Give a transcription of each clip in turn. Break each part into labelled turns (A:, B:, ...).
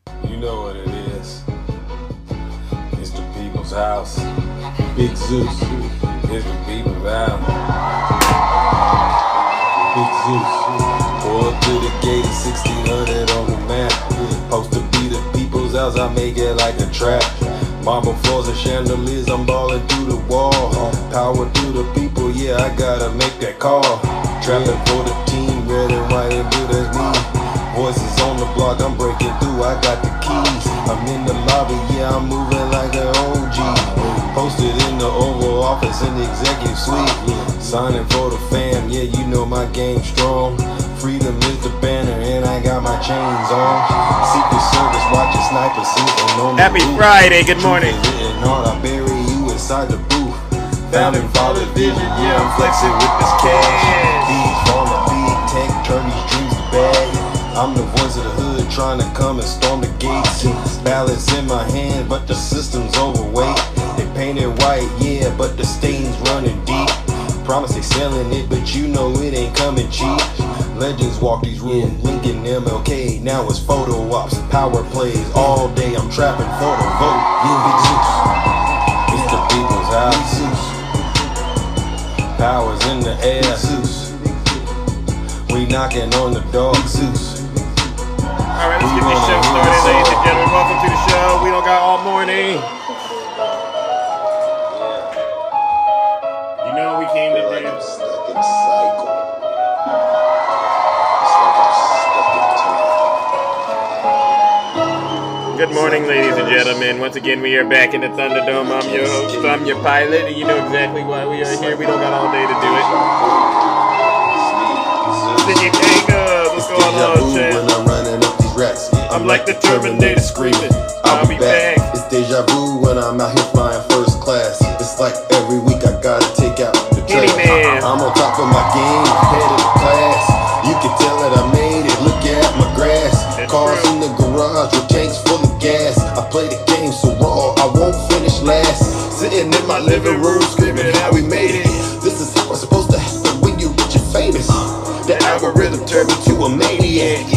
A: You know what it is. It's the people's house. Big Zeus. It's the people's house. Big Zeus. Pull up to the gate at 1600 on the map. Supposed to be the people's house, I make it like a trap. Marble floors and chandeliers, I'm balling through the wall. Power to the people, yeah, I gotta make that call. Trapping for the team, red and white and blue, that's me. Voices on the block, I'm breaking through, I got the keys. I'm in the lobby, yeah, I'm moving like an OG. Posted in the Oval Office in the executive suite. Signing for the fam, yeah, you know my game's strong. Freedom is the banner, and I got my chains on. Secret Service watching snipers sitting on the
B: Happy
A: roof.
B: Friday, good morning.
A: Hard, I bury you inside the booth. Founding father vision, yeah, I'm flexing with this cash. These from the big tech, turn these dreams to bag. I'm the voice of the hood trying to come and storm the gates. Balance in my hand, but the system's overweight. They painted white, yeah, but the stains running deep. Promise they selling it, but you know it ain't coming cheap. Legends walk these rooms, Lincoln, MLK. Now it's photo ops, power plays all day. I'm trapping for the vote. Yeah, Big Zeus. It's the people's house. Powers in the air. Zeus. We knocking on the door. Zeus.
B: All right, let's get this show started, ladies and gentlemen. Welcome to the show. We don't got all morning. You know we came to do.
A: I'm stuck in a cycle. It's like I'm stuck in time.
B: Good morning, ladies and gentlemen. Once again, we are back in the Thunderdome. I'm your host, I'm your pilot, and you know exactly why we are here. We don't got all day to do it. Sydney Tango, what's going on, Chad?
A: When I'm running up these racks,
B: I'm like the Terminator screaming, I'll be back.
A: It's deja vu when I'm out here flying first class. It's like every week I gotta take out the trash.
B: Man.
A: I'm on top of my game, head of the class. You can tell that I made it, look at my grass.
B: That's
A: Cars
B: true.
A: in the garage with tanks full of gas. I play the game so raw, I won't finish last. Sitting in my living room screaming how we made it. This is how it's supposed to happen when you rich and famous. The algorithm turned me to a maniac.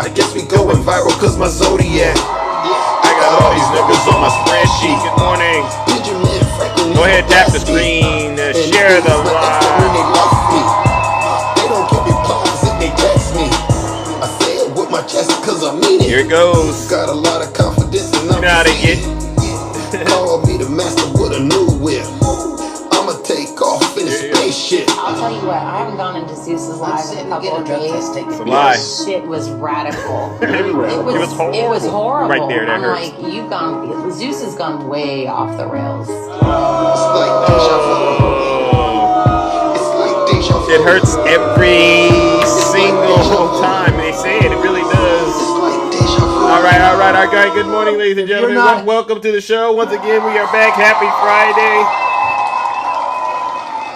A: I guess we going viral cause my zodiac. I got all these numbers on my spreadsheet.
B: Good morning.
A: Benjamin Franklin.
B: Go ahead, tap the screen, share the live.
A: When they lost me, they don't give me pause if they text me. I say it with my chest cause I mean it.
B: Here it goes.
A: Got a lot of confidence and I'm
B: You know how to get.
A: Call me the master with a new whip. I'ma take off in a spaceship.
C: I'll tell you what, I haven't gone into Zeus's live in a couple of days.
B: It's a lie.
C: Shit was radical.
B: It was horrible.
C: It was horrible.
B: Right there, that
C: I'm
B: hurts.
C: like, Zeus has gone way off the rails.
A: It's like deja vu. It's like deja vu.
B: It hurts every single time they say it. It really does.
A: It's like deja vu.
B: All right. Good morning, ladies and gentlemen. Welcome to the show. Once again, we are back. Happy Friday.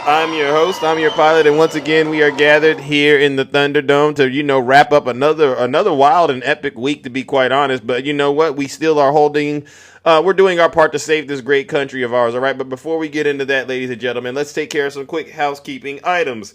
B: I'm your host. I'm your pilot, and once again, we are gathered here in the Thunderdome to, wrap up another wild and epic week. To be quite honest, but you know what? We still are holding. We're doing our part to save this great country of ours. All right, but before we get into that, ladies and gentlemen, let's take care of some quick housekeeping items.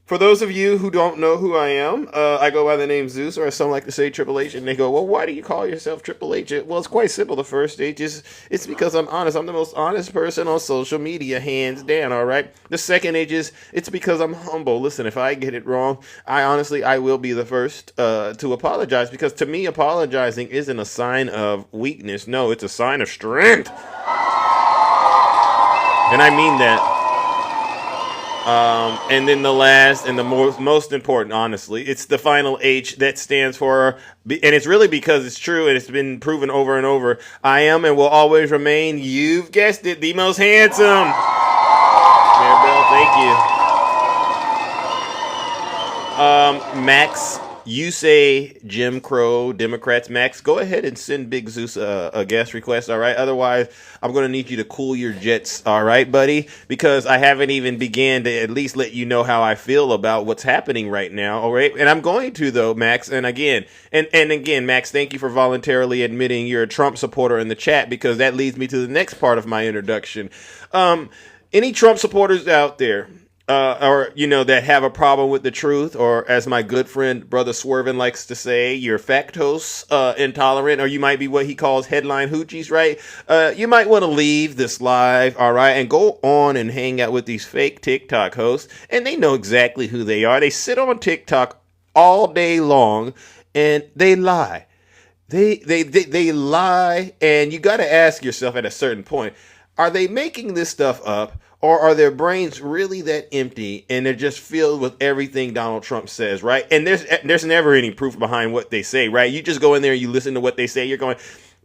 B: For those of you who don't know who I am, I go by the name Zeus, or as some like to say, Triple H. And they go, well, why do you call yourself Triple H? Well, it's quite simple. The first stage is, it's because I'm honest. I'm the most honest person on social media, hands down, all right? The second age is, it's because I'm humble. Listen, if I get it wrong, I will be the first to apologize, because to me, apologizing isn't a sign of weakness. No, it's a sign of strength. And I mean that. And then the last and the most important, honestly, it's the final H that stands for, and it's really because it's true and it's been proven over and over. I am and will always remain, you've guessed it, the most handsome. Maribel, thank you. Max, you say Jim Crow Democrats. Max, go ahead and send Big Zeus a guest request, all right? Otherwise, I'm going to need you to cool your jets, all right, buddy? Because I haven't even began to at least let you know how I feel about what's happening right now, all right? And I'm going to, though, Max, and again, Max, thank you for voluntarily admitting you're a Trump supporter in the chat, because that leads me to the next part of my introduction. Any Trump supporters out there, or that have a problem with the truth, or as my good friend Brother Swervin likes to say, you're factose intolerant, or you might be what he calls headline hoochies, right? You might want to leave this live, all right, and go on and hang out with these fake TikTok hosts, and they know exactly who they are. They sit on TikTok all day long, and they lie. They lie, and you got to ask yourself at a certain point, are they making this stuff up? Or are their brains really that empty and they're just filled with everything Donald Trump says, right? And there's never any proof behind what they say, right? You just go in there and you listen to what they say. You're going,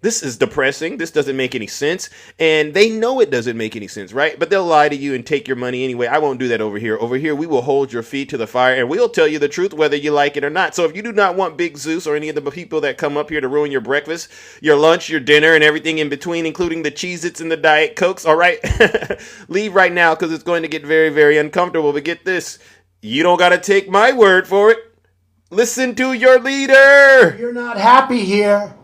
B: this is depressing. This doesn't make any sense. And they know it doesn't make any sense, right? But they'll lie to you and take your money anyway. I won't do that over here. Over here, we will hold your feet to the fire and we'll tell you the truth whether you like it or not. So if you do not want Big Zeus or any of the people that come up here to ruin your breakfast, your lunch, your dinner, and everything in between, including the Cheez-Its and the Diet Cokes, all right? Leave right now because it's going to get very, very uncomfortable. But get this, you don't got to take my word for it. Listen to your leader.
D: If you're not happy here,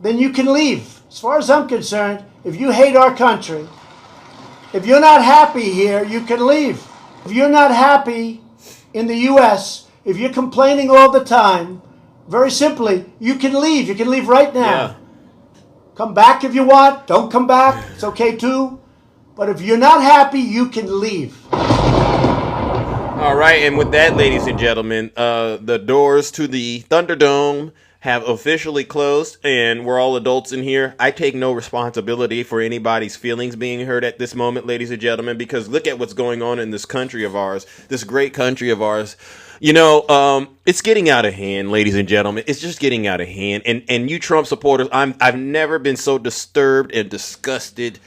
D: then you can leave. As far as I'm concerned, if you hate our country, if you're not happy here, you can leave. If you're not happy in the U.S., if you're complaining all the time, very simply, you can leave. You can leave right now.
B: Yeah.
D: Come back if you want. Don't come back. It's okay too. But if you're not happy, you can leave.
B: All right, and with that, ladies and gentlemen, the doors to the Thunderdome have officially closed, and we're all adults in here. I take no responsibility for anybody's feelings being hurt at this moment, ladies and gentlemen, because look at what's going on in this country of ours, this great country of ours. It's getting out of hand, ladies and gentlemen. It's just getting out of hand. And you Trump supporters, I've never been so disturbed and disgusted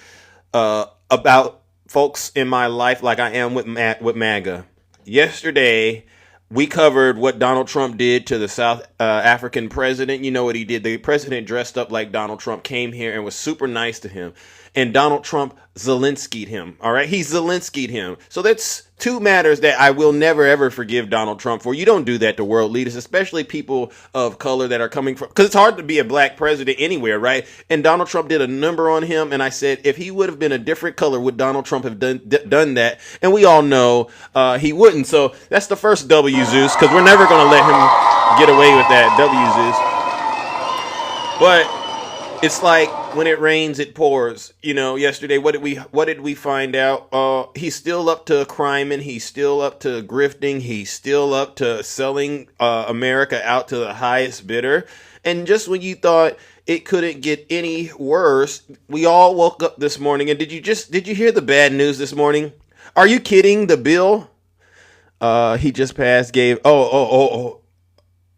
B: about folks in my life like I am with MAGA. Yesterday, we covered what Donald Trump did to the South African president. You know what he did. The president dressed up like Donald Trump, came here and was super nice to him. And Donald Trump Zelensky'd him. All right. He Zelensky'd him. So that's two matters that I will never, ever forgive Donald Trump for. You don't do that to world leaders, especially people of color that are coming from, because it's hard to be a black president anywhere. Right. And Donald Trump did a number on him. And I said, if he would have been a different color, would Donald Trump have done that? And we all know he wouldn't. So that's the first W, Zeus, because we're never going to let him get away with that. W, Zeus. But it's like when it rains, it pours. Yesterday, what did we find out? He's still up to criming. He's still up to grifting. He's still up to selling America out to the highest bidder. And just when you thought it couldn't get any worse, we all woke up this morning. And did you hear the bad news this morning? Are you kidding? The bill he just passed gave.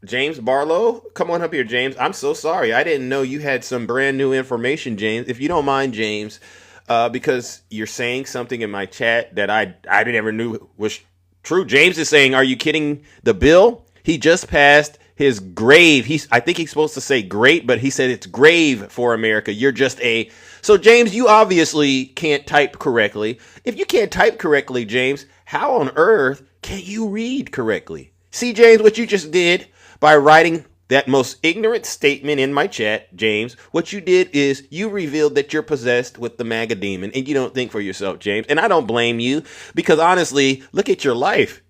B: James Barlow, come on up here, James. I'm so sorry. I didn't know you had some brand new information, James. If you don't mind, James, because you're saying something in my chat that I never knew was true. James is saying, are you kidding? The bill? He just passed his grave. I think he's supposed to say great, but he said it's grave for America. You're just a... So, James, you obviously can't type correctly. If you can't type correctly, James, how on earth can you read correctly? See, James, what you just did... By writing that most ignorant statement in my chat, James, what you did is you revealed that you're possessed with the MAGA demon and you don't think for yourself, James. And I don't blame you because honestly, look at your life.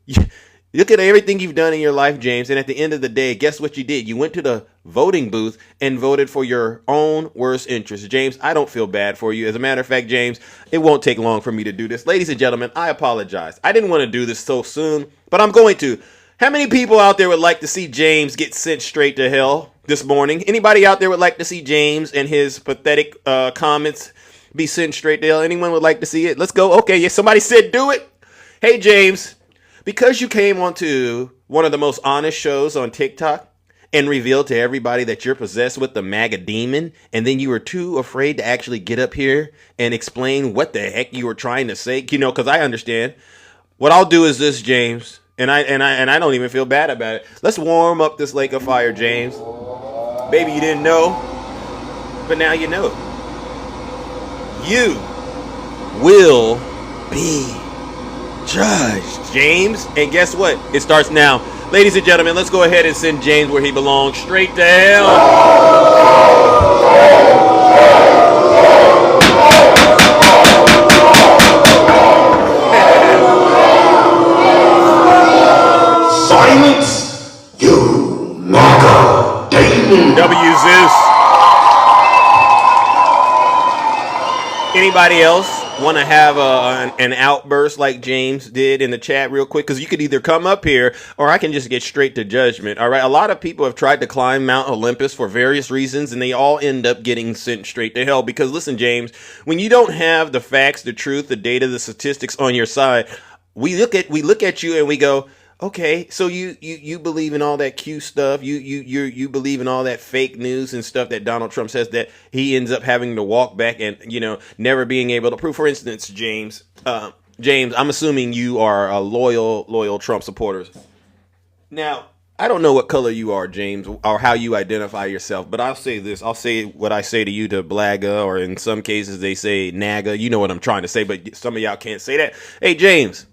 B: Look at everything you've done in your life, James. And at the end of the day, guess what you did? You went to the voting booth and voted for your own worst interests. James, I don't feel bad for you. As a matter of fact, James, it won't take long for me to do this. Ladies and gentlemen, I apologize. I didn't want to do this so soon, but I'm going to. How many people out there would like to see James get sent straight to hell this morning? Anybody out there would like to see James and his pathetic comments be sent straight to hell? Anyone would like to see it? Let's go. Okay, yeah, somebody said do it. Hey, James, because you came onto one of the most honest shows on TikTok and revealed to everybody that you're possessed with the MAGA demon, and then you were too afraid to actually get up here and explain what the heck you were trying to say, because I understand. What I'll do is this, James. And I don't even feel bad about it. Let's warm up this lake of fire, James. Baby, you didn't know, but now you know. You will be judged, James. And guess what? It starts now. Ladies and gentlemen, let's go ahead and send James where he belongs, straight to hell. W Zeus. Anybody else want to have an outburst like James did in the chat real quick? Because you could either come up here or I can just get straight to judgment. All right. A lot of people have tried to climb Mount Olympus for various reasons, and they all end up getting sent straight to hell. Because listen, James, when you don't have the facts, the truth, the data, the statistics on your side, we look at you and we go, okay, so you believe in all that Q stuff. You believe in all that fake news and stuff that Donald Trump says that he ends up having to walk back and never being able to prove. For instance, James, I'm assuming you are a loyal Trump supporter. Now, I don't know what color you are, James, or how you identify yourself, but I'll say this. I'll say what I say to you to Blaga, or in some cases they say NAGA. You know what I'm trying to say, but some of y'all can't say that. Hey, James.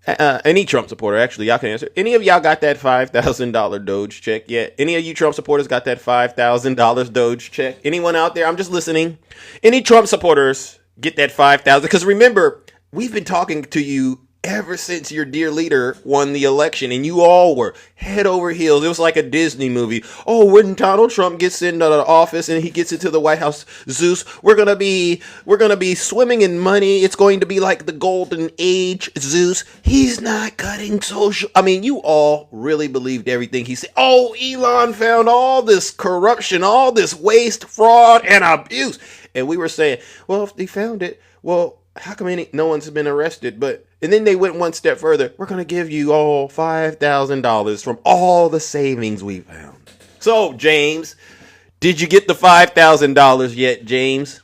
B: Any Trump supporter, actually, y'all can answer. Any of y'all got that $5,000 Doge check yet? Any of you Trump supporters got that $5,000 Doge check? Anyone out there? I'm just listening. Any Trump supporters get that $5,000? Because remember, we've been talking to you ever since your dear leader won the election, and you all were head over heels. It was like a Disney movie. Oh, when Donald Trump gets into the office and he gets into the White House, Zeus, we're gonna be swimming in money. It's going to be like the golden age, Zeus. He's not cutting social. I mean, you all really believed everything he said. Oh, Elon found all this corruption, all this waste, fraud, and abuse, and we were saying, well, if they found it, well, how come no one's been arrested? And then they went one step further. We're going to give you all $5,000 from all the savings we found. So, James, did you get the $5,000 yet, James?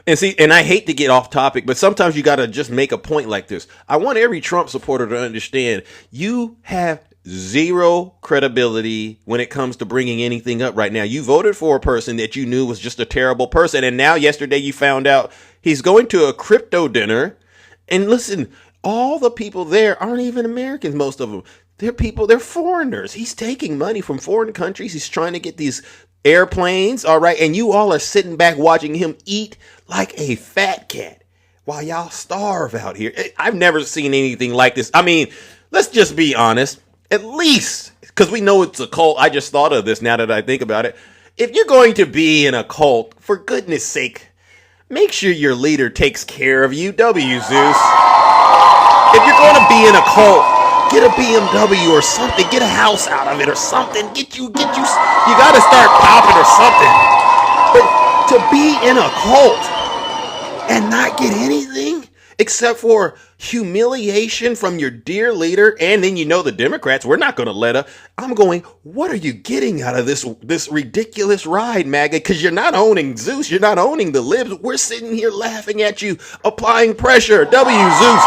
B: And I hate to get off topic, but sometimes you got to just make a point like this. I want every Trump supporter to understand you have zero credibility when it comes to bringing anything up right now. You voted for a person that you knew was just a terrible person. And now yesterday you found out he's going to a crypto dinner. And listen, all the people there aren't even Americans, most of them. They're foreigners. He's taking money from foreign countries. He's trying to get these airplanes, all right? And you all are sitting back watching him eat like a fat cat while y'all starve out here. I've never seen anything like this. I mean, let's just be honest. At least, because we know it's a cult. I just thought of this now that I think about it. If you're going to be in a cult, for goodness sake, make sure your leader takes care of you, W Zeus. If you're going to be in a cult, get a BMW or something. Get a house out of it or something. You got to start popping or something. But to be in a cult and not get anything except for humiliation from your dear leader, and then the Democrats, we're not going to let up. I'm going, what are you getting out of this ridiculous ride, MAGA? Because you're not owning Zeus. You're not owning the libs. We're sitting here laughing at you, applying pressure. W Zeus.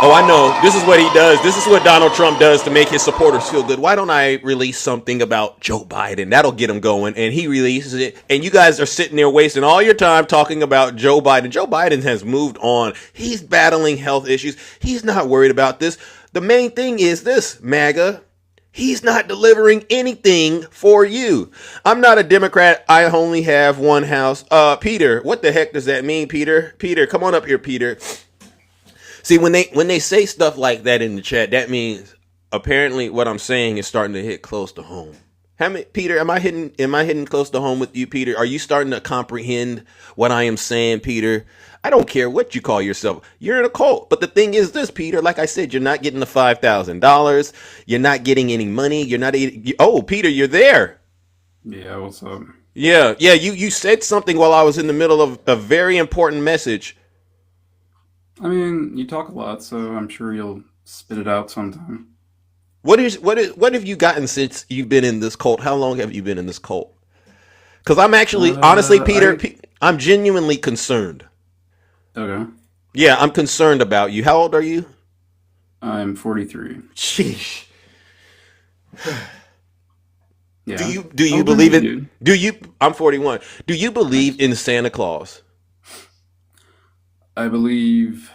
B: Oh, I know. This is what he does. This is what Donald Trump does to make his supporters feel good. Why don't I release something about Joe Biden? That'll get him going. And he releases it. And you guys are sitting there wasting all your time talking about Joe Biden. Joe Biden has moved on. He's battling health issues. He's not worried about this. The main thing is this, MAGA. He's not delivering anything for you. I'm not a Democrat. I only have one house. Peter, what the heck does that mean, Peter? Peter, come on up here, Peter. See, when they say stuff like that in the chat, that means apparently what I'm saying is starting to hit close to home. Peter, am I hitting close to home with you, Peter? Are you starting to comprehend what I am saying, Peter? I don't care what you call yourself. You're in a cult. But the thing is this, Peter, like I said, you're not getting the $5,000. You're not getting any money. Oh, Peter, you're there.
E: Yeah, what's up?
B: Yeah. You said something while I was in the middle of a very important message.
E: I mean, you talk a lot, so I'm sure you'll spit it out sometime.
B: What have you gotten since you've been in this cult? How long have you been in this cult? Because I'm actually, honestly, Peter, I'm genuinely concerned.
E: Okay.
B: Yeah, I'm concerned about you. How old are you?
E: I'm 43.
B: Sheesh.
E: Yeah.
B: Do you believe in? I'm 41. Do you believe in Santa Claus?
E: I believe.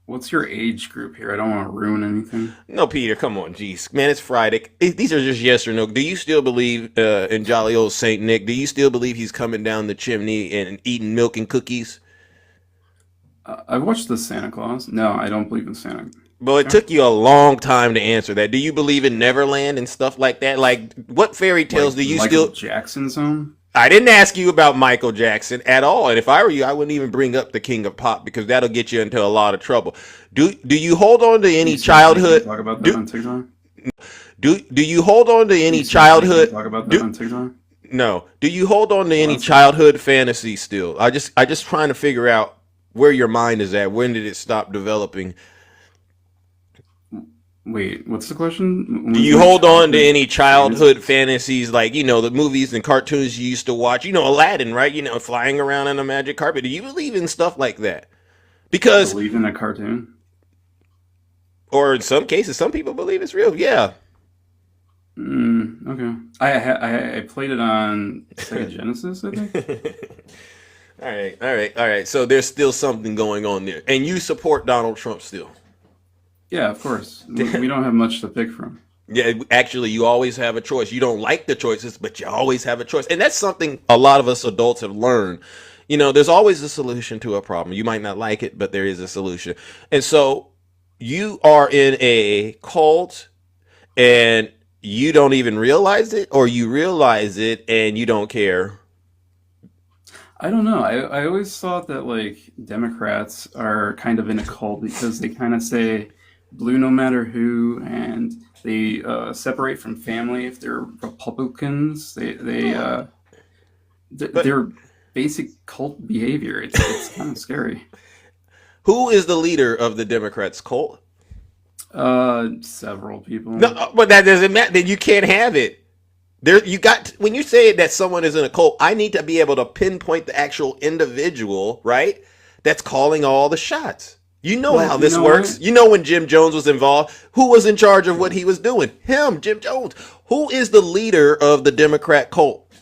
E: What's your age group here? I don't want to ruin anything.
B: No, Peter, come on, geez, man, it's Friday. These are just yes or no. Do you still believe in jolly old Saint Nick? Do you still believe he's coming down the chimney and eating milk and cookies?
E: I've watched the Santa Claus. No, I don't believe in Santa.
B: Well, it took you a long time to answer that. Do you believe in Neverland and stuff like that? Like, what fairy tales do you
E: Michael
B: still?
E: Jackson's home?
B: I didn't ask you about Michael Jackson at all, and if I were you, I wouldn't even bring up the King of Pop because that'll get you into a lot of trouble. Do you hold on to any childhood?
E: Talk about that on TikTok.
B: Do you hold on to any childhood?
E: Talk about that on TikTok.
B: No. Do you hold on to any childhood fantasy still? I just trying to figure out where your mind is at. When did it stop developing?
E: Wait, what's the question?
B: Do you hold on to any childhood fantasies, like, the movies and cartoons you used to watch? Aladdin, right? Flying around on a magic carpet. Do you believe in stuff like that? Because
E: believe in a cartoon?
B: Or in some cases, some people believe it's real. Yeah.
E: Okay. I played it on Sega Genesis, I think.
B: All right. So there's still something going on there. And you support Donald Trump still?
E: Yeah, of course. We don't have much to pick from.
B: Yeah, actually, you always have a choice. You don't like the choices, but you always have a choice. And that's something a lot of us adults have learned. There's always a solution to a problem. You might not like it, but there is a solution. And so you are in a cult and you don't even realize it, or you realize it and you don't care?
E: I don't know. I always thought that, like, Democrats are kind of in a cult because they kind of say blue no matter who, and they separate from family if they're Republicans. Their basic cult behavior. It's kind of scary.
B: Who is the leader of the Democrats cult?
E: Several people.
B: No, but that doesn't matter. Then you can't have it. When you say that someone is in a cult, I need to be able to pinpoint the actual individual, right? That's calling all the shots. How this works. What? When Jim Jones was involved, who was in charge of what he was doing? Him, Jim Jones. Who is the leader of the Democrat cult?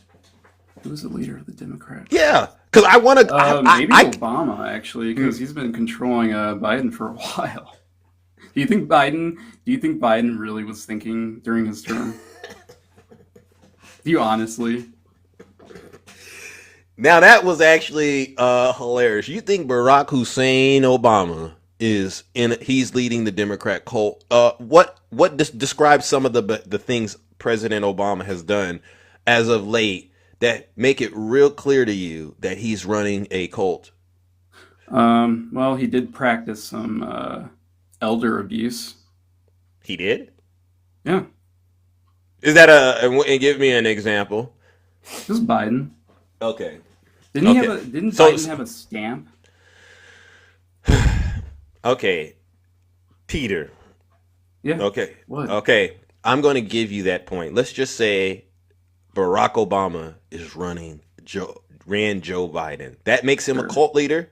E: Who's the leader of the Democrat?
B: Yeah, because I want to.
E: Maybe Obama, actually, because he's been controlling Biden for a while. Do you think Biden really was thinking during his term? Do you honestly?
B: Now that was actually hilarious. You think Barack Hussein Obama he's leading the Democrat cult? What describes some of the things President Obama has done as of late that make it real clear to you that he's running a cult?
E: Well, he did practice some elder abuse.
B: He did?
E: Yeah.
B: Is that and give me an example.
E: Just Biden.
B: Okay.
E: Didn't Biden have a stamp?
B: Okay. Peter.
E: Yeah.
B: Okay.
E: What?
B: Okay. I'm going to give you that point. Let's just say Barack Obama ran Joe Biden. That makes him a cult leader?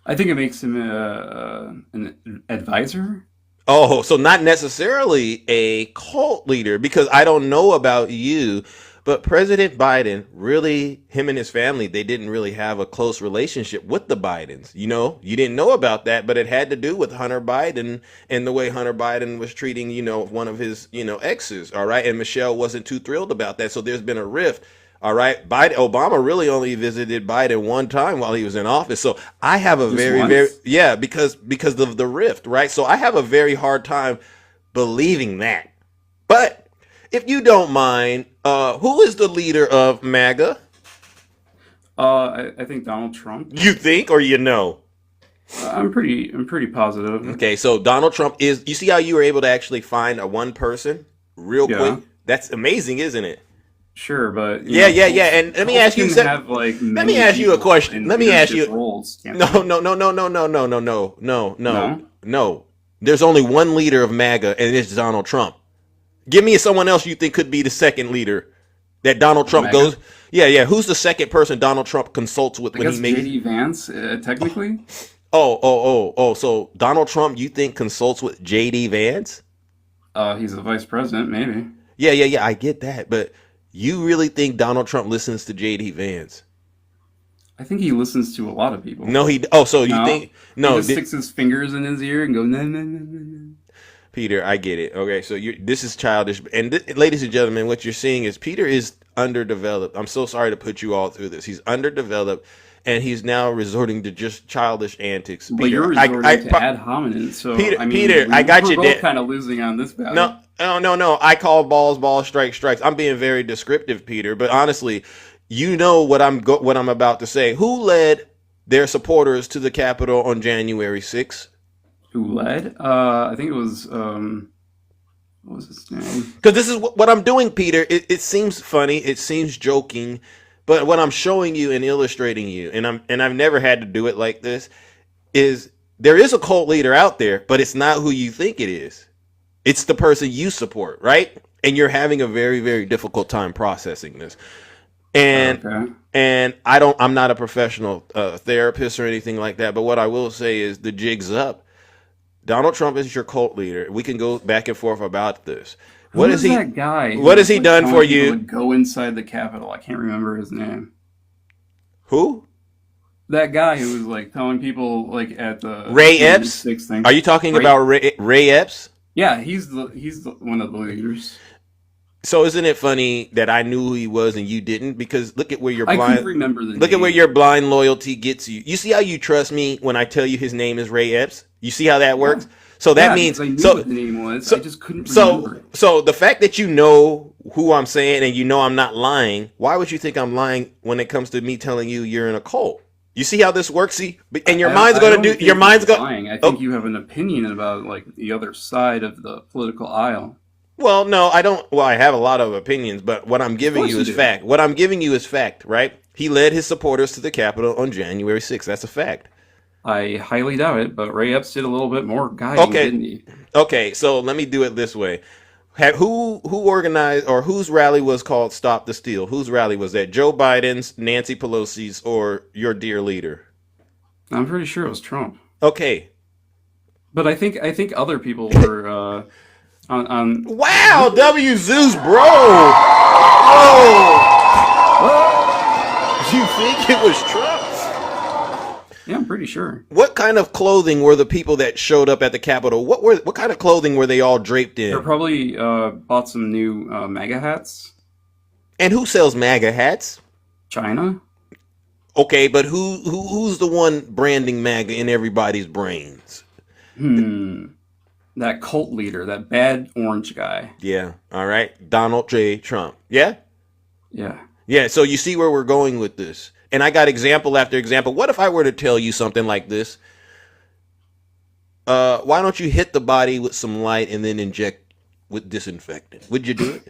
E: I think it makes him an advisor.
B: Oh, so not necessarily a cult leader, because I don't know about you, but President Biden, really, him and his family, they didn't really have a close relationship with the Bidens. You didn't know about that, but it had to do with Hunter Biden and the way Hunter Biden was treating, one of his, exes. All right. And Michelle wasn't too thrilled about that. So there's been a rift. All right. Obama really only visited Biden one time while he was in office. So I have a because of the rift. Right. So I have a very hard time believing that. But if you don't mind, who is the leader of MAGA?
E: I think Donald Trump.
B: You think, or
E: I'm pretty positive.
B: Okay, so Donald Trump is. You see how you were able to actually find a one person real quick? That's amazing, isn't it?
E: Sure, but
B: yeah. And let me ask you. Let me ask you a question. Let me ask you. No. There's only one leader of MAGA, and it's Donald Trump. Give me someone else you think could be the second leader that Donald Trump
E: MAGA?
B: goes. Yeah. Who's the second person Donald Trump consults with when he makes?
E: J.D. Vance, technically.
B: Oh. So Donald Trump, you think consults with J.D. Vance?
E: He's the vice president, maybe.
B: Yeah. I get that, but you really think Donald Trump listens to J.D. Vance?
E: I think he listens to a lot of people.
B: No, he. Oh, so you think? No,
E: he just sticks his fingers in his ear and goes no.
B: Peter, I get it. Okay, so this is childish. And ladies and gentlemen, what you're seeing is Peter is underdeveloped. I'm so sorry to put you all through this. He's underdeveloped, and he's now resorting to just childish antics.
E: But you're resorting to ad hominem, so
B: Peter,
E: I mean,
B: Peter, I got you.
E: We're both kind of losing on this battle.
B: No. I call balls, strikes. I'm being very descriptive, Peter. But honestly, you know what I'm about to say. Who led their supporters to the Capitol on January 6th?
E: Who led? I think it was what was his name?
B: Because this is what I'm doing, Peter. It seems funny, it seems joking, but what I'm showing you and illustrating you, and I've never had to do it like this, is there is a cult leader out there, but it's not who you think it is. It's the person you support, right? And you're having a very, very difficult time processing this. And I'm not a professional therapist or anything like that, but what I will say is the jig's up. Donald Trump is your cult leader. We can go back and forth about this.
E: What is that guy?
B: What has he done for you?
E: Go inside the Capitol. I can't remember his name.
B: Who?
E: That guy who was like telling people like at the
B: Ray Epps.
E: Thing.
B: Are you talking about Ray Epps?
E: Yeah, he's one of the leaders.
B: So isn't it funny that I knew who he was and you didn't? Because look at where your blind.
E: I couldn't remember the name.
B: Look at where your blind loyalty gets you. You see how you trust me when I tell you his name is Ray Epps? You see how that works? Yeah. So that means
E: I knew what the name was. I just couldn't remember it.
B: So the fact that you know who I'm saying and you know I'm not lying, why would you think I'm lying when it comes to me telling you you're in a cult? You see how this works? See, and your mind's going to do. Your mind's going.
E: I think you have an opinion about like the other side of the political aisle.
B: Well, no, I don't. Well, I have a lot of opinions, but what I'm giving you is fact. What I'm giving you is fact, right? He led his supporters to the Capitol on January 6th. That's a fact.
E: I highly doubt it, but Ray Epps did a little bit more guiding, didn't he?
B: Okay, so let me do it this way. Who organized or whose rally was called Stop the Steal? Whose rally was that? Joe Biden's, Nancy Pelosi's, or your dear leader?
E: I'm pretty sure it was Trump.
B: Okay.
E: But I think other people were on
B: Wow, W Zeus, bro! You think it was Trump?
E: Yeah, I'm pretty sure.
B: What kind of clothing were the people that showed up at the Capitol? What kind of clothing were they all draped in?
E: They probably bought some new MAGA hats.
B: And who sells MAGA hats?
E: China.
B: Okay, but who's the one branding MAGA in everybody's brains?
E: That cult leader, that bad orange guy.
B: Yeah. All right. Donald J. Trump. Yeah?
E: Yeah.
B: Yeah, so you see where we're going with this. And I got example after example. What if I were to tell you something like this? Why don't you hit the body with some light and then inject with disinfectant? Would you do
E: it?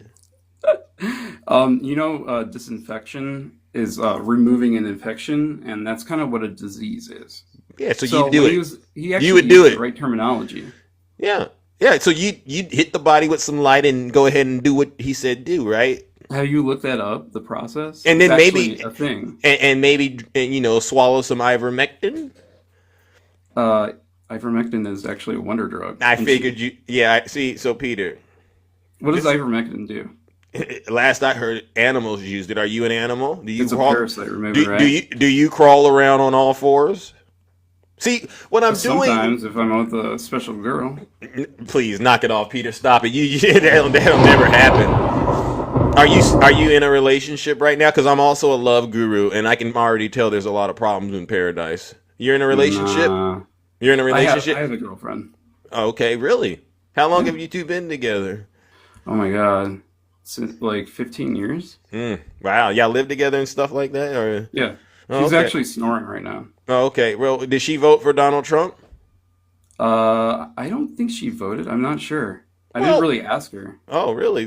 E: Disinfection is removing an infection, and that's kind of what a disease is.
B: Yeah, so you do it.
E: He actually
B: you would do
E: used
B: it.
E: The right terminology.
B: Yeah. Yeah, so you hit the body with some light and go ahead and do what he said do, right?
E: Have you looked that up, the process?
B: And then
E: it's
B: maybe
E: a thing.
B: And maybe swallow some ivermectin?
E: Ivermectin is actually a wonder drug.
B: I figured you. Yeah, see, so Peter.
E: What does ivermectin do?
B: Last I heard, animals used it. Are you an animal? Do you
E: it's a parasite remover,
B: right? Do you crawl around on all fours? See, what I'm doing...
E: Sometimes, if I'm with a special girl.
B: Please, knock it off, Peter. Stop it. That'll never happen. Are you in a relationship right now? Because I'm also a love guru, and I can already tell there's a lot of problems in paradise. You're in a relationship?
E: Nah.
B: You're in a relationship?
E: I have a girlfriend.
B: Okay, really? How long have you two been together?
E: Oh my god. Since like 15 years.
B: Wow, y'all live together and stuff like that? Or?
E: Yeah. She's actually snoring right now.
B: Oh, okay. Well, did she vote for Donald Trump?
E: I don't think she voted. I'm not sure. I didn't really ask her.
B: Oh, really?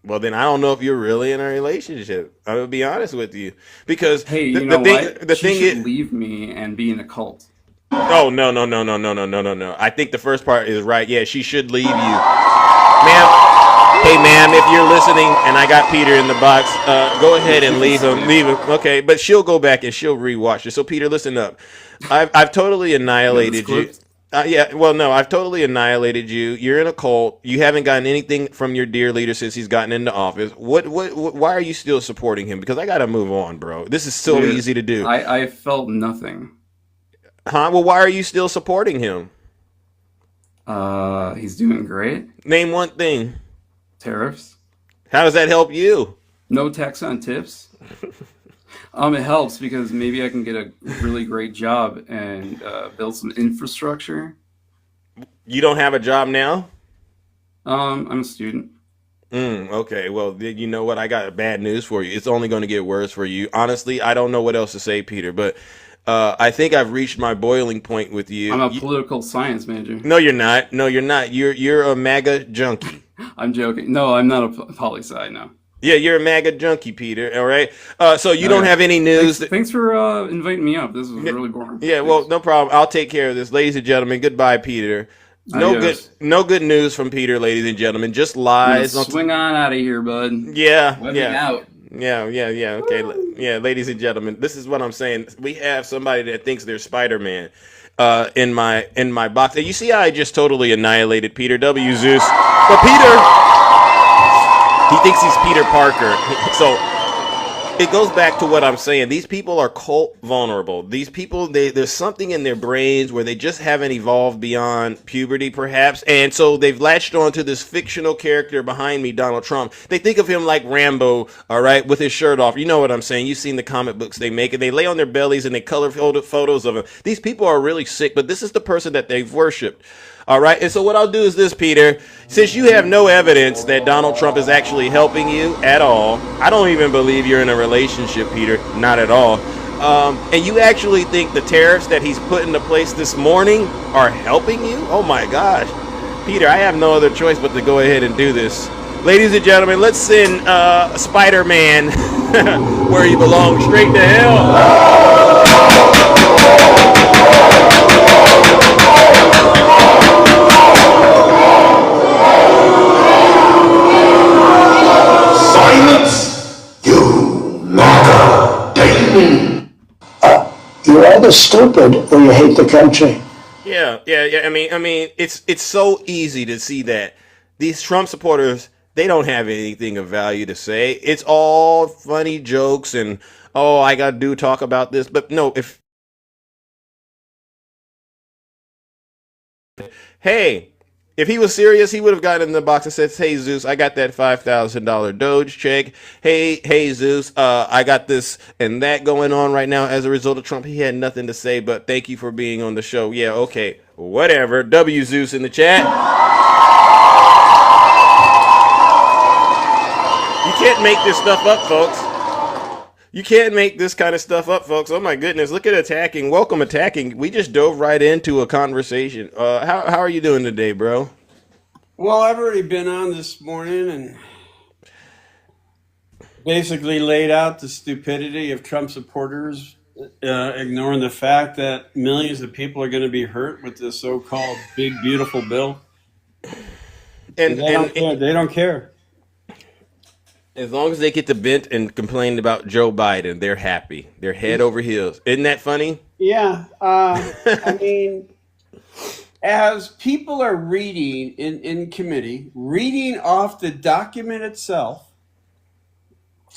B: Well, then I don't know if you're really in a relationship. I will be honest with you, because
E: hey, the thing is, leave me and be in a cult.
B: Oh no! I think the first part is right. Yeah, she should leave you, ma'am. Hey, ma'am, if you're listening, and I got Peter in the box, go ahead and leave him. Leave him, okay? But she'll go back and she'll rewatch it. So, Peter, listen up. I've totally annihilated you. I've totally annihilated you. You're in a cult. You haven't gotten anything from your dear leader since he's gotten into office. Why are you still supporting him? Because I got to move on, bro. This is so easy to do.
E: I felt nothing.
B: Huh? Well, why are you still supporting him?
E: He's doing great.
B: Name one thing.
E: Tariffs.
B: How does that help you?
E: No tax on tips. It helps because maybe I can get a really great job and build some infrastructure.
B: You don't have a job now?
E: I'm a student.
B: Okay, well, you know what? I got bad news for you. It's only going to get worse for you. Honestly, I don't know what else to say, Peter, but I think I've reached my boiling point with
E: I'm
B: you.
E: a political science major.
B: No, you're not. No, you're not. You're a MAGA junkie.
E: I'm joking. No, I'm not a poli-sci, no.
B: Yeah, you're a MAGA junkie, Peter. All right. So you don't
E: Okay.
B: have any news.
E: Thanks for inviting me up. This was really boring.
B: Yeah, well, no problem. I'll take care of this, ladies and gentlemen. Goodbye, Peter.
E: Adios.
B: No good news from Peter, ladies and gentlemen. Just lies.
E: Swing on out of here, bud.
B: Yeah,
E: Webbing out.
B: yeah. Okay, yeah, ladies and gentlemen, this is what I'm saying. We have somebody that thinks they're Spider-Man in my box. And you see how I just totally annihilated Peter W. Zeus, but Peter, he thinks he's Peter Parker. So it goes back to what I'm saying. These people are cult vulnerable. These people, there's something in their brains where they just haven't evolved beyond puberty, perhaps. And so they've latched on to this fictional character behind me, Donald Trump. They think of him like Rambo, all right, with his shirt off. You know what I'm saying. You've seen the comic books they make, and they lay on their bellies and they color photos of him. These people are really sick, but this is the person that they've worshipped. All right. And so what I'll do is this, Peter, since you have no evidence that Donald Trump is actually helping you at all, I don't even believe you're in a relationship, Peter, not at all. And you actually think the tariffs that he's put into place this morning are helping you? Oh my gosh. Peter, I have no other choice but to go ahead and do this. Ladies and gentlemen, let's send Spider-Man where he belongs, straight to hell.
F: Silence, you MAGA demon!
D: You're either stupid or you hate the country.
B: Yeah. I mean, it's so easy to see that these Trump supporters, they don't have anything of value to say. It's all funny jokes and I gotta talk about this. But no, if he was serious, he would have gotten in the box and said, "Hey Zeus, I got that $5,000 Doge check. Hey Zeus, I got this and that going on right now as a result of Trump." He had nothing to say, but thank you for being on the show. Yeah, okay, whatever. W Zeus in the chat. You can't make this stuff up, folks. You can't make this kind of stuff up, folks. Oh my goodness, look at attacking. Welcome attacking. We just dove right into a conversation. How are you doing today, bro?
G: Well, I've already been on this morning and basically laid out the stupidity of Trump supporters ignoring the fact that millions of people are going to be hurt with this so-called big, beautiful bill.
B: And
G: They don't care.
B: As long as they get to vent and complain about Joe Biden, they're happy. They're head over heels. Isn't that funny?
G: Yeah. I mean, as people are reading in committee, reading off the document itself,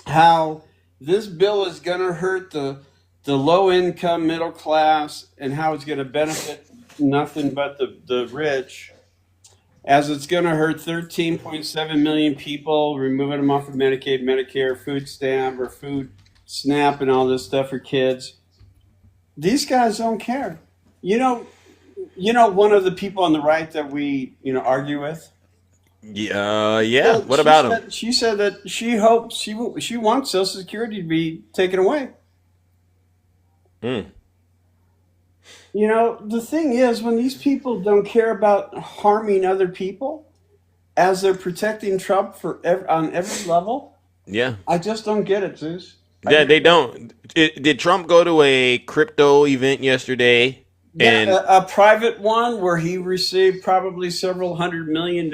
G: how this bill is going to hurt the low income middle class and how it's going to benefit nothing but the rich, as it's going to hurt 13.7 million people, removing them off of Medicaid, Medicare, food stamp or food SNAP and all this stuff for kids. These guys don't care. You know, one of the people on the right that we, argue with.
B: Yeah.
G: Well,
B: What about him?
G: She said that she hopes she wants Social Security to be taken away. The thing is, when these people don't care about harming other people, as they're protecting Trump on every level,
B: Yeah.
G: I just don't get it, Zeus.
B: Yeah, they don't. Did Trump go to a crypto event yesterday? And
G: Yeah, a private one where he received probably several $100 million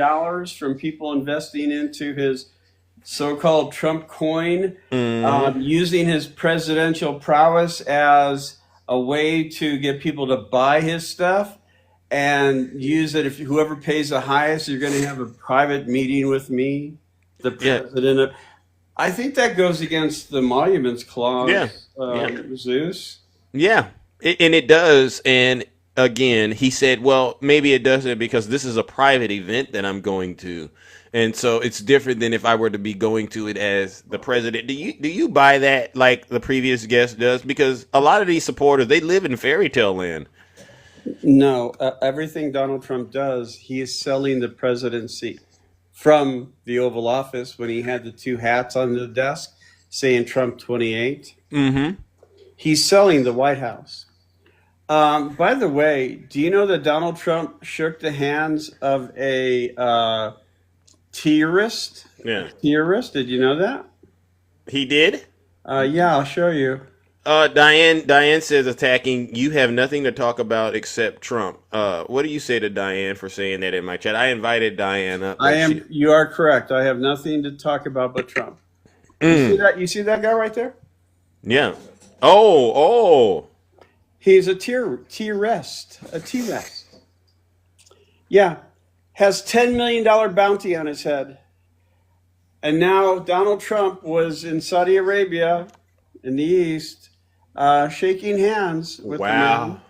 G: from people investing into his so-called Trump coin, using his presidential prowess as a way to get people to buy his stuff and use it. If whoever pays the highest, you're going to have a private meeting with me, the president. I think that goes against the Emoluments Clause, Zeus.
B: yeah, and it does. And again, he said, well, maybe it doesn't because this is a private event that I'm going to. And so it's different than if I were to be going to it as the president. Do you buy that like the previous guest does? Because a lot of these supporters, they live in fairy tale land.
G: No, everything Donald Trump does, he is selling the presidency from the Oval Office when he had the two hats on the desk saying Trump 28.
B: Mm-hmm.
G: He's selling the White House. By the way, do you know that Donald Trump shook the hands of a terrorist?
B: Yeah.
G: Terrorist? Did you know that?
B: He did?
G: Yeah, I'll show you.
B: Diane says attacking, you have nothing to talk about except Trump. What do you say to Diane for saying that in my chat? I invited Diane up.
G: You are correct. I have nothing to talk about but Trump. You see that? You see that guy right there?
B: Yeah. Oh.
G: He's a terrorist. A terrorist. Yeah. Has $10 million bounty on his head. And now Donald Trump was in Saudi Arabia in the East shaking hands with the man.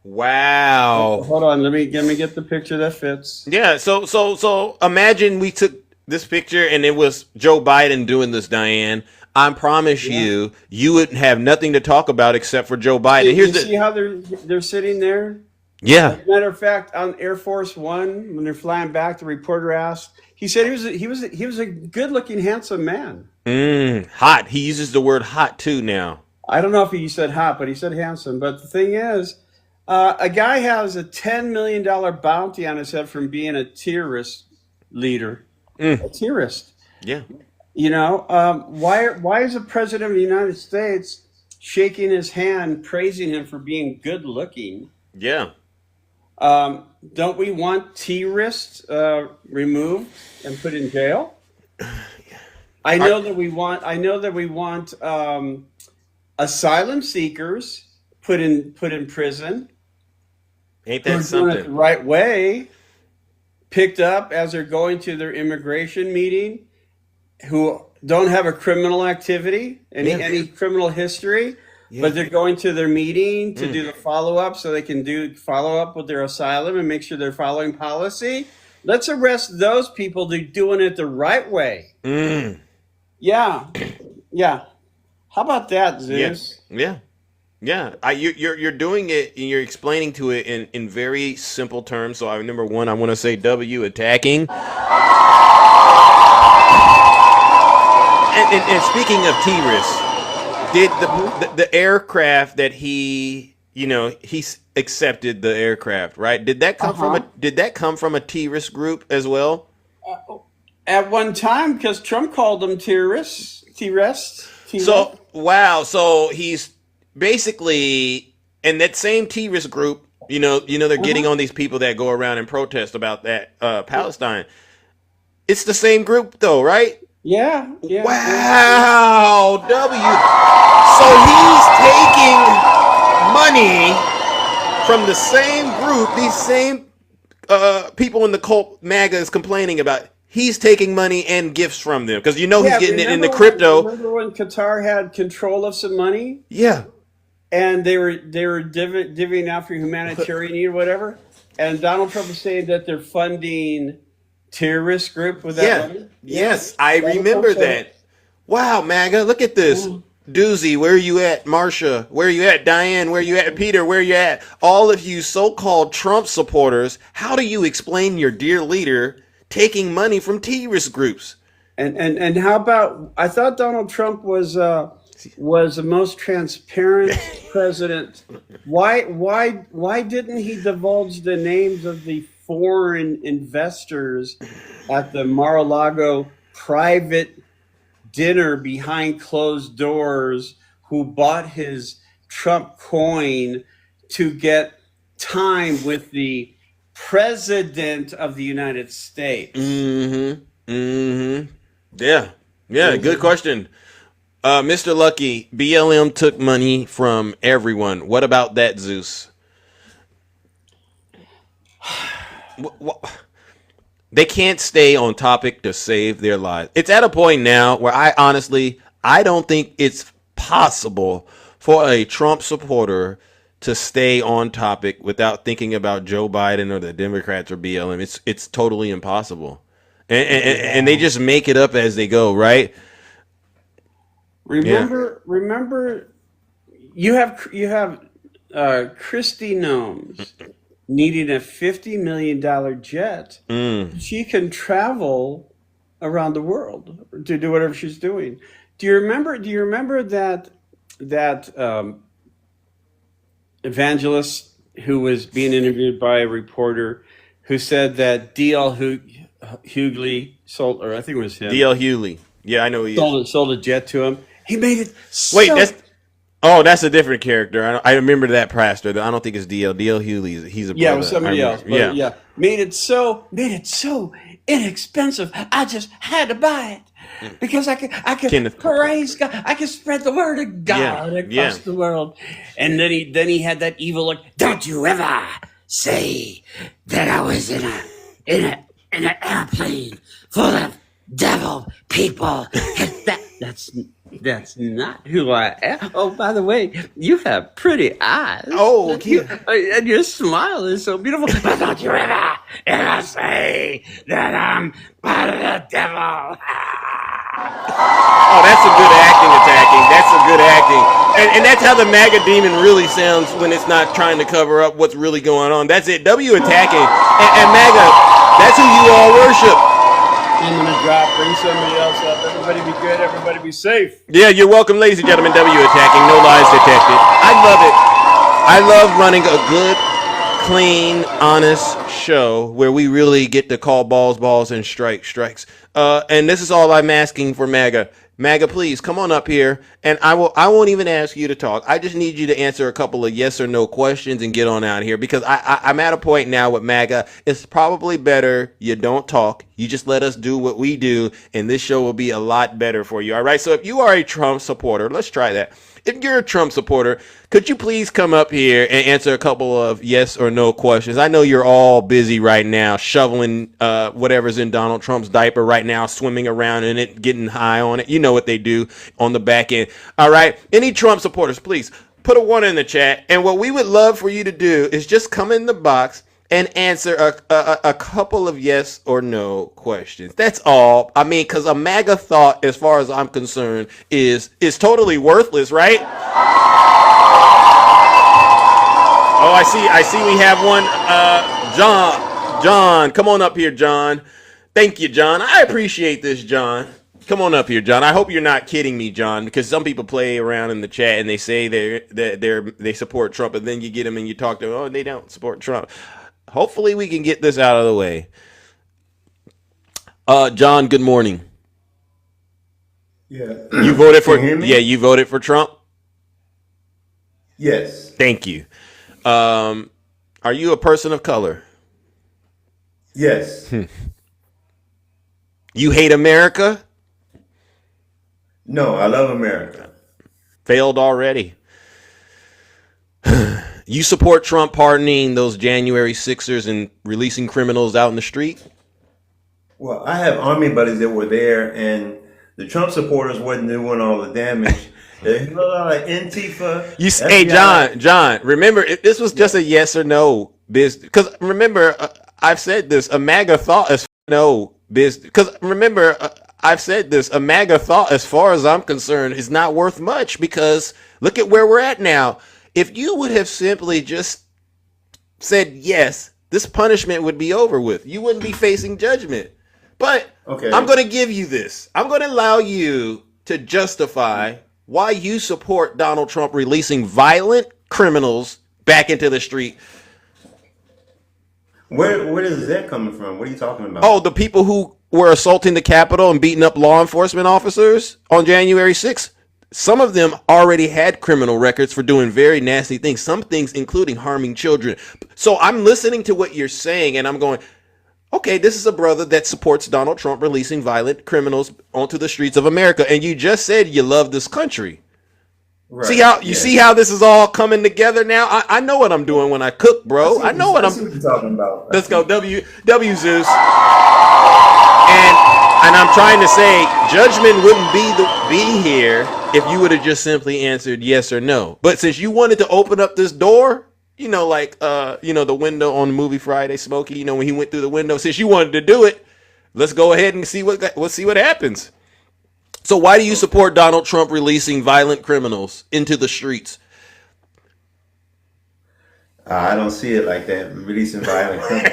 B: Wow.
G: Hold on, let me get the picture that fits.
B: Yeah, so imagine we took this picture and it was Joe Biden doing this, Diane. I promise you wouldn't have nothing to talk about except for Joe Biden.
G: You see how they're sitting there?
B: Yeah.
G: As a matter of fact, on Air Force One, when they're flying back, the reporter asked. He said he was a good-looking, handsome man.
B: Hot. He uses the word hot too now.
G: I don't know if he said hot, but he said handsome. But the thing is, a guy has a $10 million bounty on his head from being a terrorist leader. A terrorist.
B: Yeah.
G: You know, why is the president of the United States shaking his hand, praising him for being good-looking?
B: Yeah.
G: Don't we want terrorists removed and put in jail? I know that we want asylum seekers put in prison.
B: Ain't that
G: Doing
B: something?
G: it the right way, picked up as they're going to their immigration meeting, who don't have a criminal activity, any criminal history. Yeah. But they're going to their meeting to do the follow-up so they can do follow-up with their asylum and make sure they're following policy. Let's arrest those people that are doing it the right way. Yeah. How about that, Zeus?
B: Yeah. You're doing it and you're explaining to it in very simple terms. So number one, I want to say W, attacking. And speaking of terrorists, did the aircraft that he accepted the aircraft, right? Did that come from a terrorist group as well?
G: At one time, because Trump called them terrorists.
B: So wow, so he's basically in that same terrorist group. They're getting on these people that go around and protest about that Palestine. It's the same group though, right?
G: Yeah.
B: Wow, W. So he's taking money from the same group, these same people in the cult MAGA is complaining about. He's taking money and gifts from them because he's getting it in the crypto.
G: Remember when Qatar had control of some money?
B: Yeah.
G: And they were divvying out for humanitarian need or whatever. And Donald Trump was saying that they're funding terrorist group with that money?
B: Yes, I remember that. Wow, MAGA, look at this. Doozy, where are you at? Marsha, where are you at? Diane, where are you at? Peter, where are you at? All of you so-called Trump supporters, how do you explain your dear leader taking money from terrorist groups?
G: And how about, I thought Donald Trump was the most transparent president. Why didn't he divulge the names of the foreign investors at the Mar-a-Lago private dinner behind closed doors who bought his Trump coin to get time with the president of the United States?
B: Yeah, good question. Mr. Lucky, BLM took money from everyone. What about that, Zeus? They can't stay on topic to save their lives. It's at a point now where I don't think it's possible for a Trump supporter to stay on topic without thinking about Joe Biden or the Democrats or BLM. It's totally impossible. and they just make it up as they go, right?
G: Remember, you have Christy Gnomes needing a $50 million jet. She can travel around the world to do whatever she's doing. Do you remember that evangelist who was being interviewed by a reporter who said that D.L. Hughley sold, or I think it was him,
B: D.L. Hughley. Yeah, I know he is.
G: sold a jet to him. He made it
B: Wait,
G: so
B: that's a different character. I remember that pastor. I don't think it's D.L. D.L. Hughley. He's a brother.
G: yeah, it was somebody else. But
B: Yeah.
G: made it so inexpensive. I just had to buy it because I could
B: Kenneth.
G: praise God. I could spread the word of God across the world. And then he had that evil look. Don't you ever say that I was in an airplane full of devil people. That's not who I am. Oh, by the way, you have pretty eyes.
B: Oh, okay.
G: And your smile is so beautiful. But don't you ever say that I'm part of the devil.
B: Oh, that's a good acting attacking. That's a good acting. And that's how the MAGA demon really sounds when it's not trying to cover up what's really going on. That's it. W attacking. And MAGA, that's who you all worship.
G: I'm going to drop, bring somebody else up. Everybody be good. Everybody be safe.
B: Yeah, you're welcome, ladies and gentlemen. W attacking. No lies detected. I love it. I love running a good, clean, honest show where we really get to call balls, and strikes. And this is all I'm asking for MAGA. MAGA, please come on up here, and I won't even ask you to talk. I just need you to answer a couple of yes or no questions and get on out of here, because I'm at a point now with MAGA. It's probably better you don't talk. You just let us do what we do, and this show will be a lot better for you. All right. So if you are a Trump supporter, let's try that. If you're a Trump supporter, could you please come up here and answer a couple of yes or no questions? I know you're all busy right now shoveling whatever's in Donald Trump's diaper right now, swimming around in it, getting high on it. You know what they do on the back end. All right. Any Trump supporters, please put a 1 in the chat. And what we would love for you to do is just come in the box and answer a couple of yes or no questions. That's all. I mean, because a MAGA thought, as far as I'm concerned, is totally worthless, right? Oh, I see we have one. John, come on up here, John. Thank you, John. I appreciate this, John. Come on up here, John. I hope you're not kidding me, John, because some people play around in the chat and they say they support Trump, and then you get them and you talk to them, oh, they don't support Trump. Hopefully we can get this out of the way. John, good morning.
H: Yeah.
B: You voted for
H: Can you hear me?
B: Yeah, you voted for Trump?
H: Yes.
B: Thank you. Are you a person of color?
H: Yes.
B: You hate America?
H: No, I love America.
B: Failed already. You support Trump pardoning those January 6ers and releasing criminals out in the street?
H: Well, I have army buddies that were there, and the Trump supporters wasn't doing all the damage. There's a lot of Antifa.
B: Hey, John, remember, this was just a yes or no business. Because remember, I've said this, a MAGA thought as no business. Because remember, I've said this, a MAGA thought, as far as I'm concerned, is not worth much, because look at where we're at now. If you would have simply just said yes, this punishment would be over with. You wouldn't be facing judgment. But
H: Okay.
B: I'm going to give you this. I'm going to allow you to justify why you support Donald Trump releasing violent criminals back into the street.
H: Where is that coming from? What are you talking about?
B: Oh, the people who were assaulting the Capitol and beating up law enforcement officers on January 6th. Some of them already had criminal records for doing very nasty things, some things including harming children. So I'm listening to what you're saying, and I'm going, okay, this is a brother that supports Donald Trump releasing violent criminals onto the streets of America. And you just said you love this country.
H: Right.
B: See how this is all coming together now? I know what I'm doing when I cook, bro. I know what
H: I see what you're talking about.
B: Let's go, W Zeus. And I'm trying to say, judgment wouldn't be here if you would have just simply answered yes or no. But since you wanted to open up this door, like the window on the movie Friday, Smokey, when he went through the window, since you wanted to do it, Let's go ahead and see what happens. So why do you support Donald Trump releasing violent criminals into the streets?
H: I don't see it like that. Releasing violent criminals.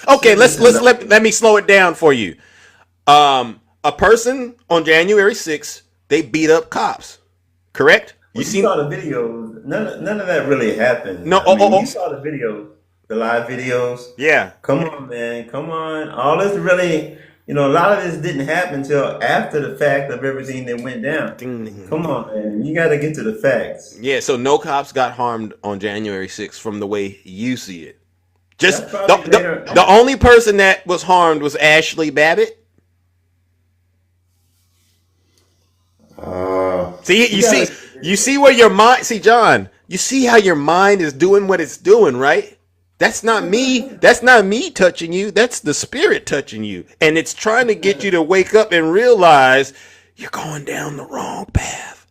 B: Okay, let me slow it down for you. A person on January 6th, they beat up cops. Correct?
H: You saw the videos. None of that really happened.
B: No,
H: you saw the videos, the live videos.
B: Yeah.
H: Come on, man. Come on. All this really, a lot of this didn't happen until after the fact of everything that went down. Come on, man. You got to get to the facts.
B: Yeah, so no cops got harmed on January 6th from the way you see it. Just the only person that was harmed was Ashley Babbitt. You see where your mind. See, John, you see how your mind is doing what it's doing, right? That's not me. That's not me touching you. That's the spirit touching you, and it's trying to get you to wake up and realize you're going down the wrong path,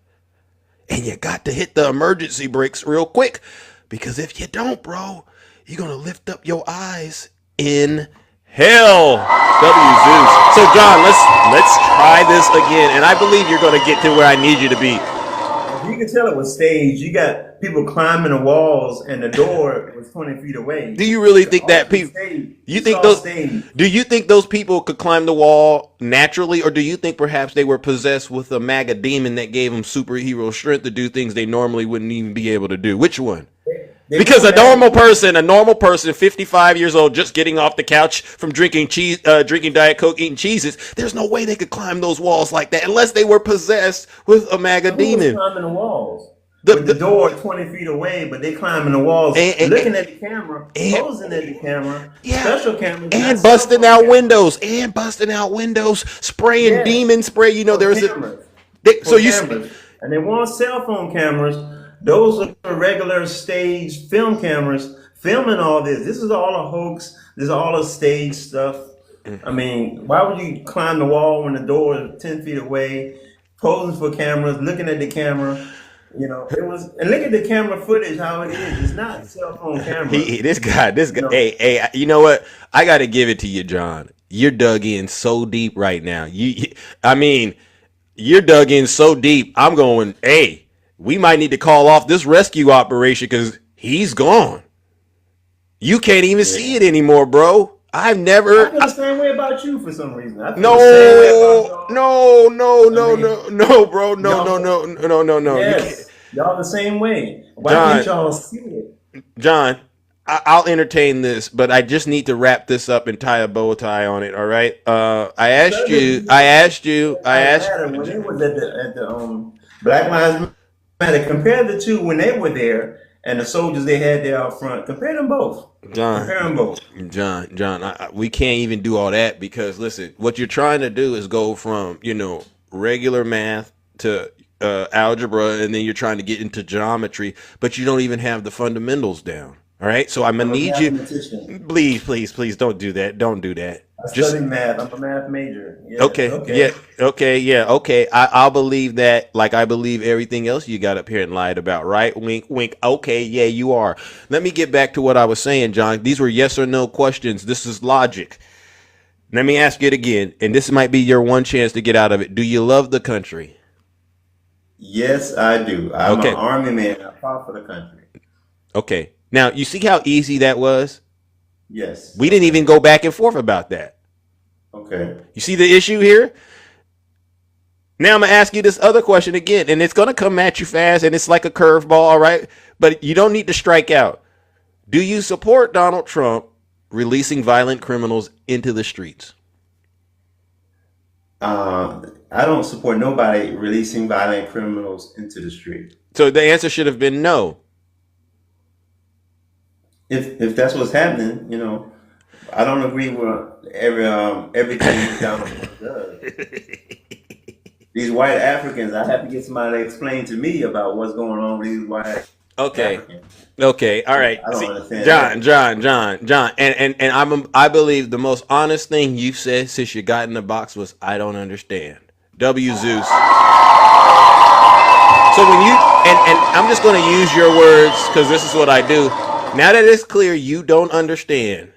B: and you got to hit the emergency brakes real quick, because if you don't, bro, you're gonna lift up your eyes in hell. Zeus. So John, let's try this again, and I believe you're gonna get to where I need you to be.
H: You can tell it was staged. You got people climbing the walls, and the door was 20 feet away.
B: Do you really think that people? Do you think those people could climb the wall naturally, or do you think perhaps they were possessed with a MAGA demon that gave them superhero strength to do things they normally wouldn't even be able to do? Which one? Because a normal person, 55 years old, just getting off the couch from drinking Diet Coke, eating cheeses, there's no way they could climb those walls like that unless they were possessed with a MAGA demon.
H: Climbing the walls. With the door 20 feet away, but they climbing the walls, looking at the camera, posing at the camera, special cameras,
B: and busting out windows, spraying demon spray. There was
H: and they want cell phone cameras. Those are regular stage film cameras filming all this. This is all a hoax. This is all a stage stuff. I mean, why would you climb the wall when the door is 10 feet away, posing for cameras, looking at the camera? It was, and look at the camera footage, how it is. It's not cell phone camera.
B: This guy. Hey, you know what? I got to give it to you, John. You're dug in so deep right now. You're dug in so deep. I'm going, hey. We might need to call off this rescue operation because he's gone. You can't even see it anymore, bro. I feel
H: the same way about you for some reason.
B: No, bro. No.
H: Yes. Y'all the same way. Why can't y'all see it?
B: John, I'll entertain this, but I just need to wrap this up and tie a bow tie on it. All right. I asked you.
H: When it was at the Black Lives Matter, compare the two when they were there and the soldiers they had there out front. Compare them both.
B: John, we can't even do all that because listen, what you're trying to do is go from regular math to algebra, and then you're trying to get into geometry, but you don't even have the fundamentals down. All right, so I'm gonna need you. Please don't do that. Don't do that.
H: I study math. I'm a math major. Yeah,
B: okay. I'll believe that, like I believe everything else you got up here and lied about, right? Wink, wink. Okay, yeah, you are. Let me get back to what I was saying, John. These were yes or no questions. This is logic. Let me ask it again, and this might be your one chance to get out of it. Do you love the country?
H: Yes, I do. I'm an army man. I fought for the country.
B: Okay. Now, you see how easy that was?
H: Yes.
B: We didn't even go back and forth about that.
H: Okay.
B: You see the issue here? Now I'm going to ask you this other question again, and it's going to come at you fast, and it's like a curveball, all right? But you don't need to strike out. Do you support Donald Trump releasing violent criminals into the streets?
H: I don't support nobody releasing violent criminals into the street.
B: So the answer should have been no.
H: If that's what's happening, I don't agree with everything Donald Trump does. These white Africans, I have to get somebody to explain to me about what's going on with these white Africans.
B: Okay, all right.
H: I don't understand.
B: John, and I believe the most honest thing you've said since you got in the box was I don't understand. Zeus. So when you and I'm just going to use your words because this is what I do. Now that it's clear you don't understand,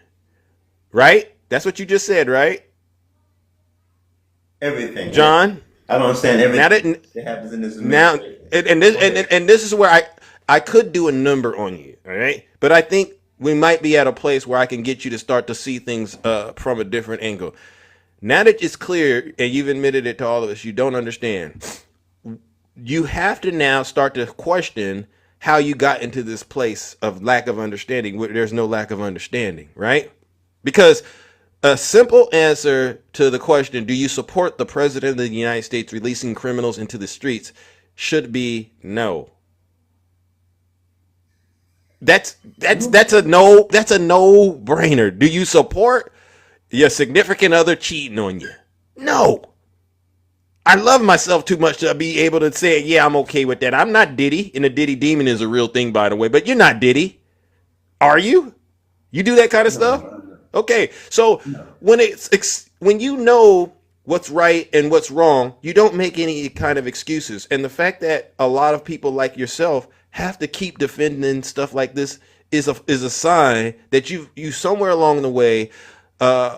B: right? That's what you just said, right?
H: Everything.
B: John?
H: I don't understand
B: Now
H: everything
B: that
H: that happens in this
B: now
H: administration.
B: and this and this is where I could do a number on you, all right? But I think we might be at a place where I can get you to start to see things from a different angle. Now that it's clear and you've admitted it to all of us, you don't understand. You have to now start to question how you got into this place of lack of understanding where there's no lack of understanding, right? Because a simple answer to the question, do you support the president of the United States releasing criminals into the streets, should be no. That's a no brainer. Do you support your significant other cheating on you? No. I love myself too much to be able to say, yeah, I'm okay with that. I'm not Diddy, and the Diddy demon is a real thing, by the way, but you're not Diddy. Are you? You do that kind of stuff? Okay. So when you know what's right and what's wrong, you don't make any kind of excuses. And the fact that a lot of people like yourself have to keep defending stuff like this is a sign that you somewhere along the way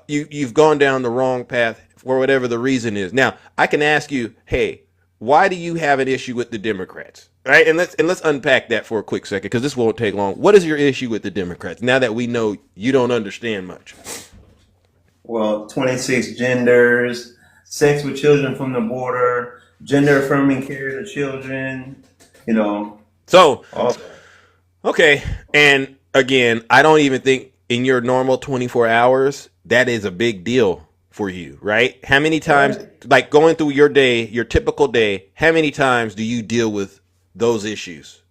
B: you've gone down the wrong path for whatever the reason is. Now, I can ask you, hey, why do you have an issue with the Democrats? Right? And let's unpack that for a quick second, because this won't take long. What is your issue with the Democrats now that we know you don't understand much?
H: Well, 26 genders, sex with children from the border, gender affirming care to children,
B: So,
H: all
B: okay. And again, I don't even think in your normal 24 hours, that is a big deal for you, right? How many times, like going through your day, your typical day, how many times do you deal with those issues?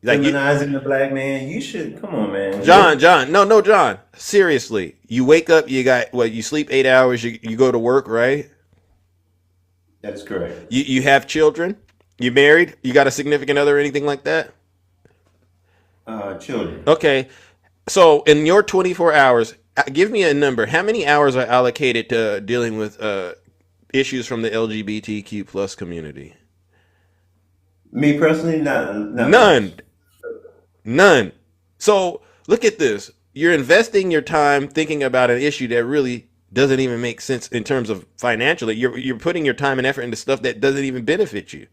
B: Like
H: feminizing the black man. You should, come on, man.
B: John, no, John, seriously, you wake up, you sleep 8 hours, you go to work, right?
H: That is correct.
B: You have children, you married, you got a significant other, or anything like that?
H: Children.
B: Okay. So in your 24 hours, give me a number. How many hours are allocated to dealing with issues from the LGBTQ plus community?
H: Me personally, none.
B: None. So look at this. You're investing your time thinking about an issue that really doesn't even make sense in terms of financially. You're putting your time and effort into stuff that doesn't even benefit you.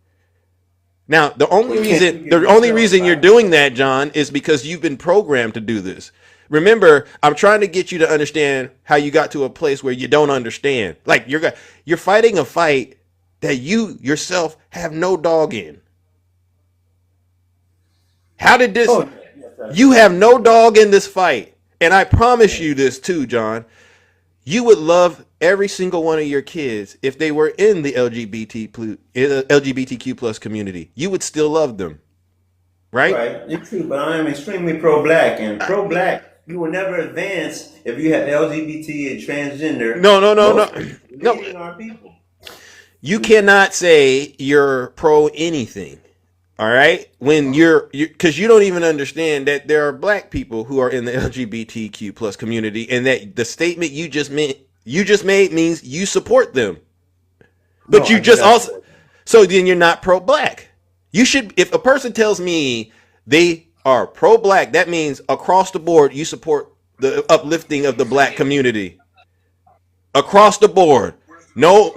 B: Now, the only reason you're doing that, John, is because you've been programmed to do this. Remember, I'm trying to get you to understand how you got to a place where you don't understand. Like you're fighting a fight that you yourself have no dog in. How did this? You have no dog in this fight. And I promise you this too, John. You would love every single one of your kids if they were in the LGBTQ plus community. You would still love them. Right?
H: Right. It's true, but I am extremely pro-black. And pro-black, you will never advance if you have LGBT and transgender.
B: No.
H: Leading our people.
B: You cannot say you're pro anything. All right, when because you don't even understand that there are black people who are in the LGBTQ plus community, and that the statement you just made means you support them, but so then you're not pro-black. You should, if a person tells me they are pro-black, that means across the board you support the uplifting of the black community. Across the board, no,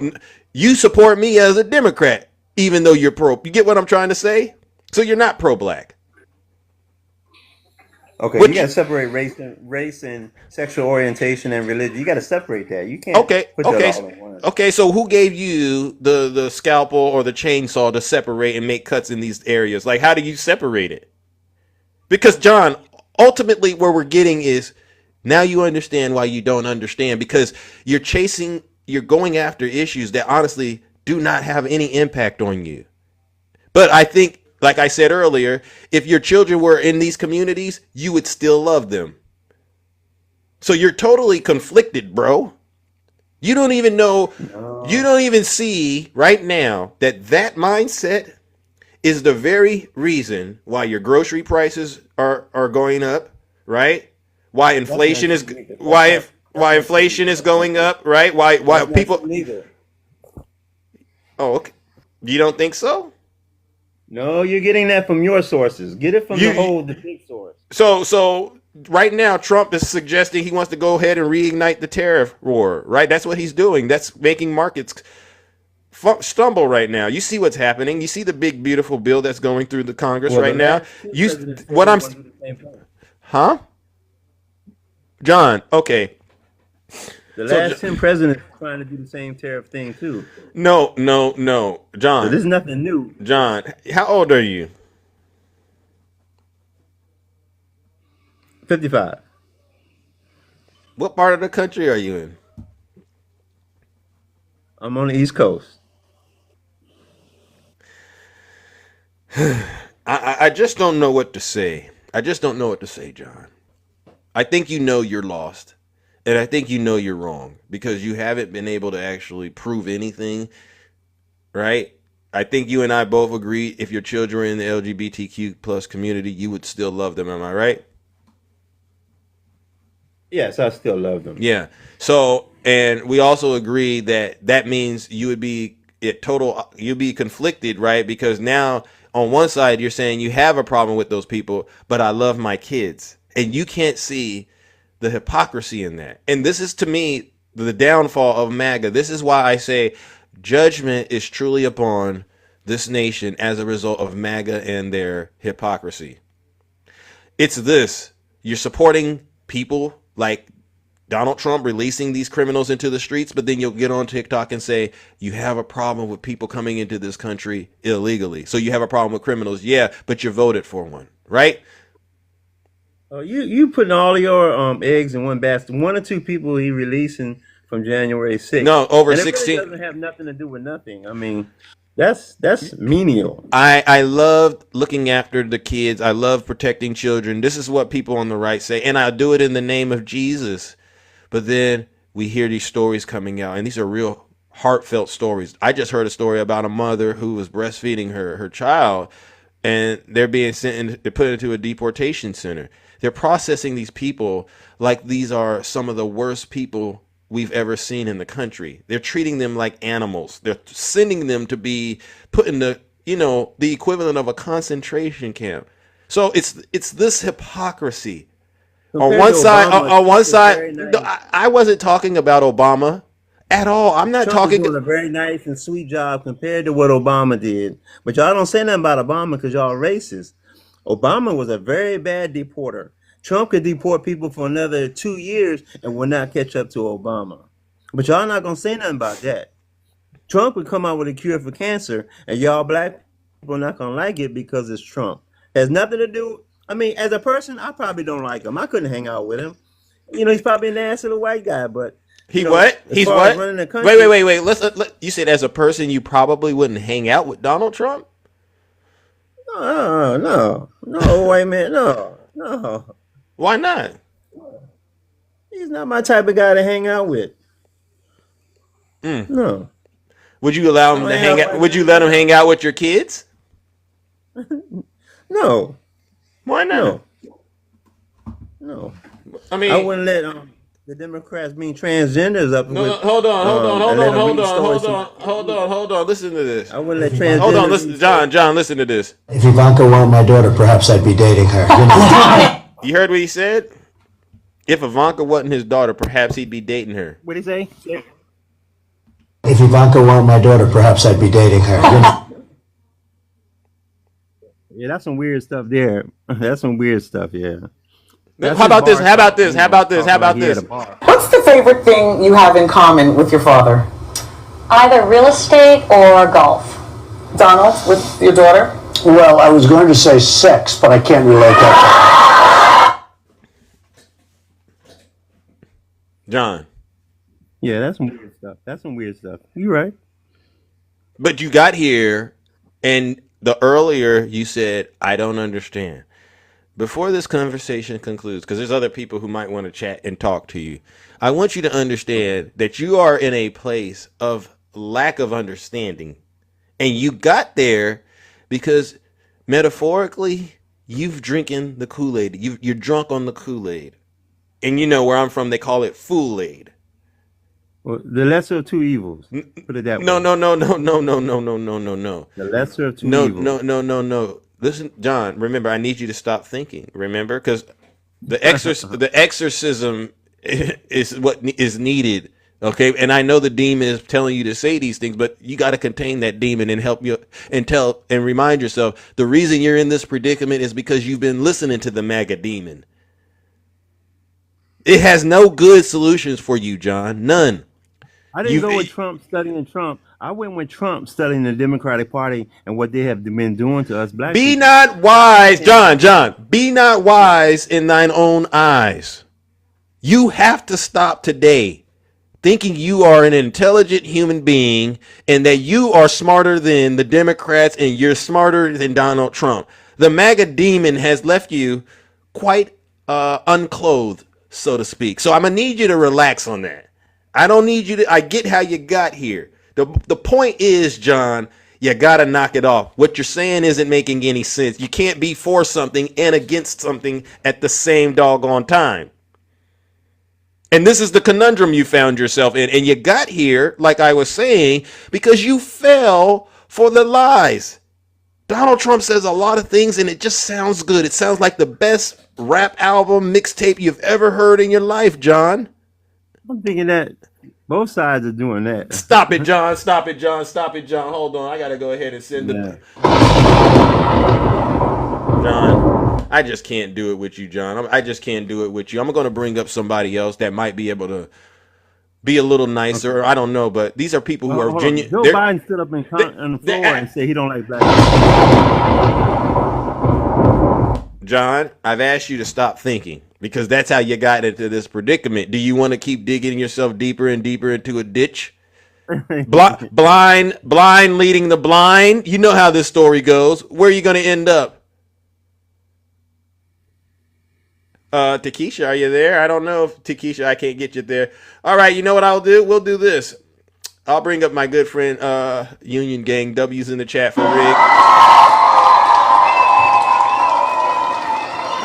B: you support me as a Democrat. Even though you're pro, you get what I'm trying to say? So you're not pro-black.
H: Okay, you got to separate race and sexual orientation and religion. You got to separate that. You can't put that all in one.
B: Okay, so who gave you the scalpel or the chainsaw to separate and make cuts in these areas? Like, how do you separate it? Because, John, ultimately where we're getting is now you understand why you don't understand, because you're going after issues that honestly do not have any impact on you. But I think, like I said earlier, if your children were in these communities, you would still love them. So you're totally conflicted, bro. You don't even know, you don't even see right now that mindset is the very reason why your grocery prices are going up, right? Why inflation is going up, right? Why people. Oh, okay. You don't think so?
H: No, you're getting that from your sources. Get it from the big source.
B: So right now Trump is suggesting he wants to go ahead and reignite the tariff war, right? That's what he's doing. That's making markets stumble right now. You see what's happening. You see the big beautiful bill that's going through the Congress
H: Well,
B: right
H: the
B: now.
H: last two
B: You
H: presidents said
B: what
H: they
B: I'm
H: want to do the same thing.
B: huh? John, okay.
H: The
B: So
H: last 10 presidents are trying to do the same tariff thing too.
B: no.
H: So
B: John.
H: this is nothing new.
B: John, how old are you?
H: 55.
B: What part of the country are you in?
H: I'm on the East Coast.
B: I just don't know what to say. I just don't know what to say, John. I think you know you're lost. And I think you know you're wrong because you haven't been able to actually prove anything, right? I think you and I both agree if your children were in the LGBTQ plus community, you would still love them. Am I right?
H: Yes, I still love them.
B: Yeah. So, and we also agree that that means you would be you'd be conflicted, right? Because now on one side, you're saying you have a problem with those people, but I love my kids. And you can't see the hypocrisy in that. And this is to me the downfall of MAGA. This is why I say judgment is truly upon this nation as a result of MAGA and their hypocrisy. It's this. You're supporting people like Donald Trump releasing these criminals into the streets, but then you'll get on TikTok and say you have a problem with people coming into this country illegally. So you have a problem with criminals. Yeah, but you voted for one, right?
H: Oh, you putting all of your eggs in one basket. One or two people he releasing from January 6th.
B: No, over
H: and
B: 16.
H: It really doesn't have nothing to do with nothing. I mean, that's menial.
B: I love looking after the kids. I love protecting children. This is what people on the right say, and I do it in the name of Jesus. But then we hear these stories coming out, and these are real heartfelt stories. I just heard a story about a mother who was breastfeeding her child, and they're being put into a deportation center. They're processing these people like these are some of the worst people we've ever seen in the country. They're treating them like animals. They're sending them to be put in the equivalent of a concentration camp. So it's this hypocrisy. On one side, I wasn't talking about Obama at all. I'm not
H: Trump
B: talking.
H: is doing a very nice and sweet job compared to what Obama did. But y'all don't say nothing about Obama because y'all racist. Obama was a very bad deporter. Trump could deport people for another 2 years and will not catch up to Obama. But y'all not gonna say nothing about that. Trump would come out with a cure for cancer, and y'all black people are not gonna like it because it's Trump. It has nothing to do. I mean, as a person, I probably don't like him. I couldn't hang out with him. He's probably a nasty little white guy, but
B: What? He's what?
H: Running the country,
B: Wait. You said as a person, you probably wouldn't hang out with Donald Trump?
H: No, white man, no.
B: Why not?
H: He's not my type of guy to hang out with. No.
B: Would you allow him to hang out? Would you let him hang out with your kids?
H: No.
B: Why not?
H: No.
B: I mean,
H: I wouldn't let the Democrats being transgenders up.
B: Hold on. Listen to this.
H: I wouldn't let transgenders.
B: Hold on, listen, John. Listen to this.
D: If Ivanka weren't my daughter, perhaps I'd be dating her.
B: You heard what he said? If Ivanka wasn't his daughter, perhaps he'd be dating her.
H: What did he say?
D: If Ivanka weren't my daughter, perhaps I'd be dating her.
H: Yeah, that's some weird stuff there. That's some weird stuff, yeah.
B: How about this?
I: What's the favorite thing you have in common with your father?
C: Either real estate or golf.
I: Donald, with your daughter?
D: Well, I was going to say sex, but I can't relate that.
B: John.
H: Yeah, that's some weird stuff. You're right.
B: But you got here, and the earlier you said, I don't understand. Before this conversation concludes, because there's other people who might want to chat and talk to you, I want you to understand that you are in a place of lack of understanding. And you got there because metaphorically, you've drinking the Kool-Aid. You're drunk on the Kool-Aid. And you know where I'm from, they call it Fool-Aid.
H: Well, the lesser of two evils. Put it that way.
B: No.
H: The lesser of two evils.
B: No. Listen, John, remember, I need you to stop thinking. Remember? Because The exorcism is what is needed. Okay, and I know the demon is telling you to say these things, but you got to contain that demon and help you and tell and remind yourself the reason you're in this predicament is because you've been listening to the MAGA demon. It has no good solutions for you, John. None.
H: I didn't go with Trump studying Trump. I went with Trump studying the Democratic Party and what they have been doing to us black
B: Be
H: people.
B: not wise, John. Be not wise in thine own eyes. You have to stop today thinking you are an intelligent human being and that you are smarter than the Democrats and you're smarter than Donald Trump. The MAGA demon has left you quite unclothed, so to speak. So I'm going to need you to relax on that. I don't need you to, I get how you got here. The point is, John, you got to knock it off. What you're saying isn't making any sense. You can't be for something and against something at the same doggone time. And this is the conundrum you found yourself in. And you got here, like I was saying, because you fell for the lies. Donald Trump says a lot of things and it just sounds good. It sounds like the best rap album mixtape you've ever heard in your life, John.
H: I'm thinking that both sides are doing that.
B: Stop it, John. Hold on. I got to go ahead and send it. John, I just can't do it with you, John. I just can't do it with you. I'm going to bring up somebody else that might be able to be a little nicer. Okay. I don't know, but these are people who are genuine.
H: Joe Biden stood up on the floor and said he don't like black people.
B: John, I've asked you to stop thinking because that's how you got into this predicament. Do you want to keep digging yourself deeper and deeper into a ditch? Blind leading the blind. You know how this story goes. Where are you going to end up? Takesha, are you there? I don't know if Takesha, I can't get you there. All right, you know what I'll do? We'll do this. I'll bring up my good friend, Union Gang. W's in the chat for Rick.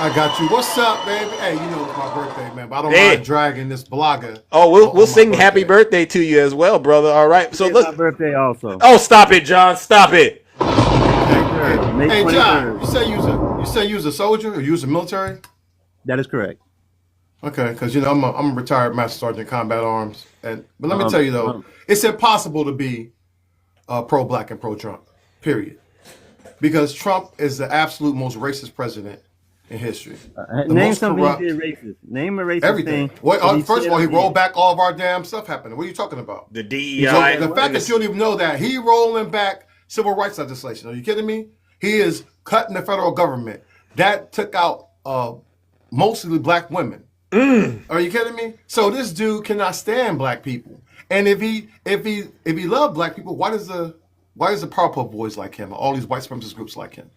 J: I got you. What's up, baby? Hey, you know it's my birthday, man, but I don't mind dragging this blogger.
B: Oh, we'll sing happy birthday to you as well, brother. All right. So
H: look, my birthday also.
B: Oh, stop it, John. Stop it.
J: Hey, John, you say you was a soldier or you was a military?
H: That is correct.
J: Okay, because you know I'm a retired master sergeant in combat arms, but let me tell you though, it's impossible to be pro-black and pro-Trump. Period. Because Trump is the absolute most racist president in history.
H: Name something he did racist. Name a racist
J: everything.
H: thing.
J: Well, first of all, he rolled back all of our damn stuff happening. What are you talking about?
B: The DEI.
J: The fact that you don't even know that he rolling back civil rights legislation. Are you kidding me? He is cutting the federal government. That took out mostly black women. Are you kidding me? So this dude cannot stand black people. And if he loved black people, why does the Powerpuff Boys like him? All these white supremacist groups like him,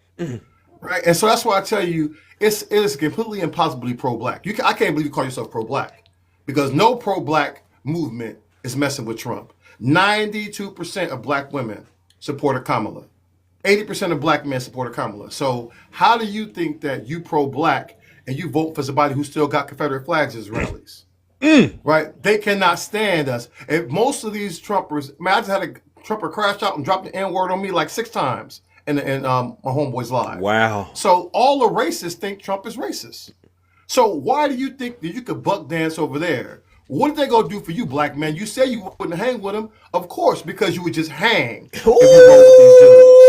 J: right? And so that's why I tell you, it is completely impossible to be pro-black. I can't believe you call yourself pro-black because no pro-black movement is messing with Trump. 92% of black women supported Kamala. 80% of black men supported Kamala. So how do you think that you pro-black and you vote for somebody who still got Confederate flags as rallies? Right? They cannot stand us. And most of these Trumpers, man, I just had a Trumper crash out and drop the N-word on me like 6 times in my homeboy's live.
B: Wow.
J: So all the racists think Trump is racist. So why do you think that you could buck dance over there? What did they go do for you, black man? You say you wouldn't hang with them. Of course, because you would just hang if you roll with these dudes.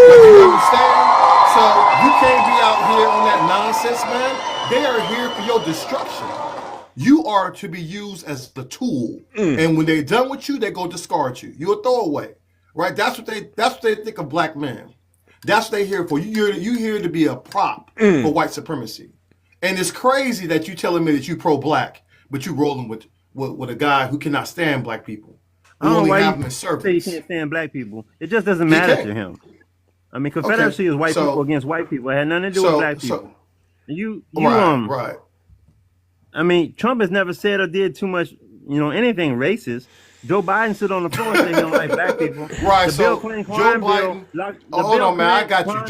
J: But you understand? So you can't be out here on that nonsense, man. They are here for your destruction. You are to be used as the tool. And when they're done with you, they go discard you. You're a throwaway. Right? That's what they think of black men. That's what they're here for. You here to be a prop for white supremacy. And it's crazy that you telling me that you pro-black, but you rolling with a guy who cannot stand black people.
H: I don't know why you say you can't stand black people. It just doesn't matter to him. I mean, Confederacy is white people against white people. It had nothing to do with black people.
J: Right.
H: I mean, Trump has never said or did too much, anything racist. Joe Biden stood on the floor and said he don't like black people.
J: Right. Joe Biden. Hold on, man. I got you.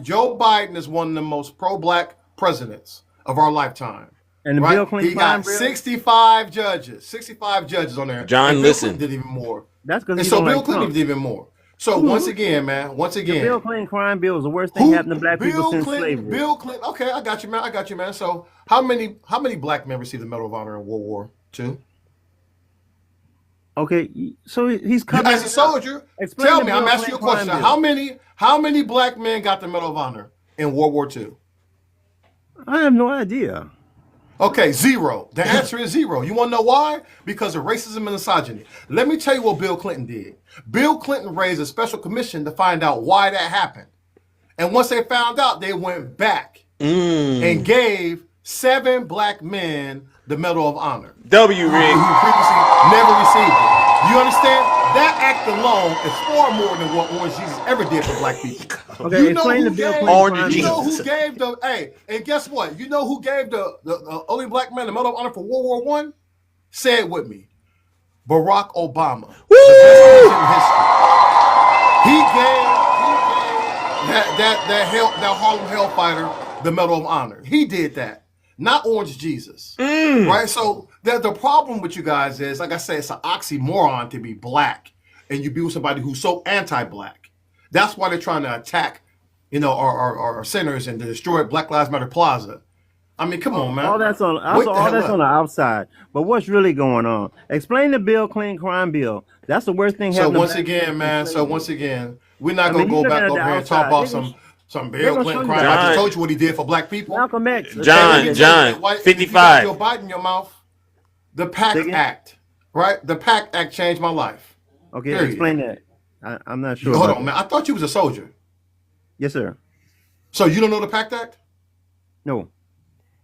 J: Joe Biden is one of the most pro-black presidents of our lifetime.
H: And the Bill Clinton
J: he got 65 judges. 65 judges on there.
B: John, listen.
J: Bill Clinton did even more.
H: That's because
J: Bill Clinton did even more. So once again, man,
H: The Bill Clinton crime bill is the worst thing happened to black people since slavery.
J: Bill Clinton. Okay, I got you, man. I got you, man. So how many black men received the Medal of Honor in World War II?
H: Okay, so he's coming
J: as a soldier.
H: Explain
J: Tell
H: the
J: me,
H: Bill
J: I'm asking you a
H: Clinton
J: question.
H: crime bill.
J: How many black men got the Medal of Honor in World War II?
H: I have no idea.
J: Okay, 0. The answer is 0. You want to know why? Because of racism and misogyny. Let me tell you what Bill Clinton did. Bill Clinton raised a special commission to find out why that happened. And once they found out, they went back and gave 7 black men the Medal of Honor.
B: W. Rig.
J: Who previously never received it. You understand? That act alone is far more than what Orange Jesus ever did for black people.
H: Okay,
J: You
H: explain the Bill Clinton
B: Orange
H: crime
J: You
H: bill.
J: know who gave the and guess what? You know who gave the only black man the Medal of Honor for World War I? Say it with me. Barack Obama.
B: Woo!
J: The best president in history. He gave that Harlem Hellfighter the Medal of Honor. He did that. Not Orange Jesus. Right? So the problem with you guys is, like I said, it's an oxymoron to be black and you be with somebody who's so anti-black. That's why they're trying to attack, our centers and to destroy Black Lives Matter Plaza. I mean, come on, man.
H: All that's on the outside. But what's really going on? Explain the Bill Clinton crime bill. That's the worst thing happening.
J: So once again, we're not gonna go back over here and talk about some Bill Clinton crime. I just told you what he did for black people.
H: Malcolm X.
B: John, 55.
J: You got Joe Biden in your mouth. The PACT Act, right? The PACT Act changed my life.
H: Okay,
J: Period.
H: explain that. I'm not sure.
J: Hold on, man. I thought you was a soldier.
H: Yes, sir.
J: So you don't know the PACT Act?
H: No.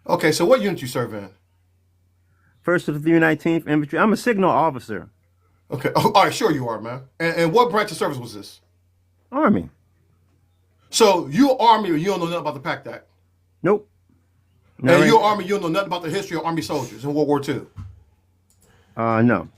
J: Okay, so what unit you serve in?
H: 1st of the 19th Infantry. I'm a signal officer.
J: Okay. Oh, all right, sure you are, man. And what branch of service was this?
H: Army.
J: So you're Army, or you don't know nothing about the PACT Act?
H: Nope.
J: And you're Army, you don't know nothing about the history of Army soldiers in World War II?
H: No.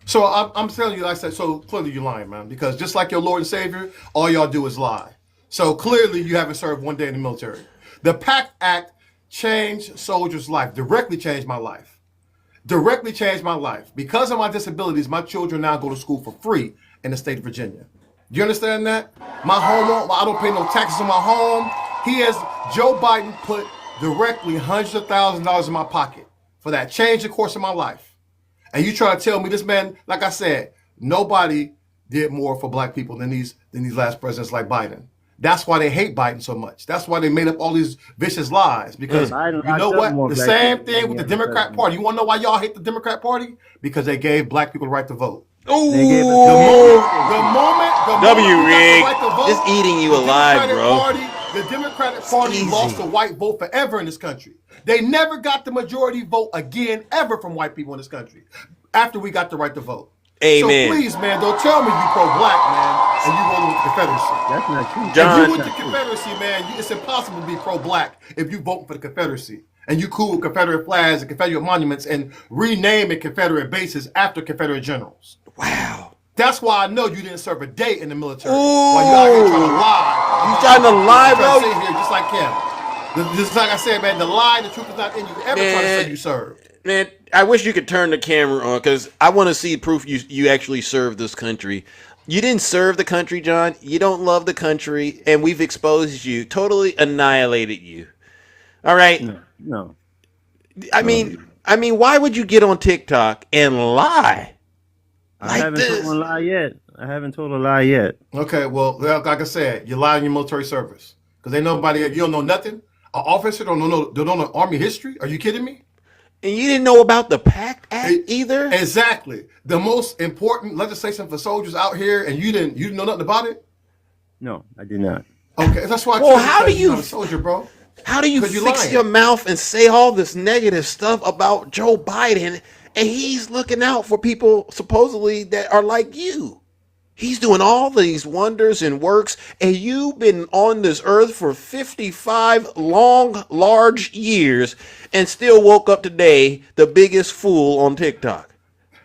J: So I'm telling you, like I said, so clearly you're lying, man. Because just like your Lord and Savior, all y'all do is lie. So clearly you haven't served one day in the military. The PACT Act changed soldiers' life, directly changed my life. Directly changed my life. Because of my disabilities, my children now go to school for free in the state of Virginia. Do you understand that? My home, I don't pay no taxes on my home. Joe Biden put directly hundreds of thousands of dollars in my pocket for that. Changed the course of my life. And you try to tell me this man, like I said, nobody did more for black people than these last presidents like Biden. That's why they hate Biden so much. That's why they made up all these vicious lies. Because you know what? The same thing with the Democrat Party. You want to know why y'all hate the Democrat Party? Because they gave black people the right to vote.
B: Ooh.
J: The moment
B: W. Rig.
J: Right to vote,
B: just eating you alive, bro.
J: The Democratic Party lost the white vote forever in this country. They never got the majority vote again ever from white people in this country after we got the right to vote.
B: Amen.
J: So please, man, don't tell me you pro-black, man, and you vote with the Confederacy.
H: That's not true.
B: John.
J: If you with the Confederacy, man, it's impossible to be pro-black if you vote for the Confederacy. And you cool with Confederate flags and Confederate monuments and rename it Confederate bases after Confederate generals.
B: Wow.
J: That's why I know you didn't serve a day in the military. While you out here trying to lie.
B: You trying to lie, bro?
J: Sit here just like him. Just like I said, man, the lie, the truth is not in you. Ever try to say you served.
B: Man, I wish you could turn the camera on because I want to see proof you actually served this country. You didn't serve the country, John. You don't love the country, and we've exposed you, totally annihilated you. All right?
H: No.
B: I mean, why would you get on TikTok and lie?
H: I haven't told a lie yet. I haven't told a lie yet.
J: Okay, well, like I said, you lie in your military service. Because ain't nobody, you don't know nothing. An officer don't know Army history. Are you kidding me?
B: And you didn't know about the PACT Act either?
J: Exactly. The most important legislation for soldiers out here, and you didn't know nothing about it?
H: No, I did not.
J: Okay, that's why you're not a soldier, bro.
B: How do you fix your mouth and say all this negative stuff about Joe Biden, and he's looking out for people supposedly that are like you? He's doing all these wonders and works, and you've been on this earth for 55 long, large years and still woke up today the biggest fool on TikTok.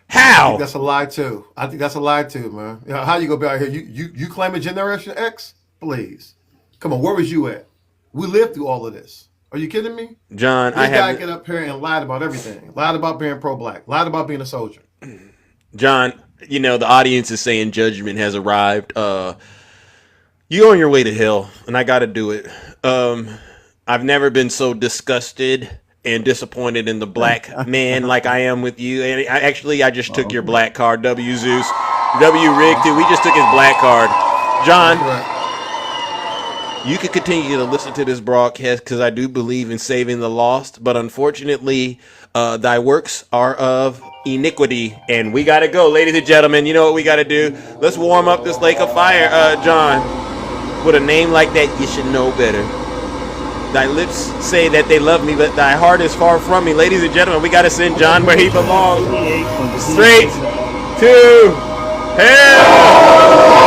B: How?
J: I think that's a lie, too. Man. You know, how you gonna be out here? You claim a Generation X? Please. Come on, where was you at? We lived through all of this. Are you kidding me?
B: John,
J: this guy get up here and lied about everything. Lied about being pro-black. Lied about being a soldier.
B: John, you know, the audience is saying judgment has arrived. You on your way to hell, and I got to do it. I've never been so disgusted and disappointed in the black man like I am with you. And I just took your black card, W Zeus, W Rig too. We just took his black card, John. You can continue to listen to this broadcast because I do believe in saving the lost, but unfortunately, thy works are of iniquity, and we gotta go, ladies and gentlemen. You know what we gotta do? Let's warm up this lake of fire, John. With a name like that, you should know better. Thy lips say that they love me, but thy heart is far from me. Ladies and gentlemen, we gotta send John where he belongs. Straight to hell.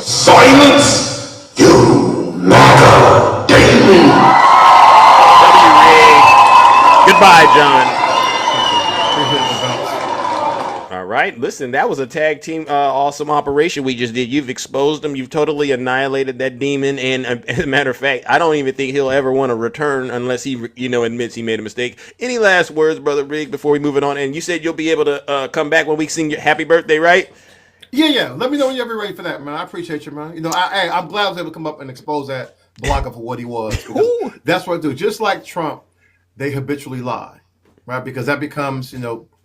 F: Silence, you MAGA demon!
B: Goodbye, John. All right, listen, that was a tag team awesome operation we just did. You've exposed him. You've totally annihilated that demon. And as a matter of fact, I don't even think he'll ever want to return unless he, admits he made a mistake. Any last words, Brother Rig, before we move it on? And you said you'll be able to come back when we sing your happy birthday, right?
J: Yeah. Let me know when you're ready for that, man. I appreciate you, man. I'm glad I was able to come up and expose that blocker for what he was. That's what I do. Just like Trump, they habitually lie, right? Because that becomes,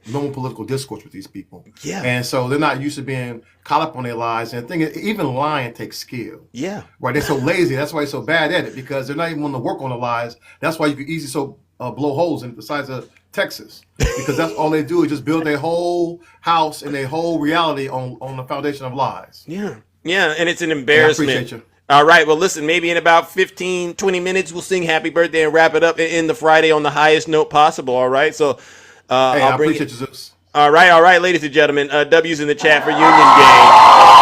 J: normal political discourse with these people.
B: Yeah.
J: And so they're not used to being caught up on their lies. And the thing is, even lying takes skill.
B: Yeah.
J: Right? They're so lazy. That's why they're so bad at it, because they're not even willing to work on the lies. That's why you can easily blow holes in the size of Texas, because that's all they do is just build their whole house and their whole reality on the foundation of lies.
B: Yeah. Yeah. And it's an embarrassment.
J: I appreciate you.
B: All right. Well, listen, maybe in about 15, 20 minutes, we'll sing happy birthday and wrap it up in the Friday on the highest note possible. All right. So,
J: I appreciate you, Zeus.
B: All right, ladies and gentlemen. W's in the chat for Union Gang.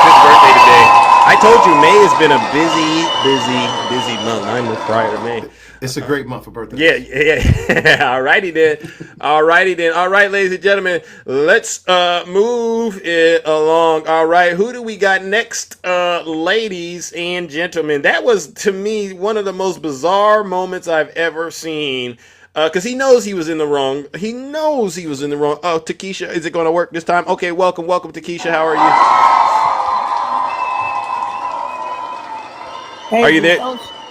B: His birthday today. I told you May has been a busy month. I'm with prior to May.
J: It's a great month for birthdays.
B: Yeah. All righty then. All right, ladies and gentlemen. Let's move it along. All right. Who do we got next, ladies and gentlemen? That was, to me, one of the most bizarre moments I've ever seen. Because he knows he was in the wrong. Oh, Takesha, is it going to work this time? Okay, welcome, Takesha. How are you?
K: Hey,
B: are you there?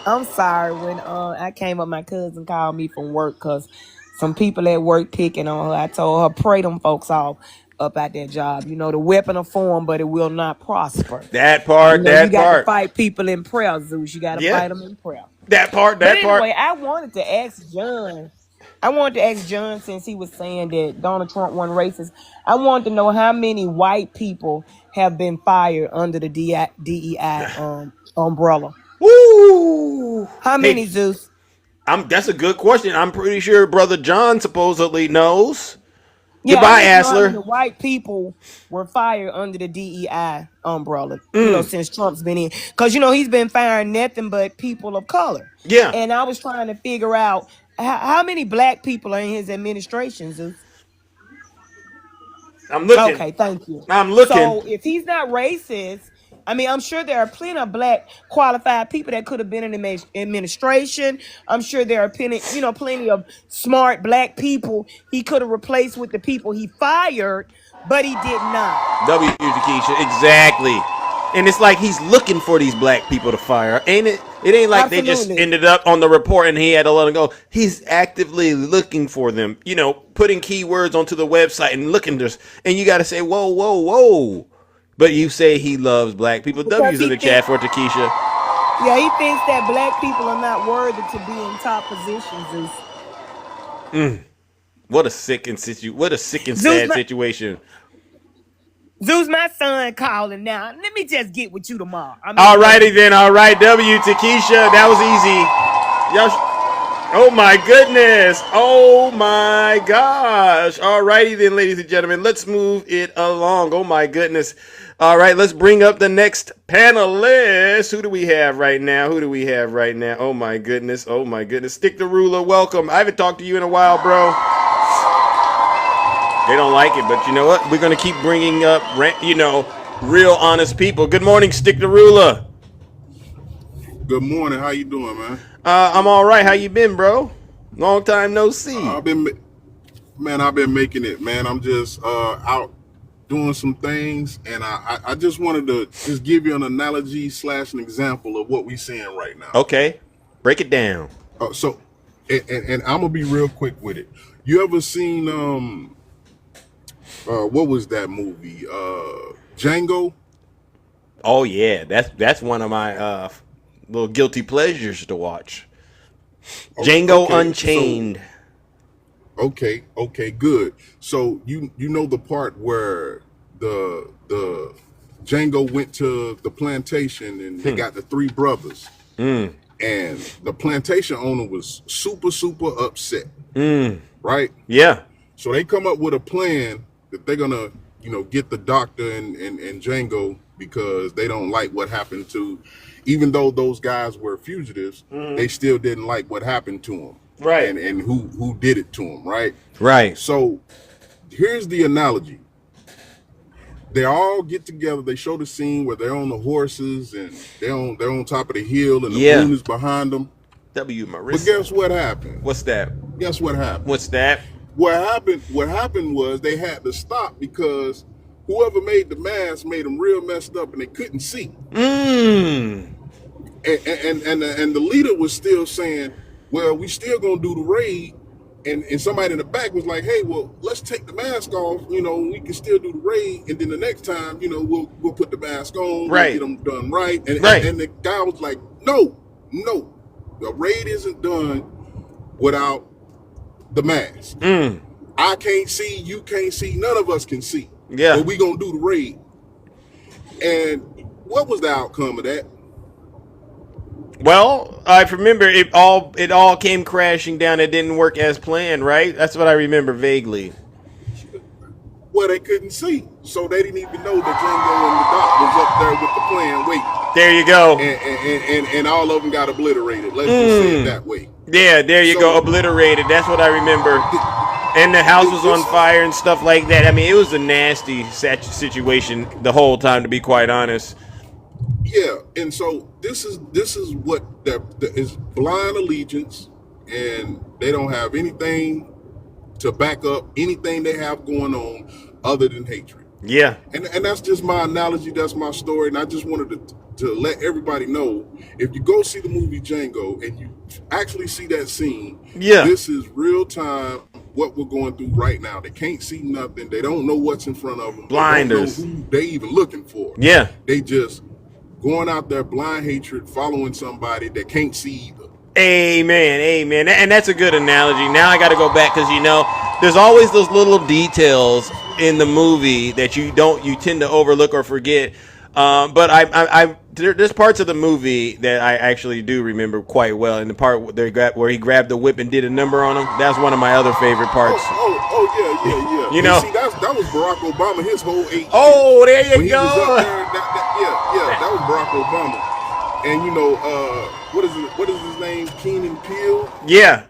K: I'm sorry. When I came up, my cousin called me from work because some people at work picking on her. I told her, pray them folks off up at that job. The weapon of form, but it will not prosper.
B: That part.
K: You got to fight people in prayer, Zeus. You got to fight them in prayer.
B: That part.
K: Anyway, I wanted to ask John, since he was saying that Donald Trump wasn't racist. I wanted to know how many white people have been fired under the DEI umbrella.
B: Woo!
K: How many, Zeus?
B: That's a good question. I'm pretty sure Brother John supposedly knows.
K: Yeah,
B: Goodbye, Asler.
K: The white people were fired under the DEI umbrella, since Trump's been in. Because, he's been firing nothing but people of color.
B: Yeah.
K: And I was trying to figure out how many black people are in his administration, Zeus?
B: I'm looking.
K: Okay, thank you.
B: I'm looking.
K: So if he's not racist, I'm sure there are plenty of black qualified people that could have been in the administration. I'm sure there are plenty of smart black people he could have replaced with the people he fired, but he did not.
B: W. Takesha, exactly. And it's like he's looking for these black people to fire, ain't it? It ain't like They just ended up on the report and he had to let them go. He's actively looking for them, putting keywords onto the website and looking just. And you got to say, whoa. But you say he loves black people. W's in the chat for Takesha.
K: Yeah, he thinks that black people are not worthy to be in top positions.
B: What a sick and sad situation.
K: Zeus, my son calling now. Let me just get with you tomorrow.
B: All righty then. All right, W. Takesha. That was easy. Oh my goodness. Oh my gosh. All righty then, ladies and gentlemen. Let's move it along. Oh my goodness. All right, let's bring up the next panelist. Who do we have right now? Oh my goodness. Stick the ruler. Welcome. I haven't talked to you in a while, bro. They don't like it, but you know what? We're going to keep bringing up, real honest people. Good morning, Stick the Ruler.
L: Good morning. How you doing, man?
B: I'm all right. How you been, bro? Long time no see.
L: I've been making it, man. I'm just out doing some things, and I just wanted to just give you an analogy / an example of what we're seeing right now.
B: Okay, break it down.
L: And I'm gonna be real quick with it. You ever seen what was that movie? Django.
B: Oh yeah, that's one of my little guilty pleasures to watch. Django Unchained.
L: Okay, good. So you know the part where the Django went to the plantation and they got the three brothers, and the plantation owner was super upset, right?
B: Yeah.
L: So they come up with a plan that they're gonna get the doctor and Django because they don't like what happened to, even though those guys were fugitives, they still didn't like what happened to them.
B: Right.
L: And who did it to him, right?
B: Right.
L: So here's the analogy. They all get together, they show the scene where they're on the horses and they're on top of the hill and the moon is behind them.
B: W. Marissa.
L: But guess what happened?
B: What's that?
L: Guess what happened?
B: What's that?
L: What happened was they had to stop because whoever made the mask made them real messed up and they couldn't see. And the leader was still saying, well, we still gonna do the raid, and somebody in the back was like, hey, well, let's take the mask off, we can still do the raid, and then the next time, we'll put the mask on,
B: right,
L: we'll get them done right. And the guy was like, no, the raid isn't done without the mask. I can't see, you can't see, none of us can see.
B: Yeah.
L: But we gonna do the raid. And what was the outcome of that?
B: Well, I remember it all came crashing down. It didn't work as planned, right? That's what I remember vaguely.
L: Well, they couldn't see, so they didn't even know that Django and the doc was up there with the plan waiting.
B: There you go.
L: And all of them got obliterated. Let's just say it that way.
B: Yeah, there you go, obliterated. That's what I remember. And the house was on fire and stuff like that. I mean, it was a nasty situation the whole time, to be quite honest.
L: Yeah, and so this is what is blind allegiance, and they don't have anything to back up anything they have going on other than hatred.
B: Yeah,
L: and that's just my analogy. That's my story, and I just wanted to let everybody know, if you go see the movie Django and you actually see that scene, this is real time. What we're going through right now. They can't see nothing. They don't know what's in front of them.
B: Blinders.
L: They don't know who they even looking for.
B: Yeah, they
L: just going out there blind hatred, following somebody that can't see either.
B: Amen. And that's a good analogy. Now I got to go back because there's always those little details in the movie that you tend to overlook or forget. But there's parts of the movie that I actually do remember quite well. And the part where he grabbed the whip and did a number on him, that's one of my other favorite parts.
L: Oh yeah. See, that was Barack Obama. His whole 8 years.
B: Oh, there you go.
L: That was Barack Obama. And what is his name? Keenan Peele.
B: Yeah.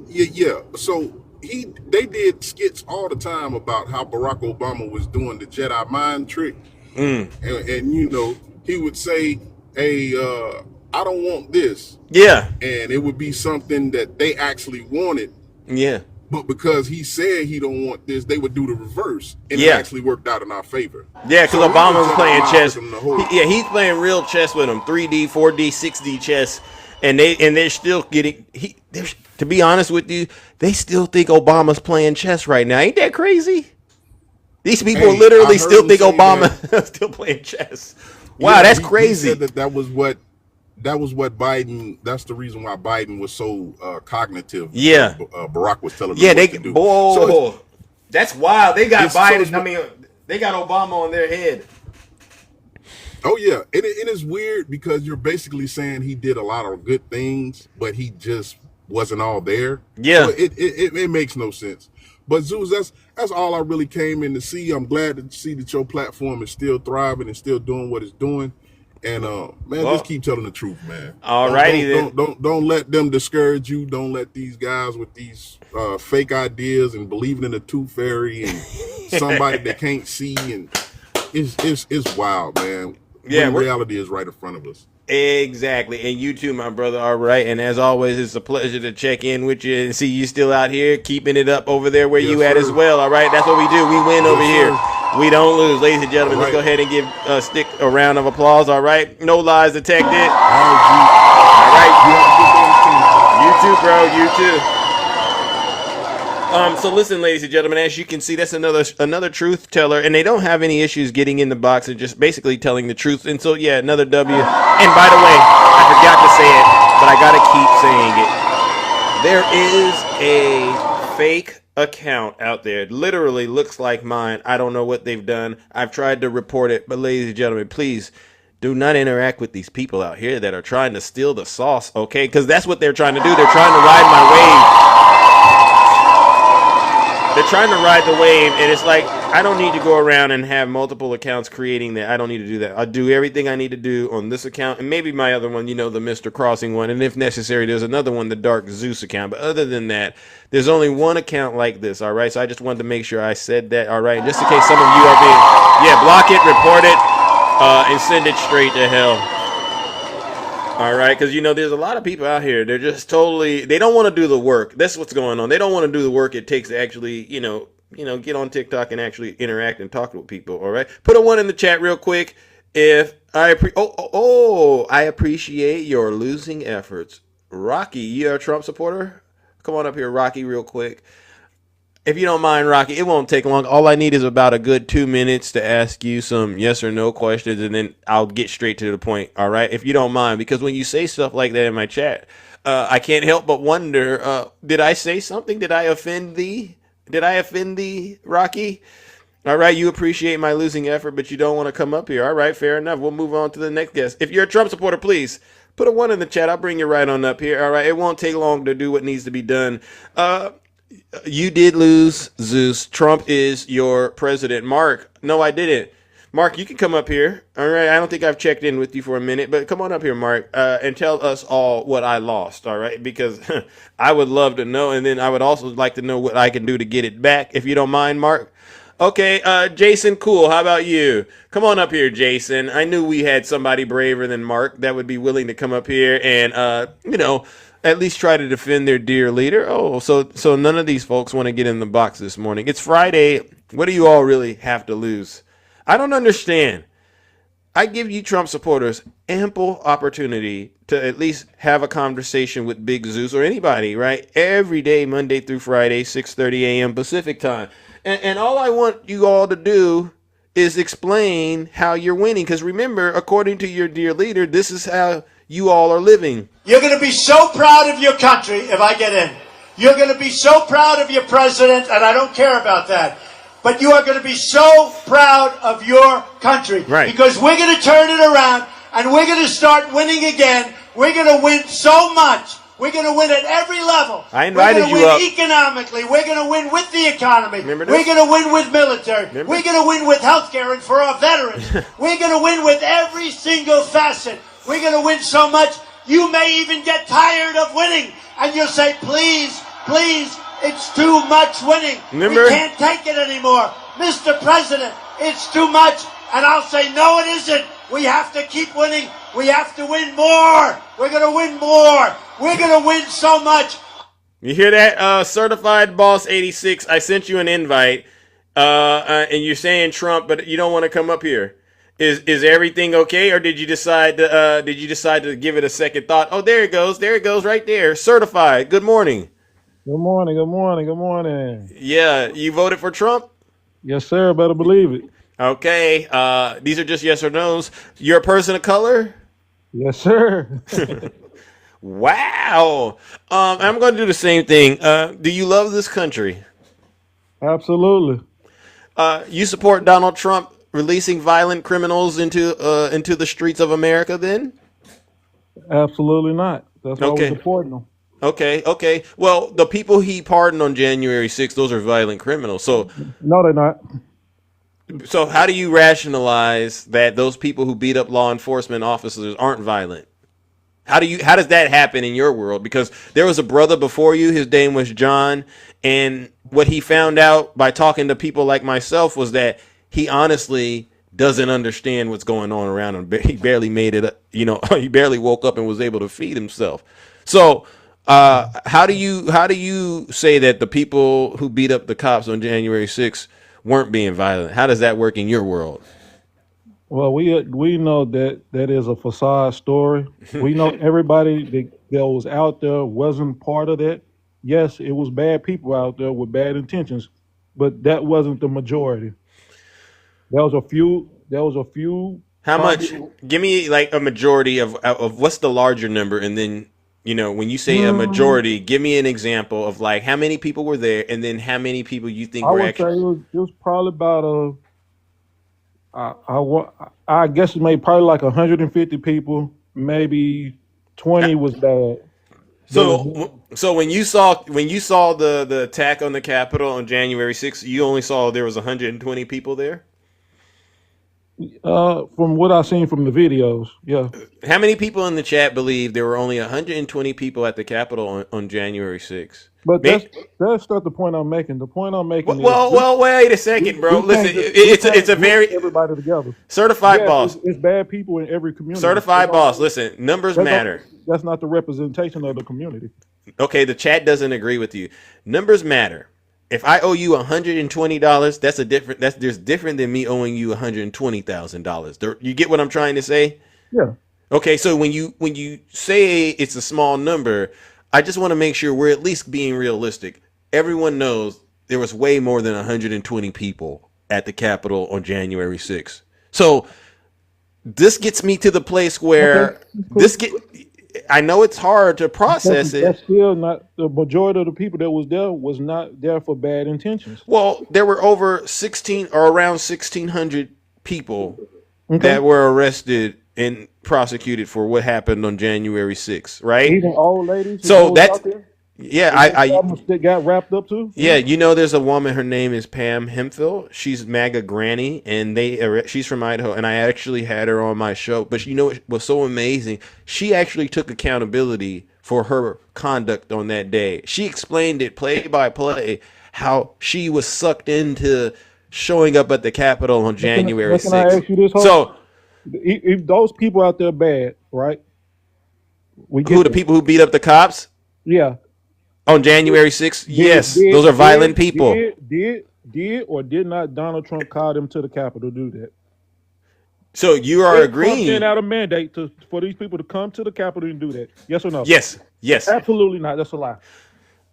L: Yeah. So they did skits all the time about how Barack Obama was doing the Jedi mind trick. And he would say, hey, I don't want this.
B: Yeah.
L: And it would be something that they actually wanted.
B: Yeah.
L: But because he said he don't want this, they would do the reverse. And it actually worked out in our favor.
B: Yeah, because Obama was playing chess. He's playing real chess with them. 3D, 4D, 6D chess. And they're still getting to be honest with you, they still think Obama's playing chess right now. Ain't that crazy? These people literally still think Obama still playing chess. Wow, that's crazy.
L: He said that was what Biden. That's the reason why Biden was so cognitive.
B: Yeah,
L: Barack was telling.
B: Yeah,
L: them what to do.
B: That's wild. They got Biden. They got Obama on their head.
L: Oh yeah, it is weird because you're basically saying he did a lot of good things, but he just wasn't all there.
B: Yeah,
L: so it makes no sense. But Zeus, that's all I really came in to see. I'm glad to see that your platform is still thriving and still doing what it's doing. And just keep telling the truth, man.
B: All righty then.
L: Don't let them discourage you. Don't let these guys with these fake ideas and believing in the tooth fairy and somebody that can't see, and it's wild, man.
B: Yeah,
L: reality is right in front of us.
B: Exactly. And you too, my brother. All right. And as always, it's a pleasure to check in with you and see you still out here keeping it up over there where you at as well. All right. That's what we do. We win over here. We don't lose. Ladies and gentlemen, let's go ahead and give Stick a round of applause. All right. No lies detected. All right. You too, bro. You too. So listen, ladies and gentlemen, as you can see, that's another truth teller, and they don't have any issues getting in the box and just basically telling the truth. And so, yeah, another W. And by the way, I forgot to say it, but I gotta keep saying it. There is a fake account out there. It literally looks like mine. I don't know what they've done. I've tried to report it, but ladies and gentlemen, please do not interact with these people out here that are trying to steal the sauce, okay? Because that's what they're trying to do. They're trying to ride my wave. They're trying to ride the wave, and it's like, I don't need to go around and have multiple accounts creating that. I don't need to do that. I'll do everything I need to do on this account, and maybe my other one, the Mr. Crossing one, and if necessary, there's another one, the Dark Zeus account. But other than that, there's only one account like this, all right? So I just wanted to make sure I said that, all right? Just in case some of you are being, block it, report it, and send it straight to hell. All right, because, there's a lot of people out here. They're just totally, they don't want to do the work. That's what's going on. They don't want to do the work it takes to actually, get on TikTok and actually interact and talk with people, all right? Put a 1 in the chat real quick. If I I appreciate your losing efforts. Rocky, you're a Trump supporter? Come on up here, Rocky, real quick. If you don't mind, Rocky, it won't take long. All I need is about a good 2 minutes to ask you some yes or no questions, and then I'll get straight to the point, all right? If you don't mind, because when you say stuff like that in my chat, I can't help but wonder, did I say something? Did I offend thee? Rocky? All right, you appreciate my losing effort, but you don't want to come up here. All right, fair enough. We'll move on to the next guest. If you're a Trump supporter, please put a 1 in the chat. I'll bring you right on up here, all right? It won't take long to do what needs to be done. You did lose, Zeus. Trump is your president. Mark, no, I didn't. Mark, you can come up here. All right, I don't think I've checked in with you for a minute, but come on up here, Mark, and tell us all what I lost, all right? Because I would love to know, and then I would also like to know what I can do to get it back, if you don't mind, Mark. Okay, Jason, cool. How about you? Come on up here, Jason. I knew we had somebody braver than Mark that would be willing to come up here and, at least try to defend their dear leader. Oh, so none of these folks want to get in the box this morning. It's Friday. What do you all really have to lose? I don't understand. I give you Trump supporters ample opportunity to at least have a conversation with Big Zeus or anybody, right? Every day, Monday through Friday, 6:30 a.m. Pacific time. And all I want you all to do is explain how you're winning. Because remember, according to your dear leader, this is how you all are living.
D: You're going to be so proud of your country if I get in. You're going to be so proud of your president, and I don't care about that. But you are going to be so proud of your country.
B: Right.
D: Because we're going to turn it around, and we're going to start winning again. We're going to win so much. We're going to win at every level.
B: I invited you up.
D: We're going to win economically. We're going to win with the economy.
B: Remember this?
D: We're going to win with military.
B: Remember?
D: We're going to win with healthcare and for our veterans. We're going to win with every single facet. We're going to win so much, you may even get tired of winning. And you'll say, please, please, it's too much winning.
B: Remember?
D: We can't take it anymore. Mr. President, it's too much. And I'll say, no, it isn't. We have to keep winning. We have to win more. We're going to win more. We're going to win so much.
B: You hear that, Certified Boss 86? I sent you an invite, and you're saying Trump, but you don't want to come up here. Is everything okay, or did you decide to give it a second thought? Oh, there it goes right there. Certified. Good morning.
M: Good morning, good morning, good morning.
B: Yeah, you voted for Trump?
M: Yes, sir. Better believe it.
B: Okay. These are just yes or no's. You're a person of color?
M: Yes, sir.
B: Wow. I'm going to do the same thing. Do you love this country?
M: Absolutely.
B: You support Donald Trump releasing violent criminals into the streets of America then?
M: Absolutely not. That's why
B: Okay.
M: we're supporting them.
B: Okay. Well, the people he pardoned on January 6th, those are violent criminals. So
M: No, they're not.
B: how do you rationalize that those people who beat up law enforcement officers aren't violent? How does that happen in your world? Because there was a brother before you, his name was John, and what he found out by talking to people like myself was that he honestly doesn't understand what's going on around him. He barely made it. He barely woke up and was able to feed himself. So, how do you say that the people who beat up the cops on January 6th weren't being violent? How does that work in your world?
M: Well, we know that is a facade story. We know everybody that was out there wasn't part of that. Yes, it was bad people out there with bad intentions, but that wasn't the majority. There was a few. There was a few.
B: How much?
M: Probably,
B: Give me like a majority of what's the larger number, and then when you say a majority, give me an example of like how many people were there, and then how many people you think
M: I
B: were
M: would say
B: actually.
M: it was probably about I guess it made probably like 150 people. Maybe 20 was bad.
B: So when you saw the attack on the Capitol on January 6th, you only saw there was 120 people there.
M: From what I've seen from the videos, yeah.
B: How many people in the chat believe there were only 120 people at the Capitol on January 6th?
M: But that's not the point I'm making. The point I'm making
B: Well, wait a second, bro. Listen, it's a very
M: everybody together.
B: Certified boss.
M: It's bad people in every community.
B: Certified boss. Listen, numbers matter.
M: That's not the representation of the community.
B: Okay, the chat doesn't agree with you. Numbers matter. If I owe you $120, that's different than me owing you $120,000. You get what I'm trying to say?
M: Yeah.
B: Okay, so when you say it's a small number, I just want to make sure we're at least being realistic. Everyone knows there was way more than 120 people at the Capitol on January 6th. So this gets me to the place where I know it's hard to process it.
M: That's still not the majority of the people that was not there for bad intentions.
B: Well, there were over around 1,600 people that were arrested and prosecuted for what happened on January 6th, right?
M: Even old ladies.
B: So that's I
M: that got wrapped up too.
B: Yeah, there's a woman. Her name is Pam Hemphill. She's MAGA Granny, and she's from Idaho. And I actually had her on my show. But what was so amazing? She actually took accountability for her conduct on that day. She explained it play by play how she was sucked into showing up at the Capitol on January 6th.
M: Can I ask you this? So, if those people out there bad, right?
B: The people who beat up the cops?
M: Yeah.
B: On January 6th? Yes. Those are violent people.
M: Did or did not Donald Trump call them to the Capitol to do that?
B: So you are agreeing.
M: Trump sent out a mandate for these people to come to the Capitol and do that. Yes or no?
B: Yes.
M: Absolutely not. That's a lie.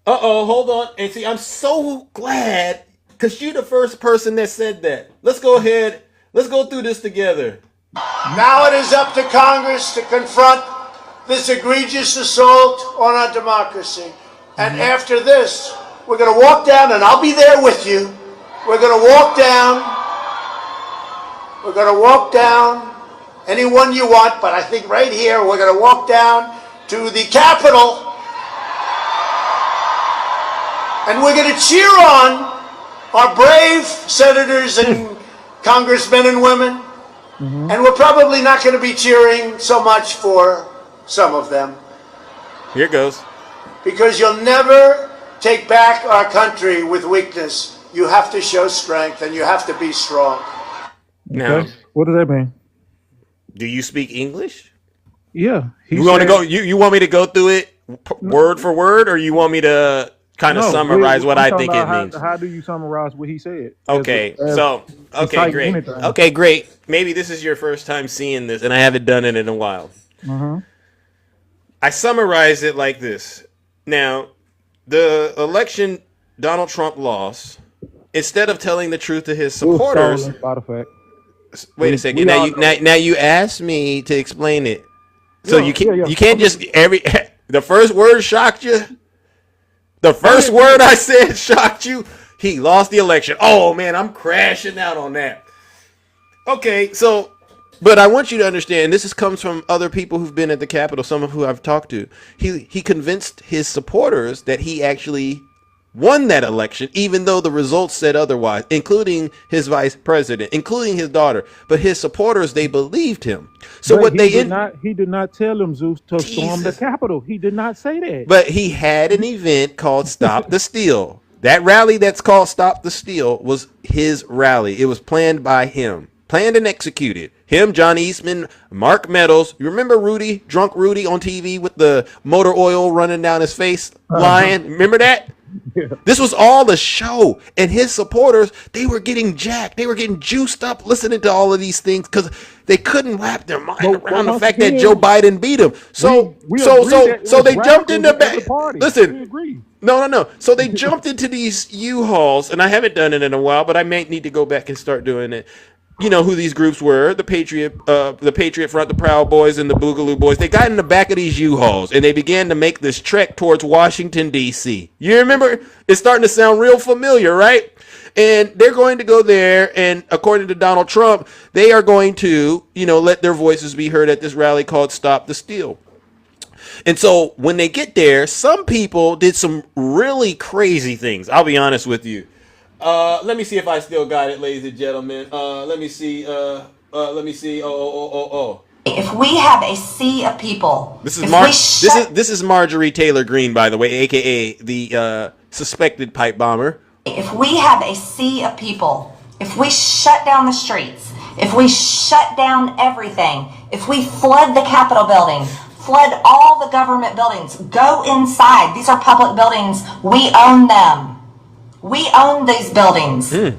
B: Hold on. And see, I'm so glad because you're the first person that said that. Let's go ahead. Let's go through this together.
D: Now it is up to Congress to confront this egregious assault on our democracy. And after this, we're going to walk down, and I'll be there with you. We're going to walk down. We're going to walk down anyone you want, but I think right here, we're going to walk down to the Capitol. And we're going to cheer on our brave senators and congressmen and women. And we're probably not going to be cheering so much for some of them.
B: Here goes.
D: Because you'll never take back our country with weakness. You have to show strength and you have to be strong.
B: Now,
M: what does that mean?
B: Do you speak English?
M: Yeah.
B: You want to go? You want me to go through it word for word, or you want me to kind of summarize what I think it means?
M: How do you summarize what he said?
B: Okay, great. Okay, great. Maybe this is your first time seeing this, and I haven't done it in a while. I summarize it like this. Now, the election Donald Trump lost, instead of telling the truth to his supporters. Wait a second. Now you asked me to explain it. So you can't just the first word shocked you? The first word I said shocked you? He lost the election. Oh man, I'm crashing out on that. Okay, so but I want you to understand, comes from other people who've been at the Capitol, some of who I've talked to. He convinced his supporters that he actually won that election, even though the results said otherwise, including his vice president, including his daughter. But his supporters, they believed him. So
M: but he did not tell them, Zeus, to storm the Capitol. He did not say that.
B: But he had an event called Stop the Steal. That rally that's called Stop the Steal was his rally. It was planned by him. planned and executed. Him, John Eastman, Mark Meadows. You remember Rudy, drunk Rudy on TV with the motor oil running down his face, lying? Remember that?
M: Yeah.
B: This was all the show, and his supporters, they were getting jacked. They were getting juiced up listening to all of these things because they couldn't wrap their mind around the fact that Joe Biden beat him. So they jumped in the back. Listen, no. So they jumped into these U-Hauls, and I haven't done it in a while, but I may need to go back and start doing it. You know who these groups were: the Patriot Front, the Proud Boys, and the Boogaloo Boys. They got in the back of these U-Hauls and they began to make this trek towards Washington D.C. You remember? It's starting to sound real familiar, right? And they're going to go there, and according to Donald Trump, they are going to, let their voices be heard at this rally called "Stop the Steal." And so when they get there, some people did some really crazy things. I'll be honest with you. Let me see if I still got it, ladies and gentlemen. Let me see. Oh.
C: If we have a sea of people,
B: this is Marjorie Taylor Greene, by the way, aka the suspected pipe bomber.
C: If we have a sea of people, if we shut down the streets, if we shut down everything, if we flood the Capitol building, flood all the government buildings, go inside. These are public buildings. We own them. We own these buildings. Do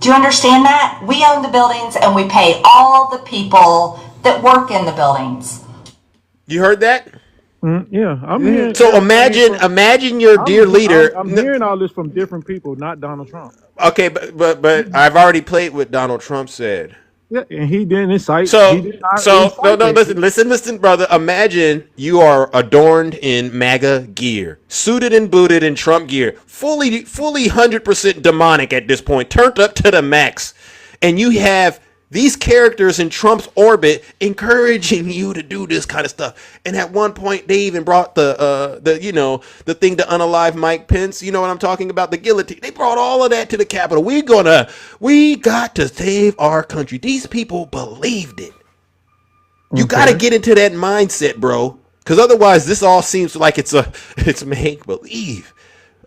C: you understand that? We own the buildings and we pay all the people that work in the buildings.
B: You heard that?
M: Yeah, I'm hearing.
B: So imagine your dear leader.
M: I'm hearing all this from different people, not Donald Trump.
B: Okay, but I've already played what Donald Trump said.
M: Yeah, and he didn't incite.
B: Listen, brother. Imagine you are adorned in MAGA gear, suited and booted in Trump gear, fully 100% demonic at this point, turned up to the max, and you have these characters in Trump's orbit encouraging you to do this kind of stuff. And at one point, they even brought the thing to unalive Mike Pence. You know what I'm talking about? The guillotine. They brought all of that to the Capitol. We got to save our country. These people believed it. You got to get into that mindset, bro. Because otherwise, this all seems like it's make believe.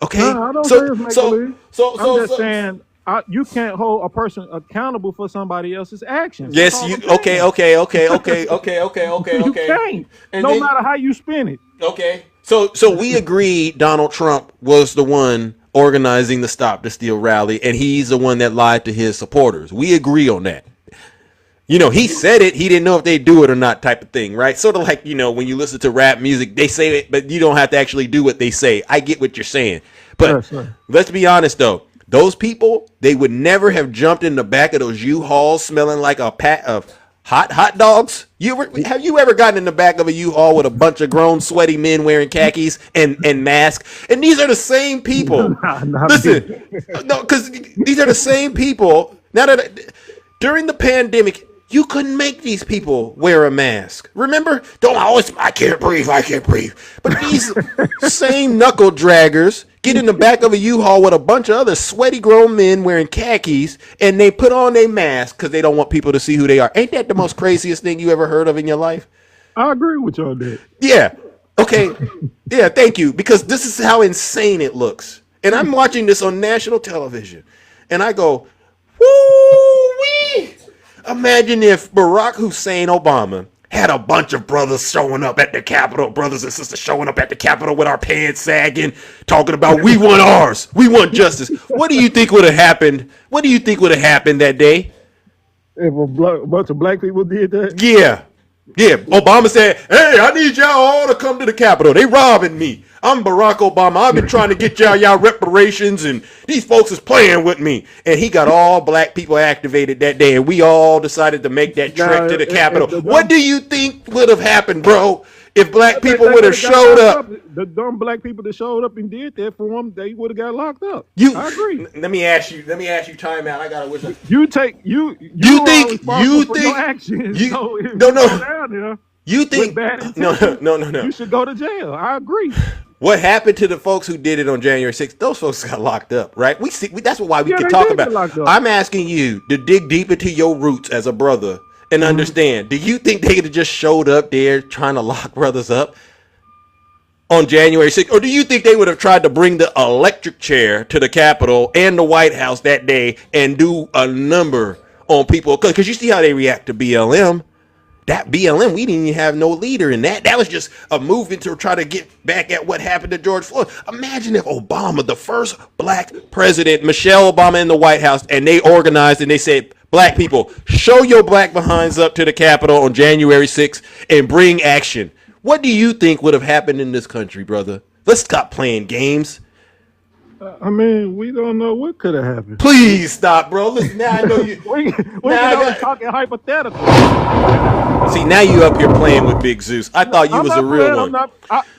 B: Okay.
M: No, I don't say it's make believe. I'm just saying. You can't hold a person accountable for somebody else's actions.
B: Yes, you. Okay. You
M: can't. No matter how you spin it.
B: Okay. So we agree Donald Trump was the one organizing the Stop the Steal rally, and he's the one that lied to his supporters. We agree on that. He said it. He didn't know if they'd do it or not, type of thing, right? Sort of like, when you listen to rap music, they say it, but you don't have to actually do what they say. I get what you're saying. But let's be honest, though. Those people, they would never have jumped in the back of those U-Hauls smelling like a pack of hot dogs. Have you ever gotten in the back of a U-Haul with a bunch of grown, sweaty men wearing khakis and masks? And these are the same people. Listen, no, because these are the same people. Now that during the pandemic, you couldn't make these people wear a mask. Remember? I can't breathe. But these same knuckle draggers get in the back of a U-Haul with a bunch of other sweaty grown men wearing khakis, and they put on a mask because they don't want people to see who they are. Ain't that the most craziest thing you ever heard of in your life?
M: I agree with you on that.
B: Yeah. Okay. Yeah, thank you. Because this is how insane it looks. And I'm watching this on national television, and I go, woo-wee! Imagine if Barack Hussein Obama had a bunch of brothers showing up at the Capitol, brothers and sisters showing up at the Capitol with our pants sagging, talking about we want ours, we want justice. What do you think would have happened? What do you think would have happened that day?
M: If a bunch of black people did that?
B: Yeah. Obama said, hey, I need y'all all to come to the Capitol. They robbing me. I'm Barack Obama. I've been trying to get y'all reparations, and these folks is playing with me. And he got all black people activated that day, and we all decided to make that trek to the Capitol. What do you think would have happened, bro, if black people would have showed up?
M: The dumb black people that showed up and did that for him, they would have got locked up. I agree.
B: Let me ask you time out. I gotta wish.
M: You think your actions.
B: You think no.
M: You should go to jail. I agree.
B: What happened to the folks who did it on January 6th? Those folks got locked up, right? That's why we can talk about it. I'm asking you to dig deep into your roots as a brother and understand. Do you think they could have just showed up there trying to lock brothers up on January 6th? Or do you think they would have tried to bring the electric chair to the Capitol and the White House that day and do a number on people, because you see how they react to BLM. That BLM, we didn't even have no leader in that. That was just a movement to try to get back at what happened to George Floyd. Imagine if Obama, the first black president, Michelle Obama in the White House, and they organized and they said, black people, show your black behinds up to the Capitol on January 6th and bring action. What do you think would have happened in this country, brother? Let's stop playing games.
M: I mean, we don't know what could have happened.
B: Please stop, bro. Listen, now I know you.
M: we can talking hypothetical.
B: See, now you up here playing with Big Zeus. I thought you was a real one.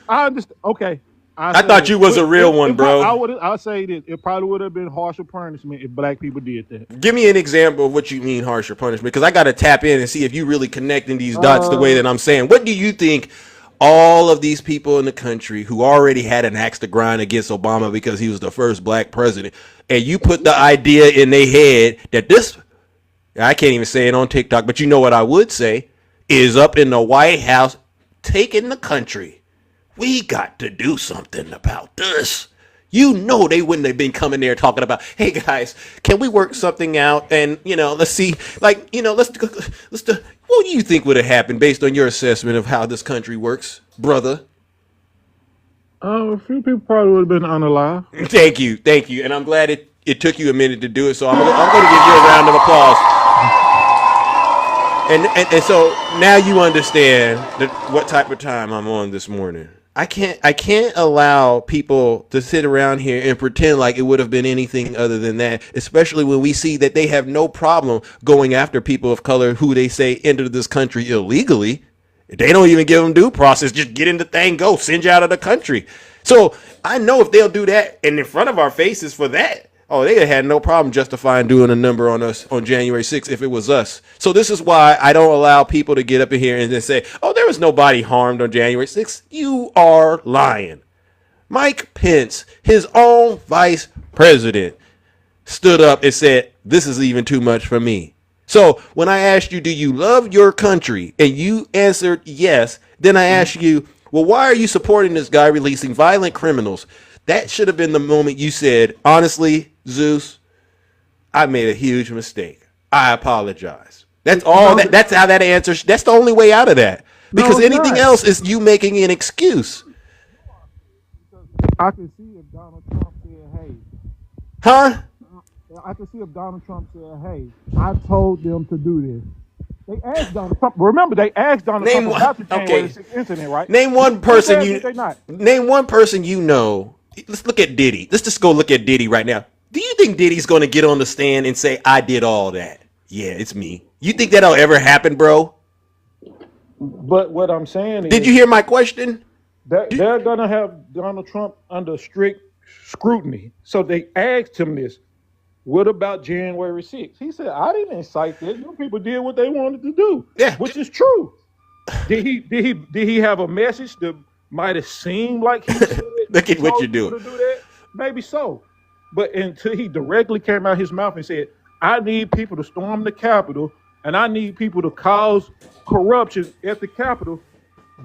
M: I understand. Okay.
B: I thought you was a real one, bro.
M: I'll say this. It probably would have been harsher punishment if black people did that.
B: Give me an example of what you mean harsher punishment, because I got to tap in and see if you really connecting these dots the way that I'm saying. What do you think all of these people in the country who already had an axe to grind against Obama because he was the first black president, and you put the idea in their head that this, I can't even say it on TikTok, but you know what I would say, is up in the White House taking the country. We got to do something about this. You know they wouldn't have been coming there talking about, hey guys, can we work something out? And let's see, let's do. What do you think would have happened based on your assessment of how this country works, brother?
M: A few people probably would have been unalive.
B: Thank you, and I'm glad it took you a minute to do it. So I'm going to give you a round of applause. And so now you understand what type of time I'm on this morning. I can't allow people to sit around here and pretend like it would have been anything other than that, especially when we see that they have no problem going after people of color who they say entered this country illegally. They don't even give them due process. Just get in the thing, go, send you out of the country. So I know if they'll do that and in front of our faces for that, they had no problem justifying doing a number on us on January 6th if it was us. So this is why I don't allow people to get up in here and then say, there was nobody harmed on January 6th. You are lying. Mike Pence, his own vice president, stood up and said, this is even too much for me. So when I asked you, do you love your country? And you answered yes. Then I asked you, well, why are you supporting this guy releasing violent criminals? That should have been the moment you said, honestly, Zeus, I made a huge mistake. I apologize. That's all. That's how that answer. That's the only way out of that. Because anything else is you making an excuse.
M: I can see if Donald Trump said, hey.
B: Huh?
M: I can see if Donald Trump said, hey, I told them to do this. They asked Donald Trump. Remember, they asked Donald Trump about the January 6th incident, right?
B: Name one person you know. Let's look at Diddy. Let's just go look at Diddy right now. Do you think Diddy's going to get on the stand and say, I did all that? Yeah, it's me. You think that'll ever happen, bro?
M: But what I'm saying is...
B: Did you hear my question?
M: They're going to have Donald Trump under strict scrutiny. So they asked him this. What about January 6th? He said, I didn't incite that. You people did what they wanted to do.
B: Yeah.
M: Which is true. Did he have a message that might have seemed like he said
B: look at what you're doing.
M: To do that? Maybe so. But until he directly came out his mouth and said, I need people to storm the Capitol and I need people to cause corruption at the Capitol,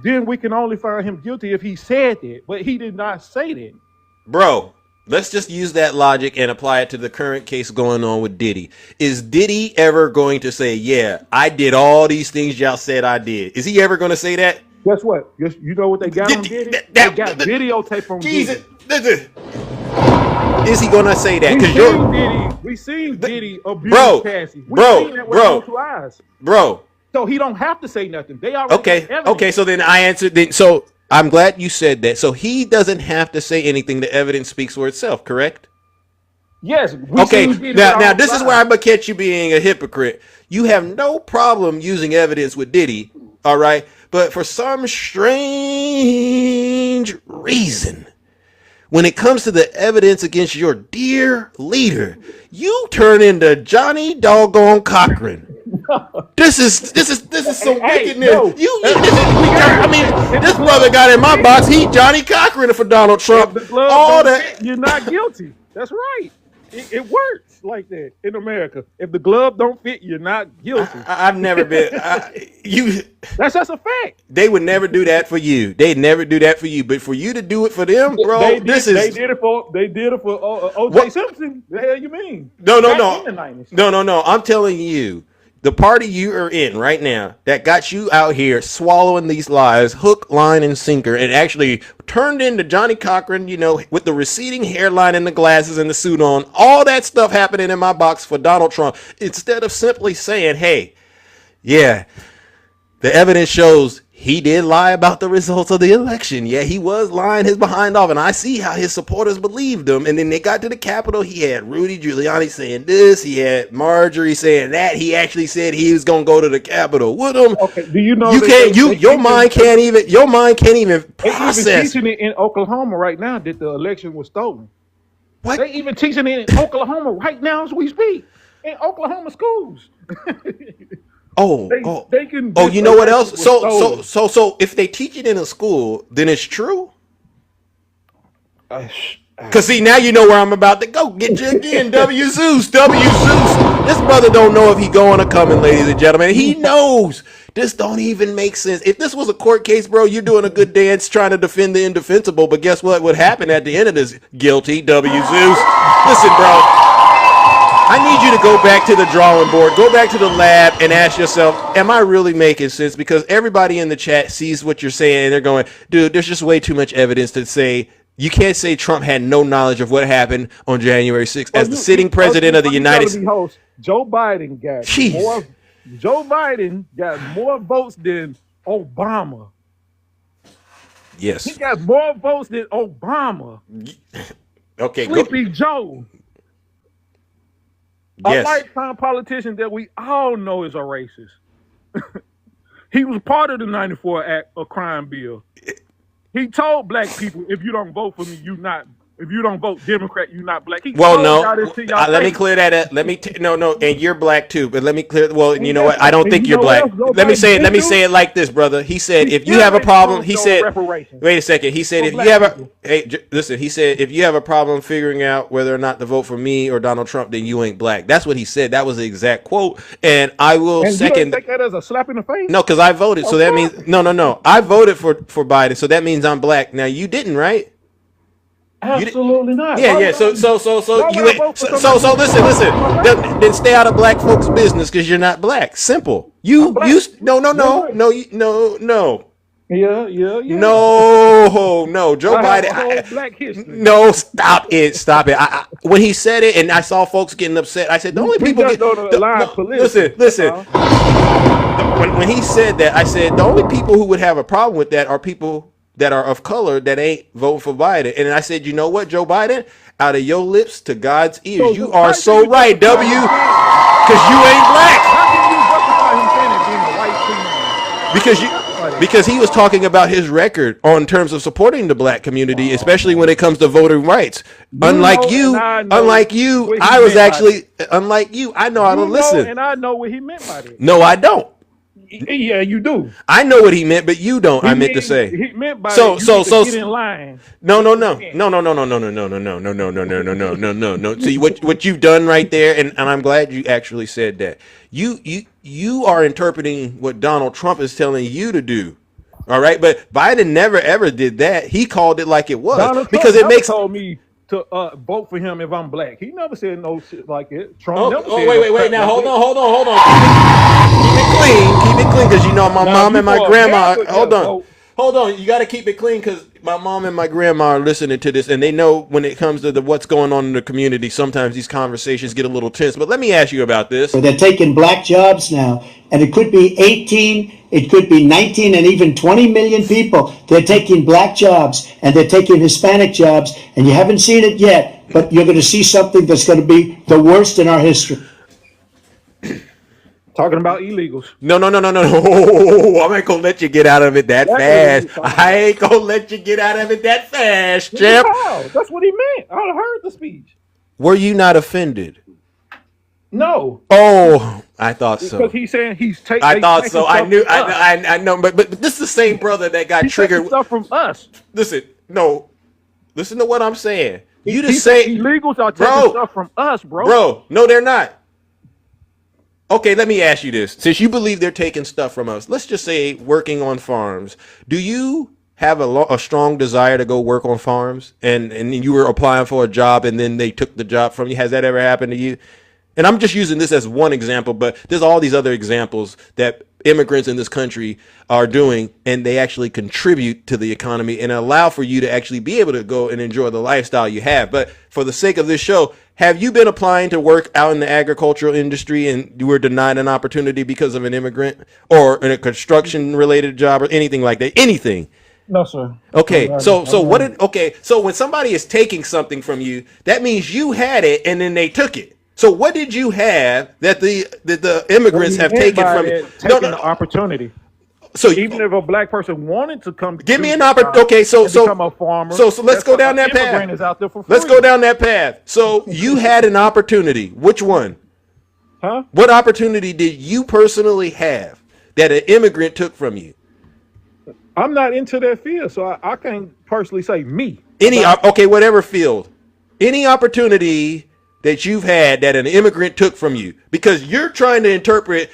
M: then we can only find him guilty if he said that. But he did not say that.
B: Bro, let's just use that logic and apply it to the current case going on with Diddy. Is Diddy ever going to say, yeah, I did all these things y'all said I did? Is he ever going to say that?
M: Guess what? You know what they got on Diddy? They got videotape on
B: Jesus.
M: Diddy.
B: Is he going to say that?
M: We seen Diddy abuse Cassie. We seen that with our own 2 eyes.
B: Bro.
M: So he don't have to say nothing. They already
B: Okay, so then I answered. So I'm glad you said that. So he doesn't have to say anything. The evidence speaks for itself, correct?
M: Yes.
B: Okay, now this is where I'm going to catch you being a hypocrite. You have no problem using evidence with Diddy, all right? But for some strange reason, when it comes to the evidence against your dear leader, you turn into Johnny doggone Cochran. This is some wickedness. This brother got in my box. He Johnny Cochran for Donald Trump.
M: All that you're not guilty. That's right. It works like that in America. If the glove don't fit, you're not guilty.
B: I've never been. You.
M: That's just a fact.
B: They would never do that for you. They'd never do that for you. But for you to do it for them, bro, this is.
M: They did it for O.J. Simpson. The hell you mean?
B: No, no,
M: Back in the
B: no,
M: 90s.
B: no. I'm telling you, the party you are in right now that got you out here swallowing these lies, hook, line, and sinker, and actually turned into Johnny Cochran, with the receding hairline and the glasses and the suit on, all that stuff happening in my box for Donald Trump, instead of simply saying, hey, yeah, the evidence shows he did lie about the results of the election. Yeah, he was lying his behind off, and I see how his supporters believed him. And then they got to the Capitol. He had Rudy Giuliani saying this. He had Marjorie saying that. He actually said he was going to go to the Capitol with him.
M: Okay, do you know
B: your mind can't even process.
M: They even teaching it in Oklahoma right now that the election was stolen.
B: What?
M: They even teaching it in Oklahoma right now as we speak in Oklahoma schools. They can.
B: Oh, you know what else? So if they teach it in a school, then it's true. Cause see, now you know where I'm about to go. Get you again, W. Zeus. This brother don't know if he going or coming, ladies and gentlemen. He knows. This don't even make sense. If this was a court case, bro, you're doing a good dance trying to defend the indefensible. But guess what would happen at the end of this? Guilty, W. Zeus. Listen, bro. I need you to go back to the drawing board, go back to the lab and ask yourself, am I really making sense? Because everybody in the chat sees what you're saying and they're going, dude, there's just way too much evidence to say. You can't say Trump had no knowledge of what happened on January 6th as the sitting president of the United States.
M: Joe Biden got more votes than Obama.
B: Yes.
M: He got more votes than Obama.
B: Okay,
M: Sleepy Joe.
B: Yes.
M: A lifetime politician that we all know is a racist. He was part of the 94 Act, a crime bill. He told black people, if you don't vote for me, if you don't vote Democrat, you're not black.
B: Let me clear that up. No, and you're black too. But let me clear. Well, you know what? I don't think you're black. Let me say it like this, brother. He said, if you have a problem, he said, wait a second. He said, if you have listen. He said, if you have a problem figuring out whether or not to vote for me or Donald Trump, then you ain't black. That's what he said. That was the exact quote. And I will second.
M: You take that as a slap in the face?
B: No, because I voted. So that means no. I voted for Biden. So that means I'm black. Now you didn't, right?
M: Absolutely not.
B: Yeah. So listen. Then stay out of black folks' business because you're not black. Simple. No.
M: Yeah.
B: No. Joe Biden.
M: Black history.
B: No, stop it. When he said it, and I saw folks getting upset, I said the only people listen. When he said that, I said the only people who would have a problem with that are people that are of color that ain't voting for Biden. And I said, you know what, Joe Biden? Out of your lips to God's ears, you are so right, W. Because you ain't black.
M: How can you justify him saying it being a white female?
B: Because he was talking about his record on terms of supporting the black community, especially when it comes to voting rights. Unlike you, I know how to listen.
M: And I know what he meant by that.
B: No, I don't.
M: Yeah, you do.
B: I know what he meant, but you don't. I meant to say.
M: He meant by
B: so
M: get in line.
B: No. See what you've done right there, and I'm glad you actually said that. You are interpreting what Donald Trump is telling you to do. All right, but Biden never ever did that. He called it like it was because it makes
M: told me to vote for him if I'm black. He never said no shit like it. Trump never said
B: wait. Now hold on. Keep it clean, because you know my mom and my grandma. Hold on. You got to keep it clean because my mom and my grandma are listening to this, and they know when it comes to what's going on in the community. Sometimes these conversations get a little tense. But let me ask you about this.
D: They're taking black jobs now, and it could be 18, it could be 19, and even 20 million people. They're taking black jobs, and they're taking Hispanic jobs, and you haven't seen it yet, but you're going to see something that's going to be the worst in our history.
M: Talking about illegals.
B: No. I ain't gonna let you get out of it that fast. I ain't gonna let you get out of it that fast, champ.
M: That's what he meant. I heard the speech.
B: Were you not offended?
M: No.
B: Oh, I thought so.
M: Because he's saying he's taking.
B: I thought so. I knew. I know. But this is the same brother that got triggered.
M: Stuff from us.
B: Listen to what I'm saying. You just say
M: illegals are taking
B: bro,
M: stuff from us, bro.
B: Bro, no, they're not. Okay, let me ask you this. Since you believe they're taking stuff from us, let's just say working on farms. Do you have a strong desire to go work on farms and you were applying for a job and then they took the job from you? Has that ever happened to you? And I'm just using this as one example, but there's all these other examples that immigrants in this country are doing, and they actually contribute to the economy and allow for you to actually be able to go and enjoy the lifestyle you have. But for the sake of this show, have you been applying to work out in the agricultural industry and you were denied an opportunity because of an immigrant, or in a construction related job or anything like that? Anything?
M: No, sir.
B: Okay, so when somebody is taking something from you, that means you had it and then they took it. So what did you have that the immigrants have taken from you?
M: Taking the opportunity.
B: So
M: even if a black person wanted to come,
B: give me an opportunity. Okay, so
M: become a farmer.
B: So let's go down that path.
M: Is out there for free.
B: Let's go down that path. So you had an opportunity. Which one?
M: Huh?
B: What opportunity did you personally have that an immigrant took from you?
M: I'm not into that field, so I can't personally say me.
B: Whatever field, any opportunity that you've had that an immigrant took from you, because you're trying to interpret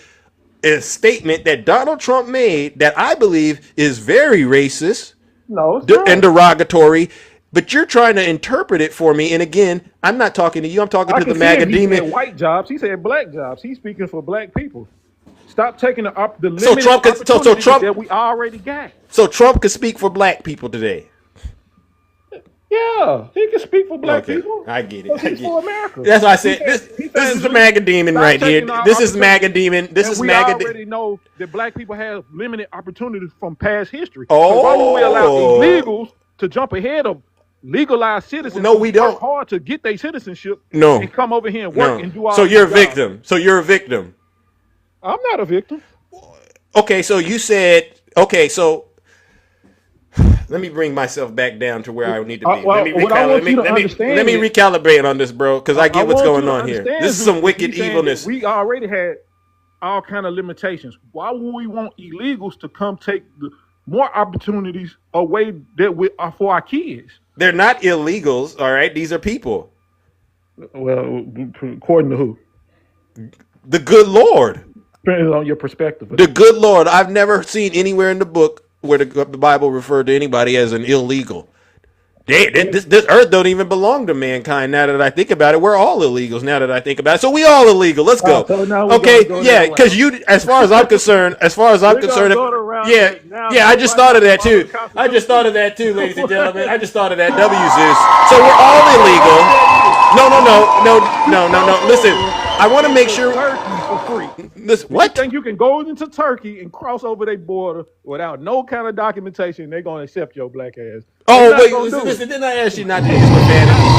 B: a statement that Donald Trump made that I believe is very racist and derogatory, but you're trying to interpret it for me. And again, I'm not talking to you. I'm talking to the MAGA demon.
M: He said white jobs. He said black jobs. He's speaking for black people. Stop taking the limited that we already got.
B: So Trump could speak for black people today.
M: Yeah, he can speak for black people.
B: I get it.
M: He's for America.
B: That's why I said this is the MAGA demon right here. This is MAGA demon. This is MAGA.
M: We already know that black people have limited opportunities from past history.
B: Oh,
M: so why would we allow illegals to jump ahead of legalized citizens?
B: No, we don't.
M: Work hard to get their citizenship.
B: No,
M: and come over here and work and do all.
B: So you're a victim. So you're a victim.
M: I'm not a victim.
B: Okay, so you said so. Let me bring myself back down to where I need to be. Let me recalibrate on this, bro, because I get what's going on here. This is some wicked evilness.
M: We already had all kind of limitations. Why would we want illegals to come take more opportunities away that are for our kids?
B: They're not illegals, all right? These are people.
M: Well, according to who?
B: The good Lord.
M: Depending on your perspective.
B: The good Lord. I've never seen anywhere in the book where the Bible referred to anybody as an illegal. This earth don't even belong to mankind. Now that I think about it, we're all illegals. Now that I think about it, so we all illegal. Let's go. Yeah, because as far as I'm concerned, I just thought of that too. Ladies and gentlemen. I just thought of that. Zeus. So we're all illegal. No. Listen, I want to make sure.
M: For free.
B: What?
M: You think you can go into Turkey and cross over their border without no kind of documentation? They're going to accept your black ass.
B: Listen, didn't I ask you not to use profanity?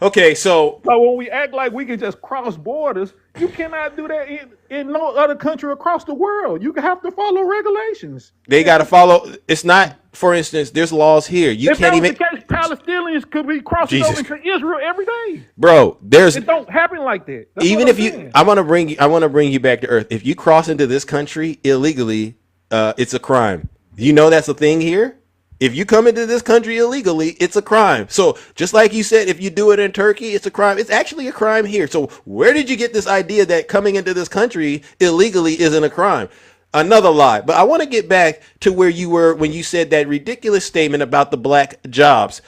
B: Okay, so
M: when we act like we can just cross borders, you cannot do that in no other country across the world. You have to follow regulations.
B: They got to follow. It's not, for instance, there's laws here.
M: If that was the case, Palestinians could be crossing over into Israel every day.
B: Bro,
M: it don't happen like that. That's
B: even if saying. I want to bring you back to earth. If you cross into this country illegally, it's a crime. You know that's a thing here. If you come into this country illegally, it's a crime. So just like you said, if you do it in Turkey, it's a crime. It's actually a crime here. So where did you get this idea that coming into this country illegally isn't a crime? Another lie. But I want to get back to where you were when you said that ridiculous statement about the black jobs.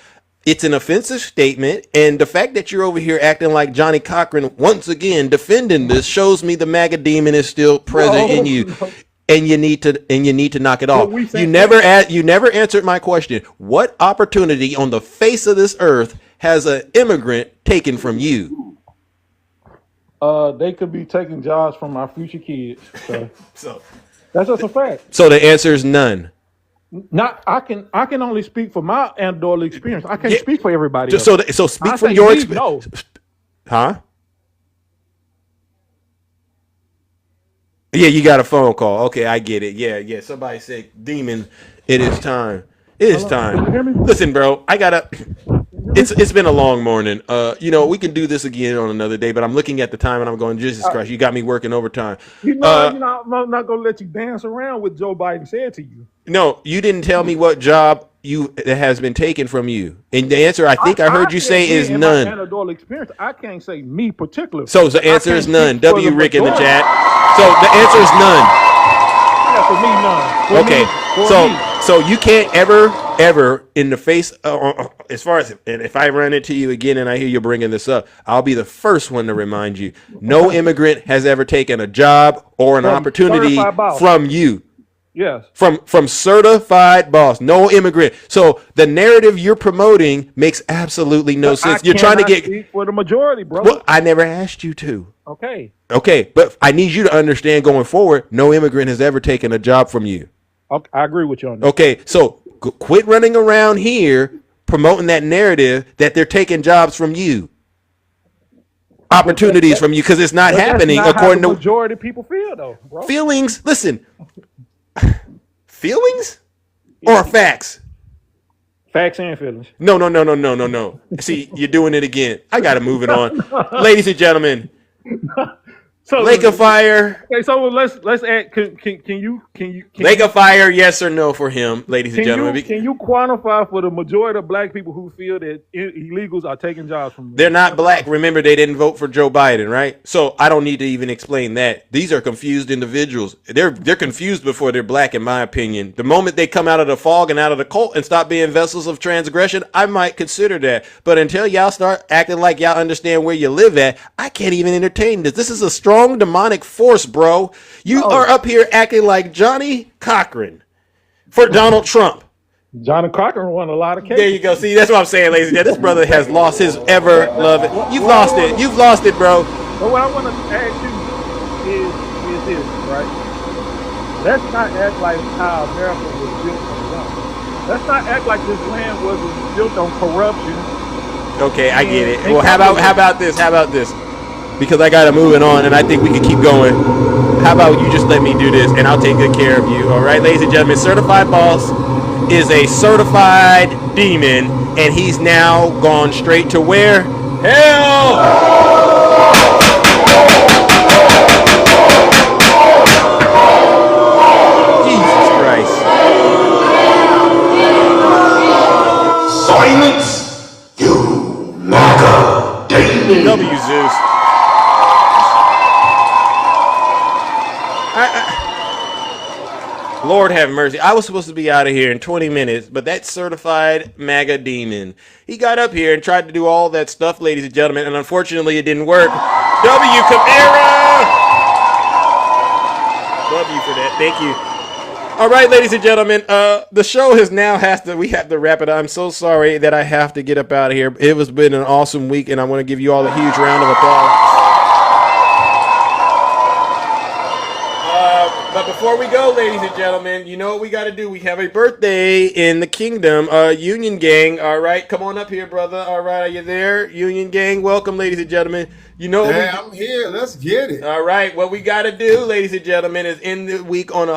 B: It's an offensive statement. And the fact that you're over here acting like Johnny Cochran once again defending this shows me the MAGA demon is still present in you. No. And you need to knock it off. You never answered my question. What opportunity on the face of this earth has an immigrant taken from you?
M: They could be taking jobs from our future kids. So that's just a fact.
B: So the answer is none.
M: I can only speak for my anecdotal experience. I can't speak for everybody else.
B: So speak from your experience. No. Huh? Yeah, you got a phone call. Okay, I get it. Yeah. Somebody said, "Demon, it is time. It is time." Listen, bro, I gotta. It's been a long morning. We can do this again on another day. But I'm looking at the time and I'm going, Jesus Christ, you got me working overtime.
M: I'm not gonna let you dance around with Joe Biden said to you.
B: No, you didn't tell me what job you that has been taken from you? And the answer I think I heard you say is
M: in
B: none.
M: my anecdotal experience, I can't say me particularly.
B: So the answer is none. W. Rick in the
M: majority.
B: chat. So the answer is none.
M: Yeah, for me, none. For
B: Okay.
M: me,
B: So you can't ever in the face as far as, and if I run into you again and I hear you bringing this up, I'll be the first one to remind you. No immigrant has ever taken a job or an opportunity from you.
M: Yes.
B: From certified boss, no immigrant. So the narrative you're promoting makes absolutely no sense. You're trying to get
M: speak for the majority, bro.
B: Well, I never asked you to.
M: Okay,
B: but I need you to understand going forward, no immigrant has ever taken a job from you.
M: Okay, I agree with you on that.
B: Okay, so quit running around here promoting that narrative that they're taking jobs from you, opportunities from you, because it's not happening according to
M: majority of people feel though, bro.
B: Feelings. Listen, feelings or facts.
M: Facts and feelings.
B: No. See, you're doing it again. I got to move it on, ladies and gentlemen.
M: So,
B: Lake of Fire.
M: Okay, so let's add. Can you
B: Lake of Fire? Yes or no for him, ladies and gentlemen?
M: Can you quantify for the majority of black people who feel that illegals are taking jobs from them?
B: They're not black. Remember, they didn't vote for Joe Biden, right? So I don't need to even explain that. These are confused individuals. They're confused before they're black, in my opinion. The moment they come out of the fog and out of the cult and stop being vessels of transgression, I might consider that. But until y'all start acting like y'all understand where you live at, I can't even entertain this. This is a strong demonic force, bro. You are up here acting like Johnny Cochran for Donald Trump.
M: Johnny Cochran won a lot of cases.
B: There you go. See, that's what I'm saying, ladies and gentlemen. This brother has lost his ever loved. You've lost it. You've lost it, bro.
M: But what I want to ask you is this, right? Let's not act like how America was built on land. Let's not act like this land wasn't built on corruption.
B: Okay, I get it. Well, how about this? How about this? Because I gotta move it on, and I think we can keep going. How about you just let me do this, and I'll take good care of you. All right, ladies and gentlemen, Certified Boss is a certified demon, and he's now gone straight to where? Hell! Jesus Christ!
F: Silence, you MAGA demon.
B: W Zeus. Lord have mercy. I was supposed to be out of here in 20 minutes, but that certified MAGA demon, he got up here and tried to do all that stuff, ladies and gentlemen, and unfortunately it didn't work. W. Camara! Love you for that. Thank you. All right, ladies and gentlemen, the show we have to wrap it up. I'm so sorry that I have to get up out of here. It has been an awesome week, and I want to give you all a huge round of applause. But before we go, ladies and gentlemen, you know what we got to do? We have a birthday in the kingdom. Union Gang, all right? Come on up here, brother. All right, are you there? Union Gang, welcome, ladies and gentlemen. You know
J: I'm here. Let's get it.
B: All right, what we got to do, ladies and gentlemen, is end the week on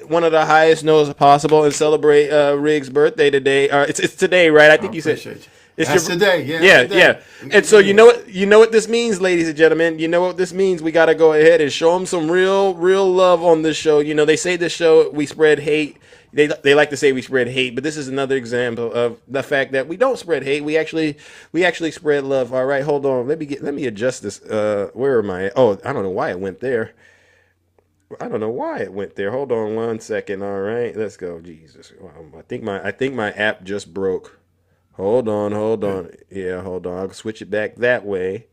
B: one of the highest notes possible and celebrate Riggs' birthday today. It's today, right? I think you said.
J: It's today.
B: Yeah. And so you know what this means, ladies and gentlemen. You know what this means. We got to go ahead and show them some real love on this show. You know, they say this show we spread hate. They like to say we spread hate, but this is another example of the fact that we don't spread hate. We actually spread love. All right, hold on. Let me adjust this. Where am I? Oh, I don't know why it went there. Hold on one second. All right, let's go. Jesus, I think my app just broke. Hold on. Yeah, hold on. I'll switch it back that way,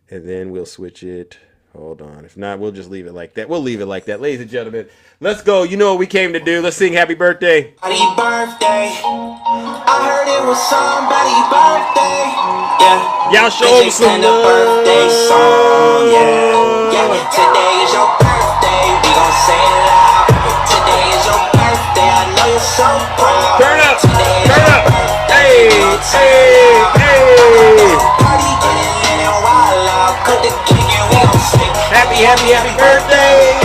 B: and then we'll switch it. Hold on. If not, we'll just leave it like that. We'll leave it like that. Ladies and gentlemen, let's go. You know what we came to do. Let's sing happy birthday.
N: Happy birthday. I heard it was somebody's birthday. Yeah.
B: Y'all show them some love.
N: Birthday song. Yeah. Today is your birthday. We gon' say it loud. Today is your birthday. I know you're so proud.
B: Turn up.
N: Hey.
B: Party
N: getting lit and wild out. Cut the cake and we gon' sing.
B: Happy birthday.
N: Happy birthday.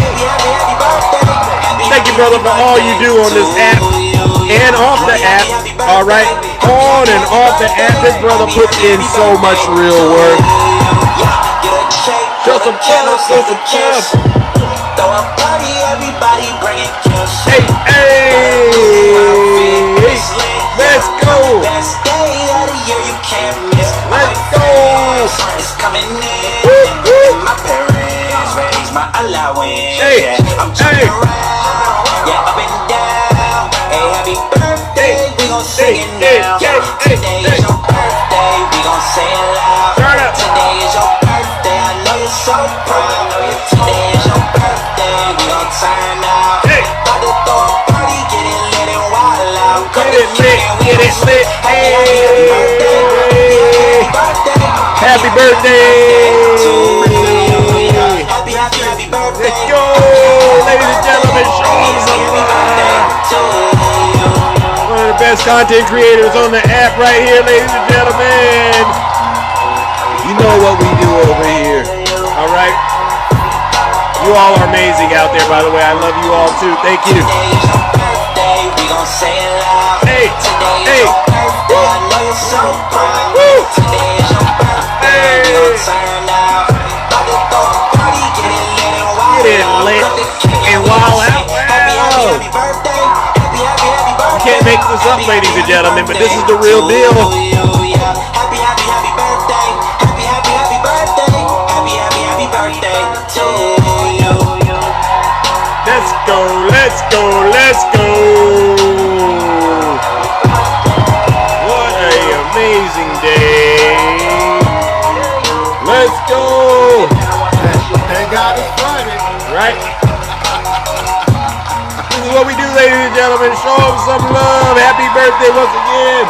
B: Thank you, brother, for all you do on this app and off the app. All right, on and off the app, this brother puts in so much real work. Show some love.
N: Throw a party, everybody bring it.
B: Hey. Let's go.
N: Best day of the year you can't miss.
B: Let's go.
N: It's coming in. And my parents raise my allowance.
B: Hey,
N: Yeah, I'm jumping around. Yeah, up and down. Hey, happy birthday. We gon' sing it now. Today is your birthday. We gon' say it loud. Today is your birthday. I know you're so proud. Today is your birthday. We gon' turn out. About to throw a party, get it lit and wild out.
B: Get it lit, get it lit. Happy birthday to you. Happy birthday. Let's go, ladies and gentlemen. Show them some love. One of the best content creators on the app right here, ladies and gentlemen. You know what we do over here. All right. You all are amazing out there, by the way. I love you all too. Thank you. Hey, hey. Get it lit and wild out. Wow. You can't make this up, ladies and gentlemen, but this is the real deal. Let's go, let's go, let's go. What an amazing day. Let's go.
J: Thank God it's Friday.
B: Right? This is what we do, ladies and gentlemen. Show them some love. Happy birthday once again.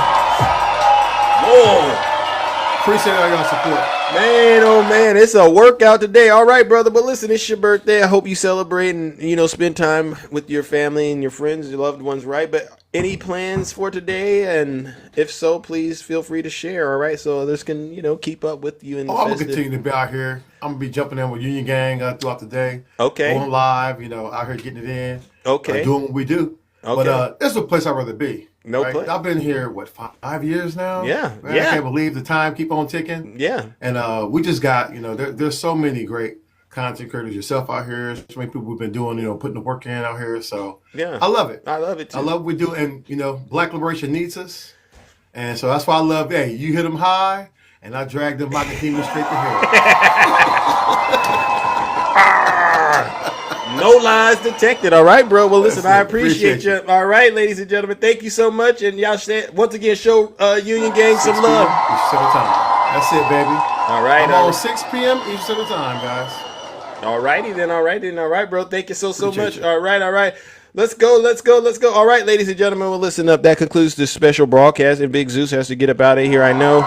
B: Whoa.
J: Appreciate all y'all support.
B: Man, oh man, it's a workout today. All right, brother, but listen, it's your birthday. I hope you celebrate and, spend time with your family and your friends, your loved ones, right? But any plans for today? And if so, please feel free to share, all right? So others can, keep up with you in the
J: I'm going to
B: festive.
J: continue to be out here. I'm going to be jumping in with Union Gang throughout the day.
B: Okay.
J: Going live, out here getting it in.
B: Okay.
J: Doing what we do.
B: Okay.
J: But this is a place I'd rather be.
B: No
J: right?
B: place.
J: I've been here, 5 years now?
B: Yeah.
J: Man,
B: Yeah.
J: I can't believe the time keep on ticking.
B: Yeah.
J: And we just got, there's so many great content creators yourself out here. So many people who've been doing, putting the work in out here. So
B: yeah,
J: I love it.
B: I love it too.
J: I love what we do. And, Black Liberation needs us. And so that's why I love, hey, you hit them high and I drag them MAGA demons straight to hell.
B: No lies detected. All right, bro. Well, listen, I appreciate you. All right, ladies and gentlemen, thank you so much. And y'all said, once again, show Union Gang some love.
J: Eastern Standard Time. That's it, baby.
B: All right.
J: I'm on 6 p.m. Eastern Standard Time, guys.
B: All righty then. All right then. All right, bro. Thank you so much.
J: You.
B: All right. Let's go. All right, ladies and gentlemen, well, listen up. That concludes this special broadcast, and Big Zeus has to get up out of here. I know.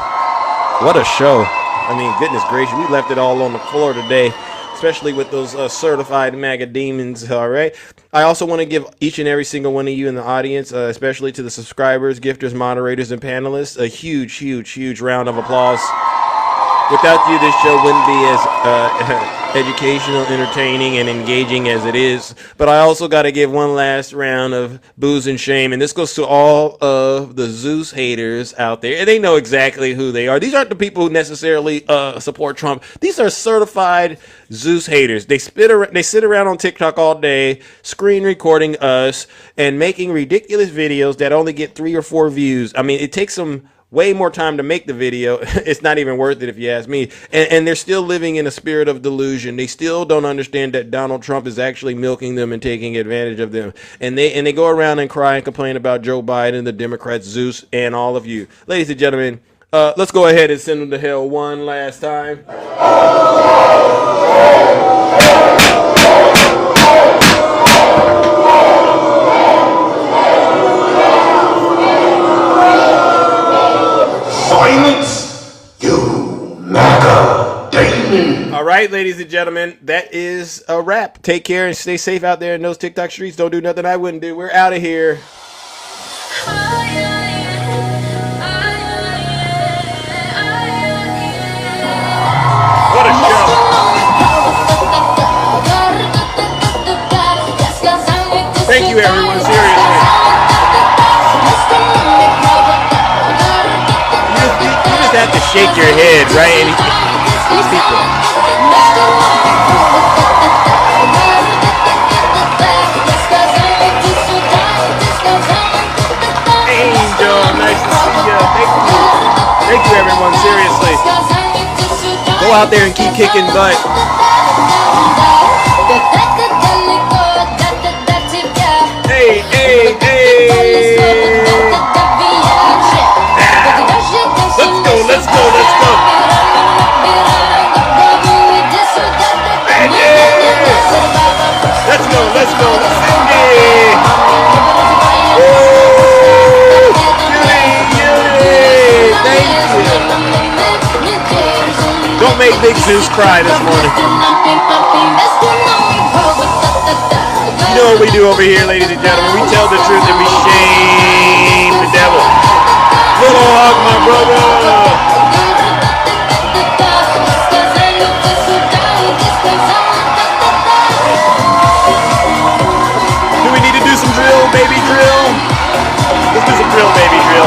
B: What a show. I mean, goodness gracious, we left it all on the floor today, especially with those certified MAGA demons, all right? I also want to give each and every single one of you in the audience, especially to the subscribers, gifters, moderators, and panelists, a huge, huge, huge round of applause. Without you, this show wouldn't be as educational, entertaining, and engaging as it is. But I also got to give one last round of booze and shame, and this goes to all of the Zeus haters out there. And they know exactly who they are. These aren't the people who necessarily support Trump. These are certified Zeus haters. They sit around on TikTok all day, screen recording us, and making ridiculous videos that only get 3 or 4 views. I mean, it takes them way more time to make the video. It's not even worth it if you ask me. And they're still living in a spirit of delusion. They still don't understand that Donald Trump is actually milking them and taking advantage of them. And they go around and cry and complain about Joe Biden, the Democrats, Zeus, and all of you. Ladies and gentlemen, let's go ahead and send them to hell one last time.
F: Silence, you MAGA demon.
B: All right, ladies and gentlemen, that is a wrap. Take care and stay safe out there in those TikTok streets. Don't do nothing I wouldn't do. We're out of here. What a show. Thank you, everyone. Seriously. You just have to shake your head, right? And these people. Angel, nice Thank you, everyone. Seriously. Go out there and keep kicking butt. Hey, hey, hey. Let's go, let's go, let's go. Let's go, let's go. Hey. Thank you. Don't make Big Zeus cry this morning. You know what we do over here, ladies and gentlemen. We tell the truth and we shame the devil. Little hug, my brother. Do we need to do some drill, baby drill? Let's do some drill, baby drill.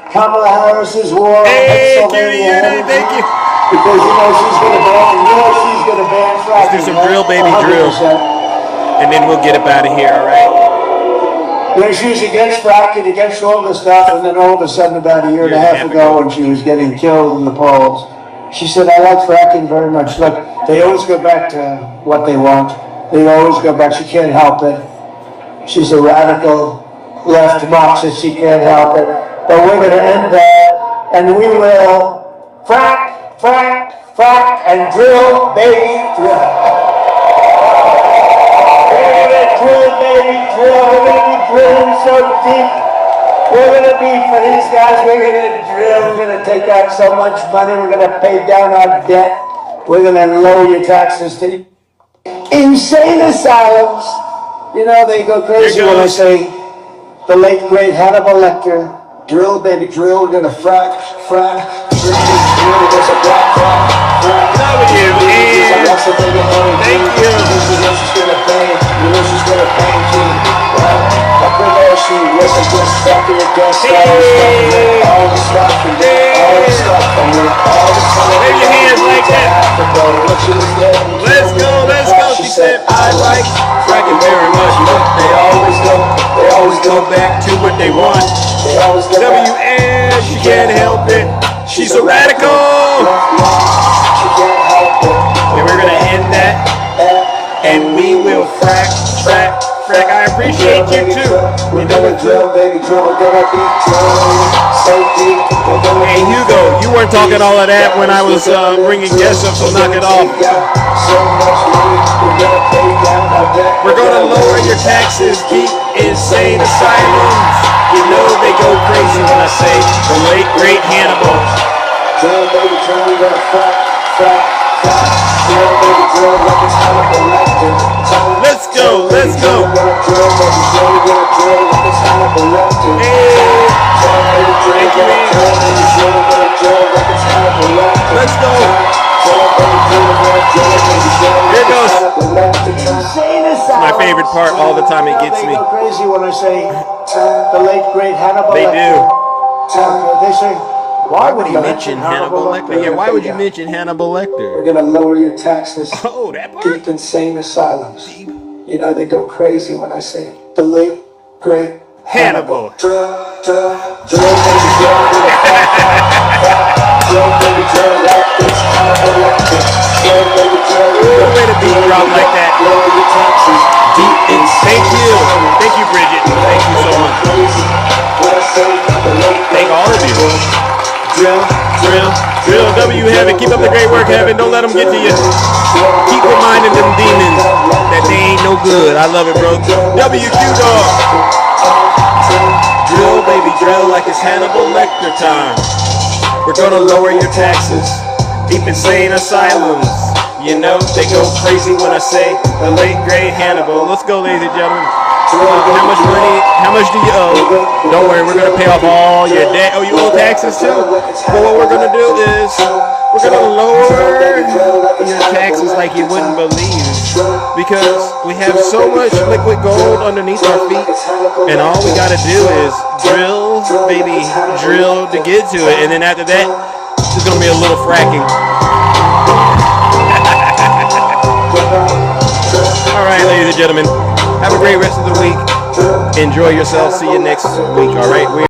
D: Kamala Harris's war.
B: Hey, cutie, thank you.
D: Because she's gonna ban fracking.
B: Let's do some drill, baby drill. And then we'll get up out of here, all right?
D: She was against fracking, against all this stuff, and then all of a sudden, about a year and a half ago, when she was getting killed in the polls, she said, "I like fracking very much." Look, they always go back to what they want. They always go back. She can't help it. She's a radical left Marxist. She can't help it. But we're going to end that, and we will frack, frack, frack, and drill, baby, drill. We're going to drill, baby, drill. We're going to be drilling so deep. We're going to be, for these guys, we're going to drill. We're going to take out so much money. We're going to pay down our debt. We're going to lower your taxes to insane asylums. You know, they go crazy when I say the late, great Hannibal Lecter. Drill, baby, drill. We're gonna frack, frack, drill. There's a black frack, frack.
B: Thank you.
D: She's gonna bang. You know she's gonna bang you. Up in there, she wasn't just sucking against all the stuff, and all the stuff, and all the stuff.
B: Wave your hands like that. Let's go. She said, I like fracking very much. They always go back to what they want. WN, she can't help it. She's a radical. And we're gonna end that. And we will frack, frack, frack. I appreciate you too. We know it's drill, baby, drill. Hey Hugo, you weren't talking all of that when I was bringing guests up, so knock it off. We're gonna lower your taxes, keep insane asylums. You know they go crazy when I say the late great Hannibal. Drill, baby, drill, we gonna frack, frack, frack. Drill, baby, drill, like it's Hannibal Lecter. Let's go, let's go. Drill, baby, drill, we gonna drill like it's Hannibal Lecter. Hey, thank you, man. Let's go. Here it goes. My favorite part all the time. It gets me.
D: They go crazy when I say the late great Hannibal
B: They
D: Lecter.
B: do.
D: They say,
B: why would he mention Hannibal Lecter? Yeah, why would you mention Hannibal Lecter?
D: We're gonna lower your taxes.
B: Oh, that part.
D: Deep insane asylums. You know they go crazy when I say the late great
B: Hannibal. Way to be dropped like that. Deep in. Thank you, Bridget. Thank you so much. Thank all of you. Drill. W Heaven. Keep up the great work, Heaven. Don't let them get to you. Keep reminding them demons that they ain't no good. I love it, bro. WQ dog. Drill, baby, drill like it's Hannibal Lecter time. We're gonna lower your taxes. Deep insane asylums. You know they go crazy when I say the late great Hannibal. Let's go, ladies and gentlemen. How much money? How much do you owe? Don't worry, we're gonna pay off all your debt. Oh, you owe taxes too? Well, what we're gonna do is we're gonna lower your taxes like you wouldn't believe, because we have so much liquid gold underneath our feet, and all we gotta do is drill, baby, drill to get to it, and then after that, there's gonna be a little fracking. All right, ladies and gentlemen. Have a great rest of the week. Enjoy yourself. See you next week. All right.